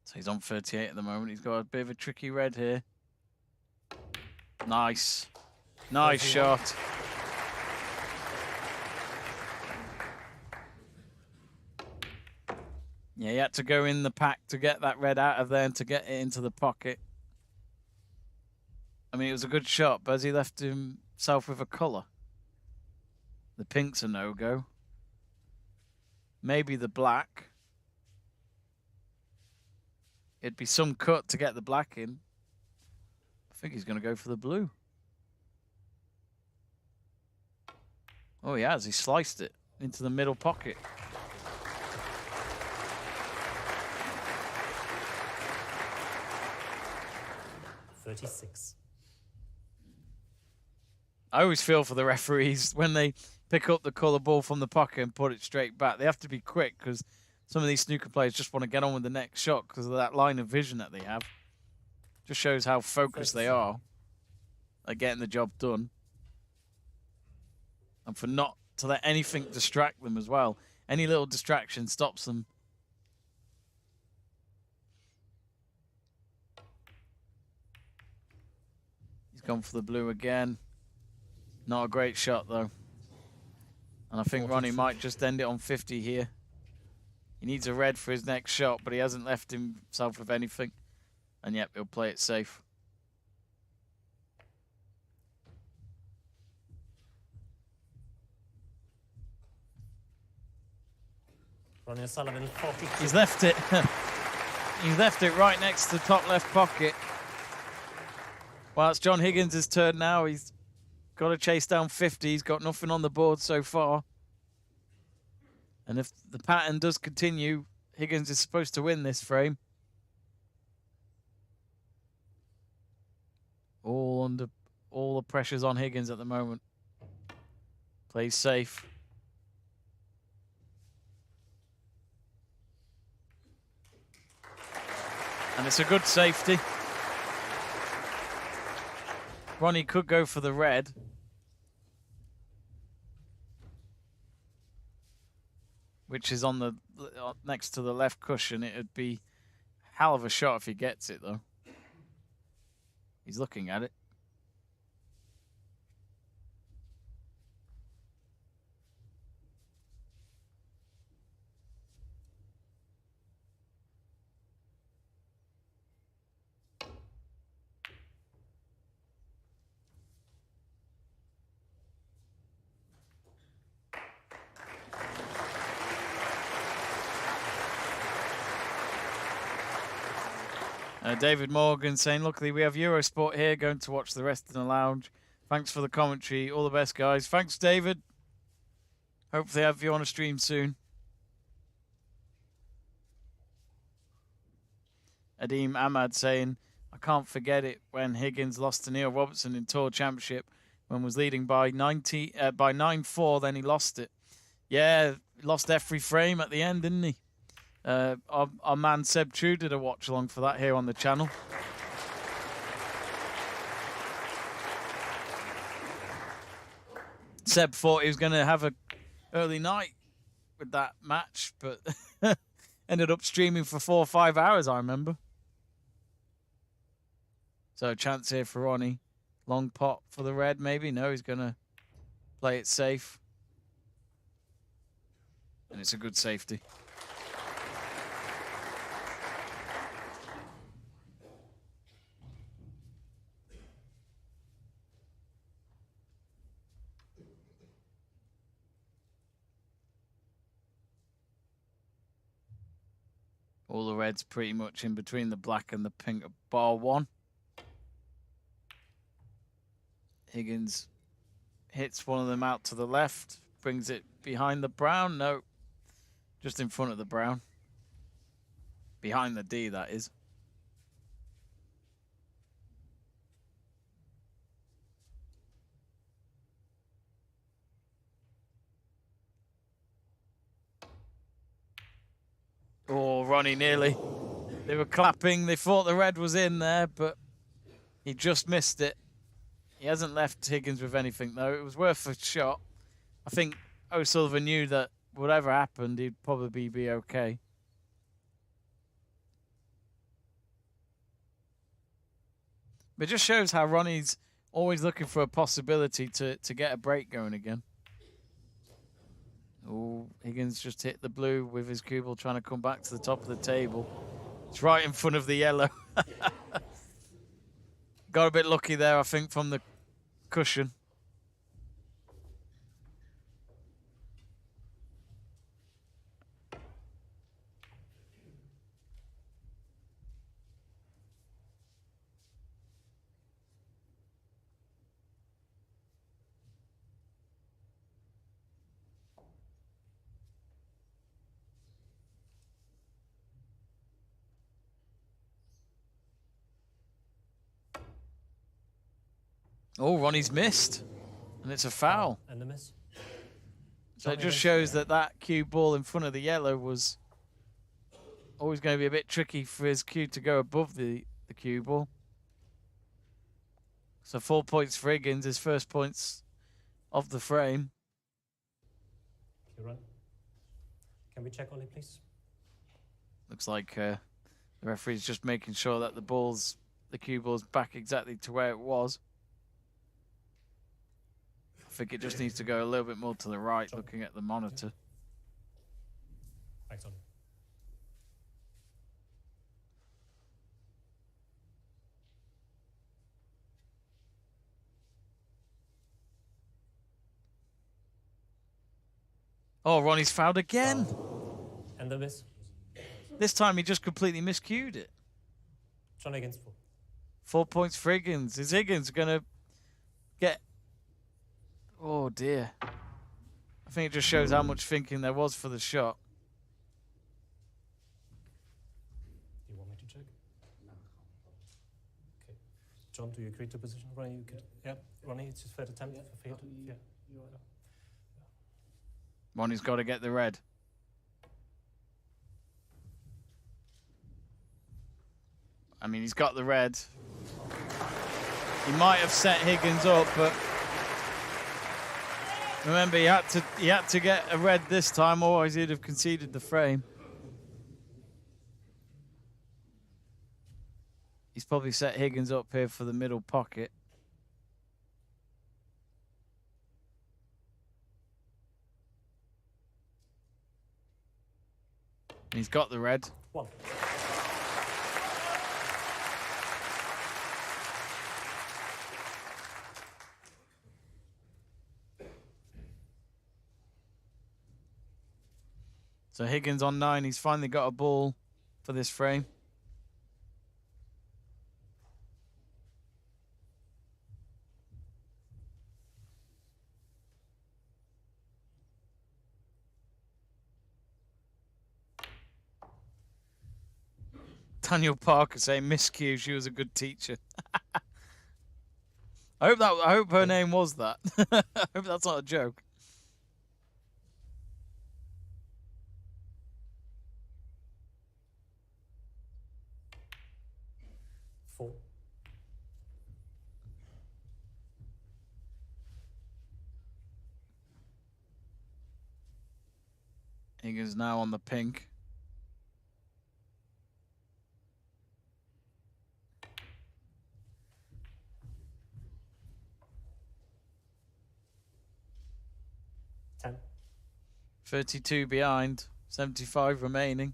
S1: So he's on 38 at the moment. He's got a bit of a tricky red here. Nice. Nice shot. Yeah, he had to go in the pack to get that red out of there and to get it into the pocket. I mean, it was a good shot, but has he left himself with a colour? The pink's a no-go. Maybe the black. It'd be some cut to get the black in. I think he's going to go for the blue. Oh, he has. He sliced it into the middle pocket.
S2: $36.
S1: I always feel for the referees when they pick up the colour ball from the pocket and put it straight back. They have to be quick because some of these snooker players just want to get on with the next shot because of that line of vision that they have. Just shows how focused they are at getting the job done. And for not to let anything distract them as well. Any little distraction stops them. He's gone for the blue again. Not a great shot, though. And I think Ronnie might just end it on 50 here. He needs a red for his next shot, but he hasn't left himself with anything. And yep, he'll play it safe.
S2: Ronnie O'Sullivan, 42.
S1: He's left it. He's left it right next to the top left pocket. Well, it's John Higgins' turn now. He's got to chase down 50. He's got nothing on the board so far. And if the pattern does continue, Higgins is supposed to win this frame. All the pressure's on Higgins at the moment. Plays safe. And it's a good safety. Ronnie could go for the red. Which is on the next to the left cushion. It would be a hell of a shot if he gets it, though. He's looking at it. David Morgan saying, luckily we have Eurosport here, going to watch the rest in the lounge. Thanks for the commentary. All the best, guys. Thanks, David. Hopefully have you on a stream soon. Adeem Ahmad saying, I can't forget it when Higgins lost to Neil Robertson in Tour Championship when was leading by 9-4, then he lost it. Yeah, lost every frame at the end, didn't he? Our man Seb True did a watch along for that here on the channel. Seb thought he was going to have an early night with that match, but ended up streaming for 4 or 5 hours, I remember. So chance here for Ronnie. Long pot for the red, maybe. No, he's going to play it safe. And it's a good safety. All the reds pretty much in between the black and the pink of bar one. Higgins hits one of them out to the left, brings it behind the brown. No, just in front of the brown. Behind the D, that is. Oh, Ronnie nearly. They were clapping. They thought the red was in there, but he just missed it. He hasn't left Higgins with anything, though. It was worth a shot. I think O'Sullivan knew that whatever happened, he'd probably be okay. But it just shows how Ronnie's always looking for a possibility to get a break going again. Oh, Higgins just hit the blue with his cue ball, trying to come back to the top of the table. It's right in front of the yellow. Got a bit lucky there, I think, from the cushion. Oh, Ronnie's missed. And it's a foul.
S2: And the miss.
S1: So it just shows that that cue ball in front of the yellow was always going to be a bit tricky for his cue to go above the cue ball. So 4 points for Higgins, his first points of the frame.
S2: Cue run. Can we check Ollie, please?
S1: Looks like the referee's just making sure that the cue ball's back exactly to where it was. I think it just needs to go a little bit more to the right, looking at the monitor.
S2: Thanks, Ollie.
S1: Oh, Ronnie's fouled again.
S2: And the miss.
S1: This time he just completely miscued it.
S2: John Higgins, 4.
S1: 4 points for Higgins. Is Higgins going to get... Oh, dear. I think it just shows how much thinking there was for the shot.
S2: Do you want me to check? No. Okay. John, do you agree to position? Ronnie, you could... Yeah, Ronnie, it's his third attempt. Yeah.
S1: Ronnie's got to get the red. I mean, he's got the red. He might have set Higgins up, but remember, he had to get a red this time, otherwise he'd have conceded the frame. He's probably set Higgins up here for the middle pocket. And he's got the red.
S2: 1.
S1: So Higgins on 9. He's finally got a ball for this frame. Daniel Parker saying miscue, she was a good teacher. I hope her name was that. I hope that's not a joke. Higgins now on the pink.
S2: Ten.
S1: 32 behind, 75 remaining.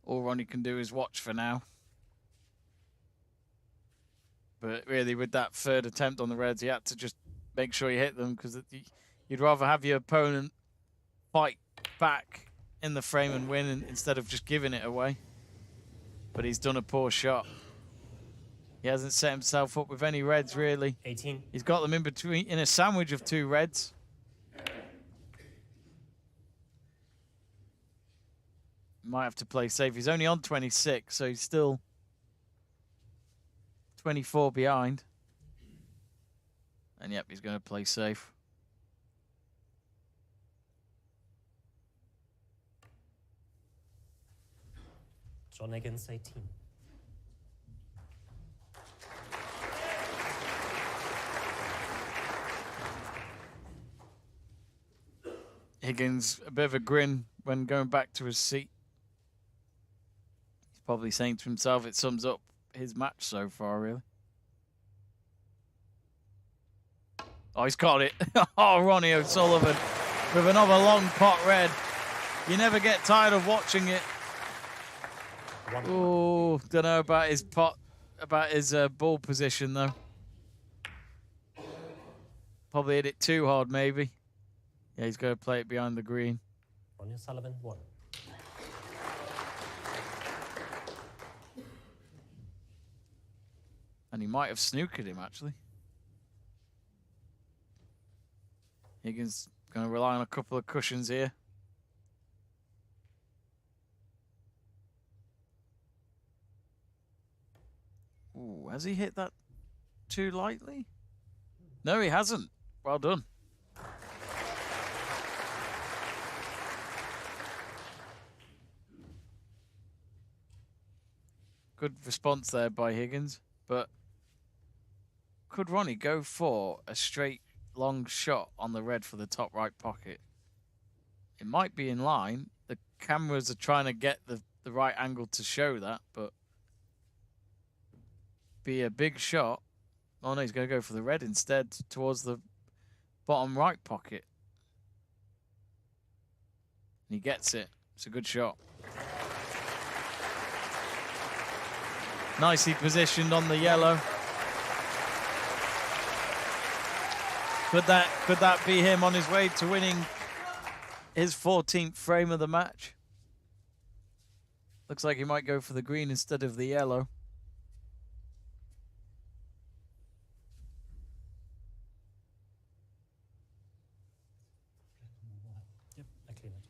S1: All Ronnie can do is watch for now. But really, with that third attempt on the Reds, he had to just make sure he hit them, because you'd rather have your opponent fight back in the frame and win instead of just giving it away. But he's done a poor shot. He hasn't set himself up with any Reds, really.
S2: 18.
S1: He's got them in a sandwich of 2 Reds. Might have to play safe. He's only on 26, so he's still 24 behind. And yep, he's going to play safe.
S2: John Higgins, 18.
S1: Higgins, a bit of a grin when going back to his seat. He's probably saying to himself, it sums up his match so far, really. Oh, he's got it. Oh, Ronnie O'Sullivan with another long pot red. You never get tired of watching it. Oh, don't know about his pot, about his ball position, though. Probably hit it too hard, maybe. Yeah, he's going to play it behind the green.
S2: Ronnie O'Sullivan, 1.
S1: And he might have snookered him, actually. Higgins going to rely on a couple of cushions here. Ooh, has he hit that too lightly? No, he hasn't. Well done. Good response there by Higgins, but could Ronnie go for a straight long shot on the red for the top right pocket? It might be in line. The cameras are trying to get the right angle to show that, but be a big shot. Oh no, he's going to go for the red instead towards the bottom right pocket. And he gets it. It's a good shot. Nicely positioned on the yellow. Could that be him on his way to winning his 14th frame of the match? Looks like he might go for the green instead of the yellow.
S2: Yep, I clean it.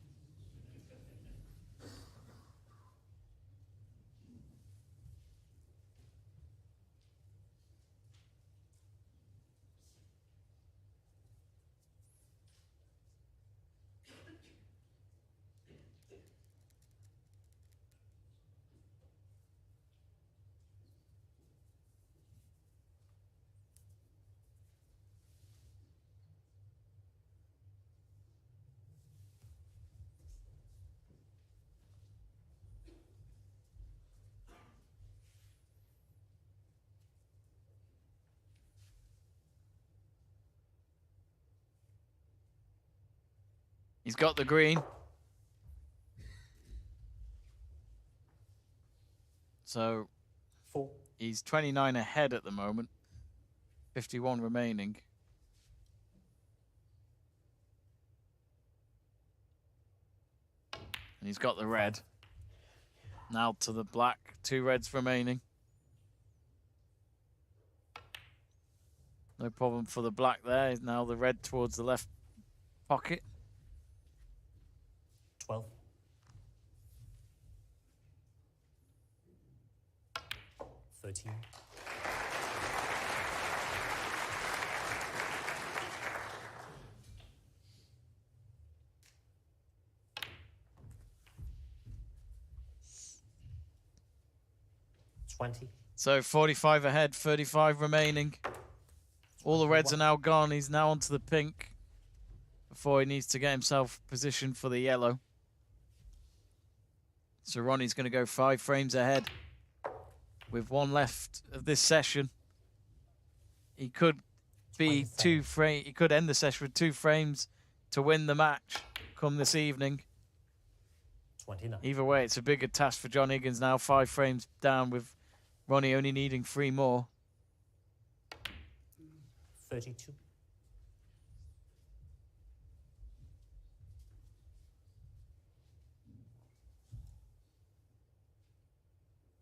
S1: He's got the green. So
S2: 4.
S1: he's 29 ahead at the moment. 51 remaining. And he's got the red. Now to the black. 2 reds remaining. No problem for the black there. Now the red towards the left pocket.
S2: 12. 13. 20.
S1: So 45 ahead, 35 remaining. All the reds are now gone. He's now onto the pink before he needs to get himself positioned for the yellow. So Ronnie's going to go 5 frames ahead with 1 left of this session. He could be 2 frames. He could end the session with 2 frames to win the match come this evening.
S2: 29.
S1: Either way, it's a bigger task for John Higgins now. 5 frames down with Ronnie only needing 3 more.
S2: 32.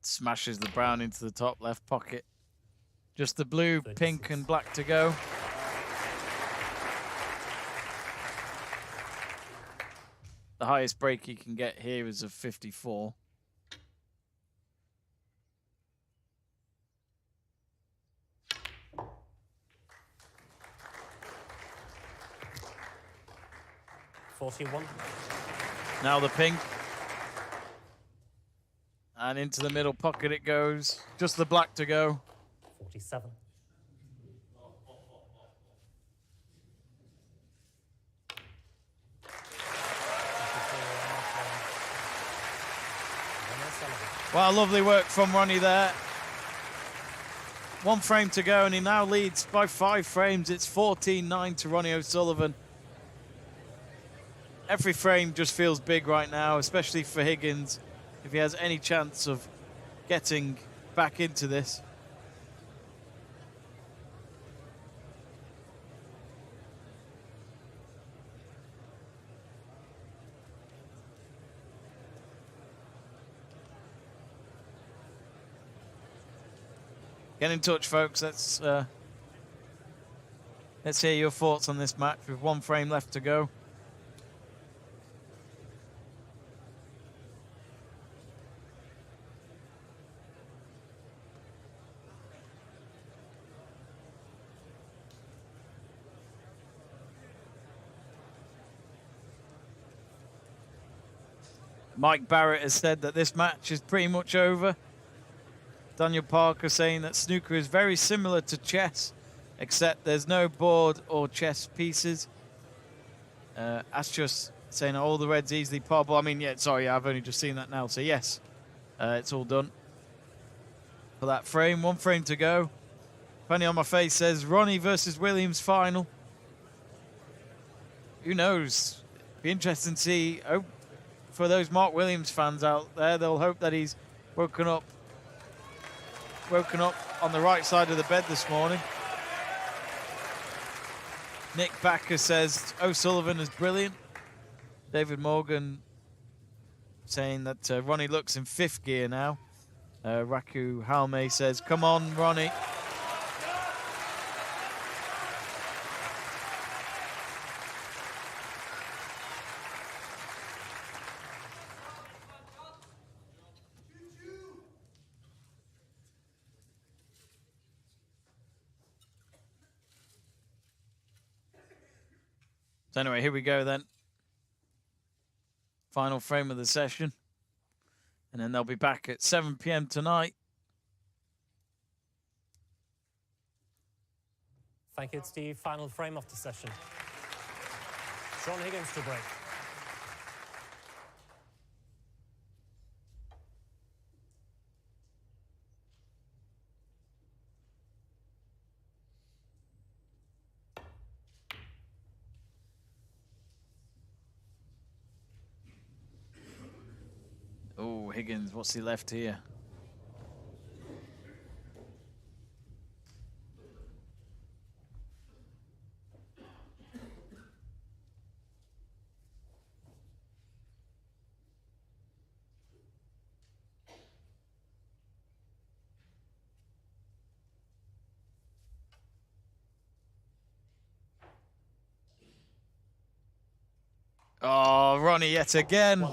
S1: Smashes the brown into the top left pocket. Just the blue,
S2: 36.
S1: pink, and black to go. The highest break he can get here is a 54. Now the pink. And into the middle pocket it goes. Just the black to go.
S2: 47.
S1: Wow, lovely work from Ronnie there. 1 frame to go, and he now leads by 5 frames. It's 14-9 to Ronnie O'Sullivan. Every frame just feels big right now, especially for Higgins, if he has any chance of getting back into this. Get in touch, folks. Let's hear your thoughts on this match with 1 frame left to go. Mike Barrett has said that this match is pretty much over. Daniel Parker saying that snooker is very similar to chess, except there's no board or chess pieces. Astrus saying all the reds easily parball. I mean, yeah, sorry, I've only just seen that now. So yes, it's all done for that frame. 1 frame to go. Funny on my face says Ronnie versus Williams final. Who knows? Be interesting to see. Oh, for those Mark Williams fans out there, they'll hope that he's woken up on the right side of the bed this morning. Nick Backer says O'Sullivan is brilliant. David Morgan saying that Ronnie looks in 5th gear now. Raku Halme says, come on, Ronnie. So anyway, here we go then. Final frame of the session. And then they'll be back at 7 p.m. tonight.
S2: Thank you, Steve. Final frame of the session. John Higgins to break.
S1: Oh, Higgins, what's he left here? Oh, Ronnie yet again.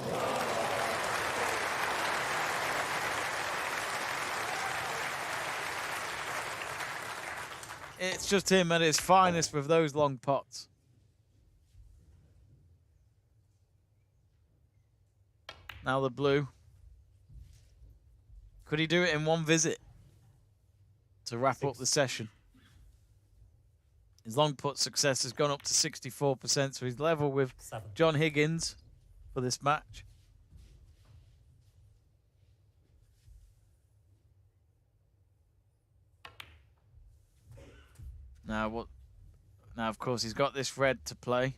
S1: It's just him at his finest with those long pots. Now the blue. Could he do it in one visit to wrap up the session? His long putt success has gone up to 64%, so he's level with John Higgins for this match. Now, of course, he's got this red to play.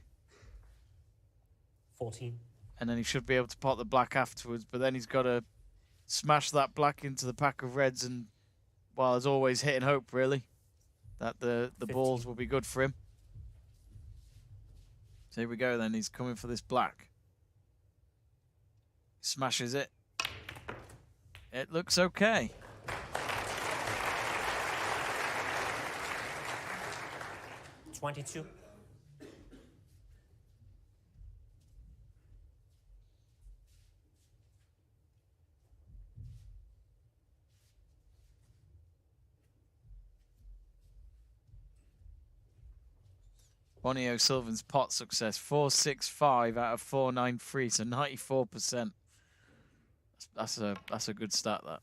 S2: 14.
S1: And then he should be able to pot the black afterwards, but then he's got to smash that black into the pack of reds and, well, as always, hit and hope, really, that the balls will be good for him. So here we go then. He's coming for this black. Smashes it. It looks okay.
S2: $22.
S1: Ronnie O'Sullivan's pot success, 465 out of 493, so 94%. That's a good start, that.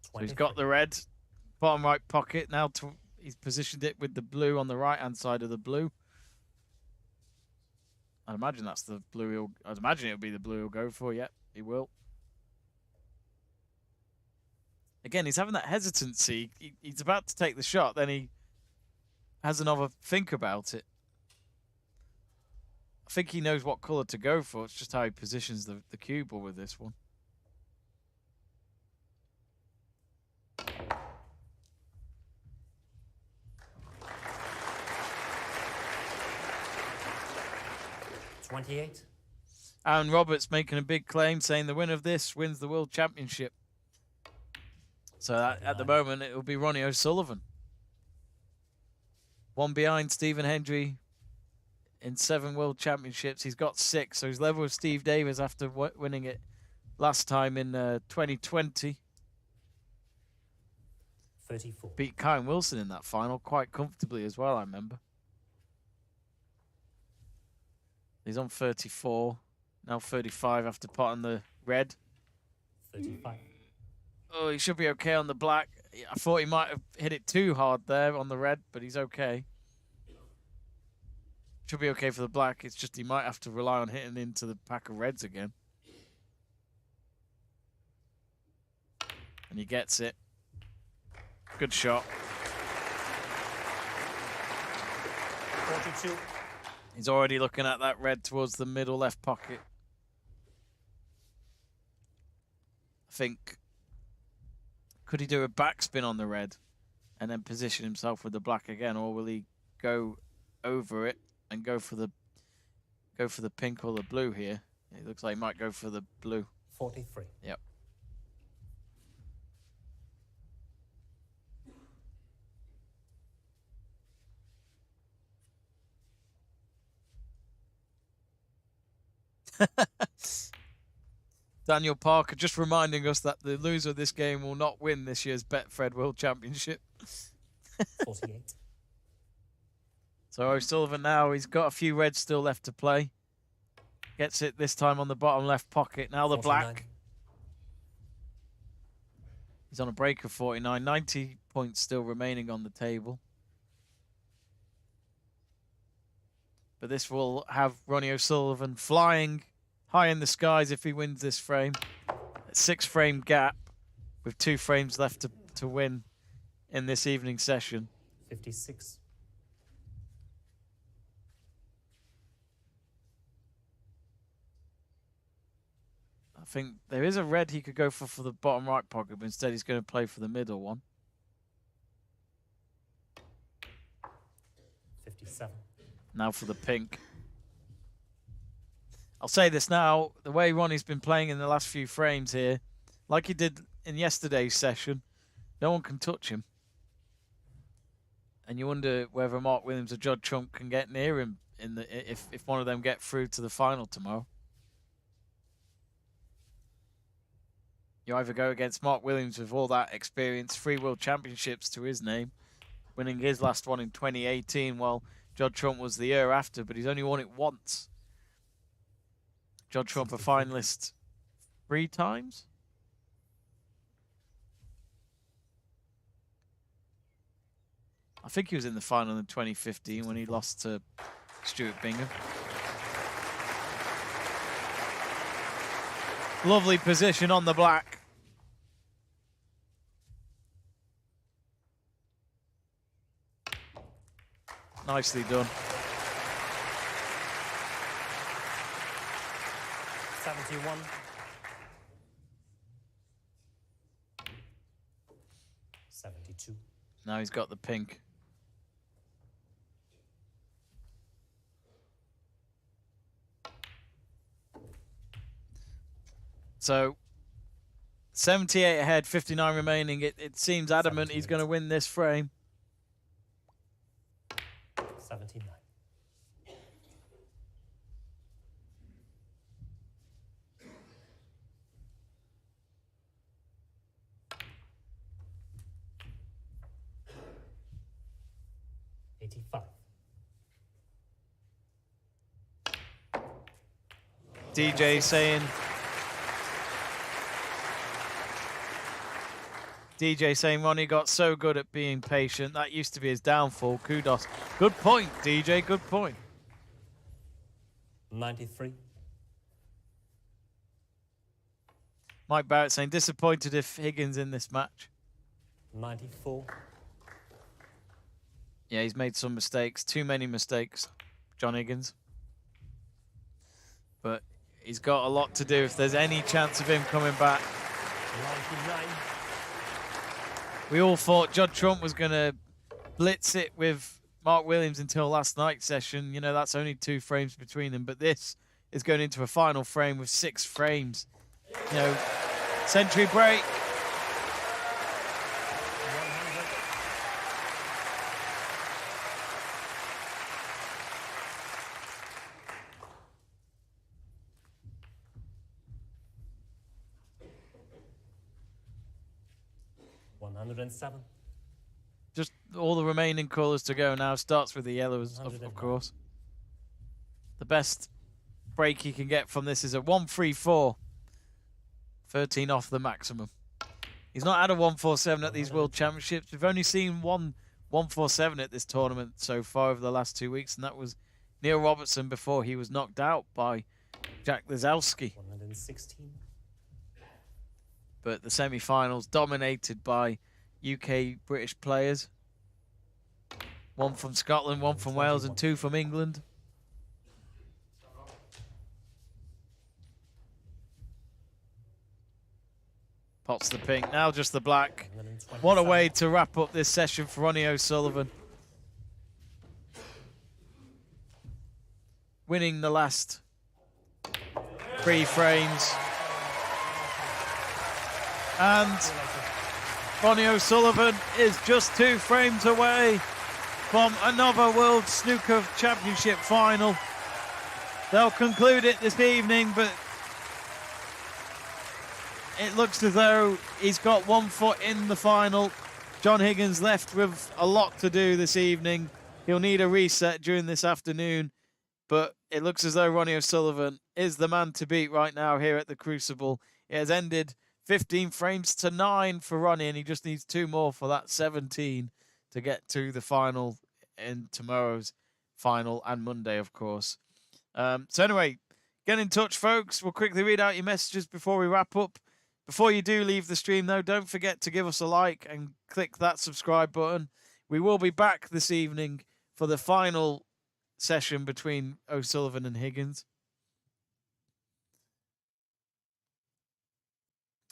S1: So he's got the red, bottom right pocket. Now he's positioned it with the blue on the right-hand side of the blue. I'd imagine that's the blue. I'd imagine it'll be the blue he'll go for. Yep, he will. Again, he's having that hesitancy. He's about to take the shot, then he has another think about it. I think he knows what colour to go for. It's just how he positions the cue ball with this one.
S2: $28.
S1: Aaron Roberts making a big claim, saying the winner of this wins the World Championship. So at the moment, it will be Ronnie O'Sullivan. One behind Stephen Hendry in 7 World Championships. He's got 6, so he's level with Steve Davies after winning it last time in 2020.
S2: 34.
S1: Beat Kyle Wilson in that final quite comfortably as well, I remember. He's on 34. Now 35 after potting the red.
S2: 35.
S1: Oh, he should be okay on the black. I thought he might have hit it too hard there on the red, but he's okay. Should be okay for the black. It's just he might have to rely on hitting into the pack of reds again. And he gets it. Good shot.
S2: 42.
S1: He's already looking at that red towards the middle left pocket. I think, could he do a backspin on the red and then position himself with the black again, or will he go over it and go for the pink or the blue here? It looks like he might go for the blue.
S2: 43.
S1: Yep. Daniel Parker just reminding us that the loser of this game will not win this year's Betfred World Championship.
S2: 48.
S1: So O'Sullivan now, he's got a few reds still left to play. Gets it this time on the bottom left pocket. Now the
S2: 49.
S1: black. He's on a break of 49. 90 points still remaining on the table. But this will have Ronnie O'Sullivan flying high in the skies if he wins this frame. A 6-frame gap with 2 frames left to win in this evening session.
S2: 56.
S1: I think there is a red he could go for the bottom right pocket, but instead he's going to play for the middle one.
S2: 57.
S1: Now for the pink. I'll say this now, the way Ronnie's been playing in the last few frames here, like he did in yesterday's session, no one can touch him. And you wonder whether Mark Williams or Judd Trump can get near him in the if one of them get through to the final tomorrow. You either go against Mark Williams with all that experience, 3 World Championships to his name, winning his last one in 2018, while Judd Trump was the year after, but he's only won it once. Judd Trump a finalist 3 times? I think he was in the final in 2015 when he lost to Stuart Bingham. Lovely position on the black. Nicely done.
S2: 71. 72.
S1: Now he's got the pink. So 78 ahead, 59 remaining. It seems adamant he's going to win this frame.
S2: 79. 85.
S1: DJ saying Ronnie got so good at being patient. That used to be his downfall. Kudos. Good point, DJ. Good point.
S2: 93.
S1: Mike Barrett saying disappointed if Higgins in this match.
S2: 94.
S1: Yeah, he's made some mistakes. Too many mistakes, John Higgins. But he's got a lot to do if there's any chance of him coming back.
S2: 99.
S1: We all thought Judd Trump was going to blitz it with Mark Williams until last night's session. You know, that's only 2 frames between them. But this is going into a final frame with 6 frames. You know, century break.
S2: 107.
S1: Just all the remaining colours to go now. Starts with the yellows, of course. The best break he can get from this is a 134. 13 off the maximum. He's not had a 147 at these World Championships. We've only seen one 147 at this tournament so far over the last 2 weeks, and that was Neil Robertson before he was knocked out by Jack Lisowski.
S2: 116.
S1: But the semi-finals dominated by UK British players. One from Scotland, one from Wales, and 2 from England. Pots the pink, now just the black. What a way to wrap up this session for Ronnie O'Sullivan. Winning the last 3 frames. And Ronnie O'Sullivan is just 2 frames away from another World Snooker Championship final. They'll conclude it this evening, but it looks as though he's got 1 foot in the final. John Higgins left with a lot to do this evening. He'll need a reset during this afternoon, but it looks as though Ronnie O'Sullivan is the man to beat right now here at the Crucible. It has ended 15 frames to 9 for Ronnie, and he just needs 2 more for that 17 to get to the final in tomorrow's final and Monday, of course. So anyway, get in touch, folks. We'll quickly read out your messages before we wrap up. Before you do leave the stream, though, don't forget to give us a like and click that subscribe button. We will be back this evening for the final session between O'Sullivan and Higgins.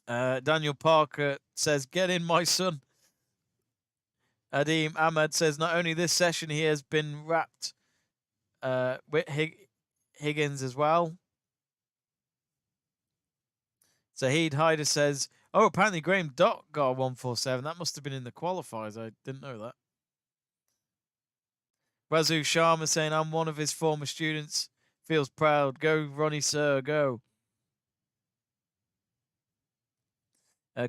S1: Daniel Parker says, get in, my son. Adim Ahmed says, not only this session, he has been wrapped with Higgins as well. Zahid Hyder says, oh, apparently Graham Dott got a 147. That must have been in the qualifiers. I didn't know that. Razu Sharma saying, I'm one of his former students. Feels proud. Go, Ronnie, sir, go.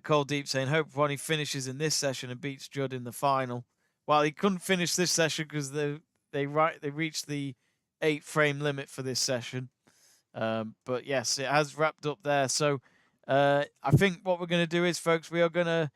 S1: Cole Deep saying, hope Ronnie finishes in this session and beats Judd in the final. Well, he couldn't finish this session because they reached the 8 frame limit for this session. But yes, it has wrapped up there. So I think what we're going to do is, folks, we are going to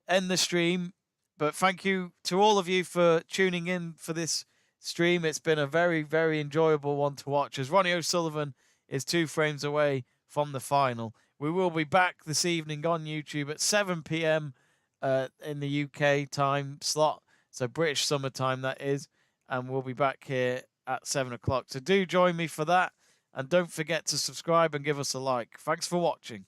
S1: end the stream. But thank you to all of you for tuning in for this stream. It's been a very, very enjoyable one to watch, as Ronnie O'Sullivan is 2 frames away from the final. We will be back this evening on YouTube at 7 p.m. In the UK time slot, so British summertime that is, and we'll be back here at 7 o'clock. So do join me for that, and don't forget to subscribe and give us a like. Thanks for watching.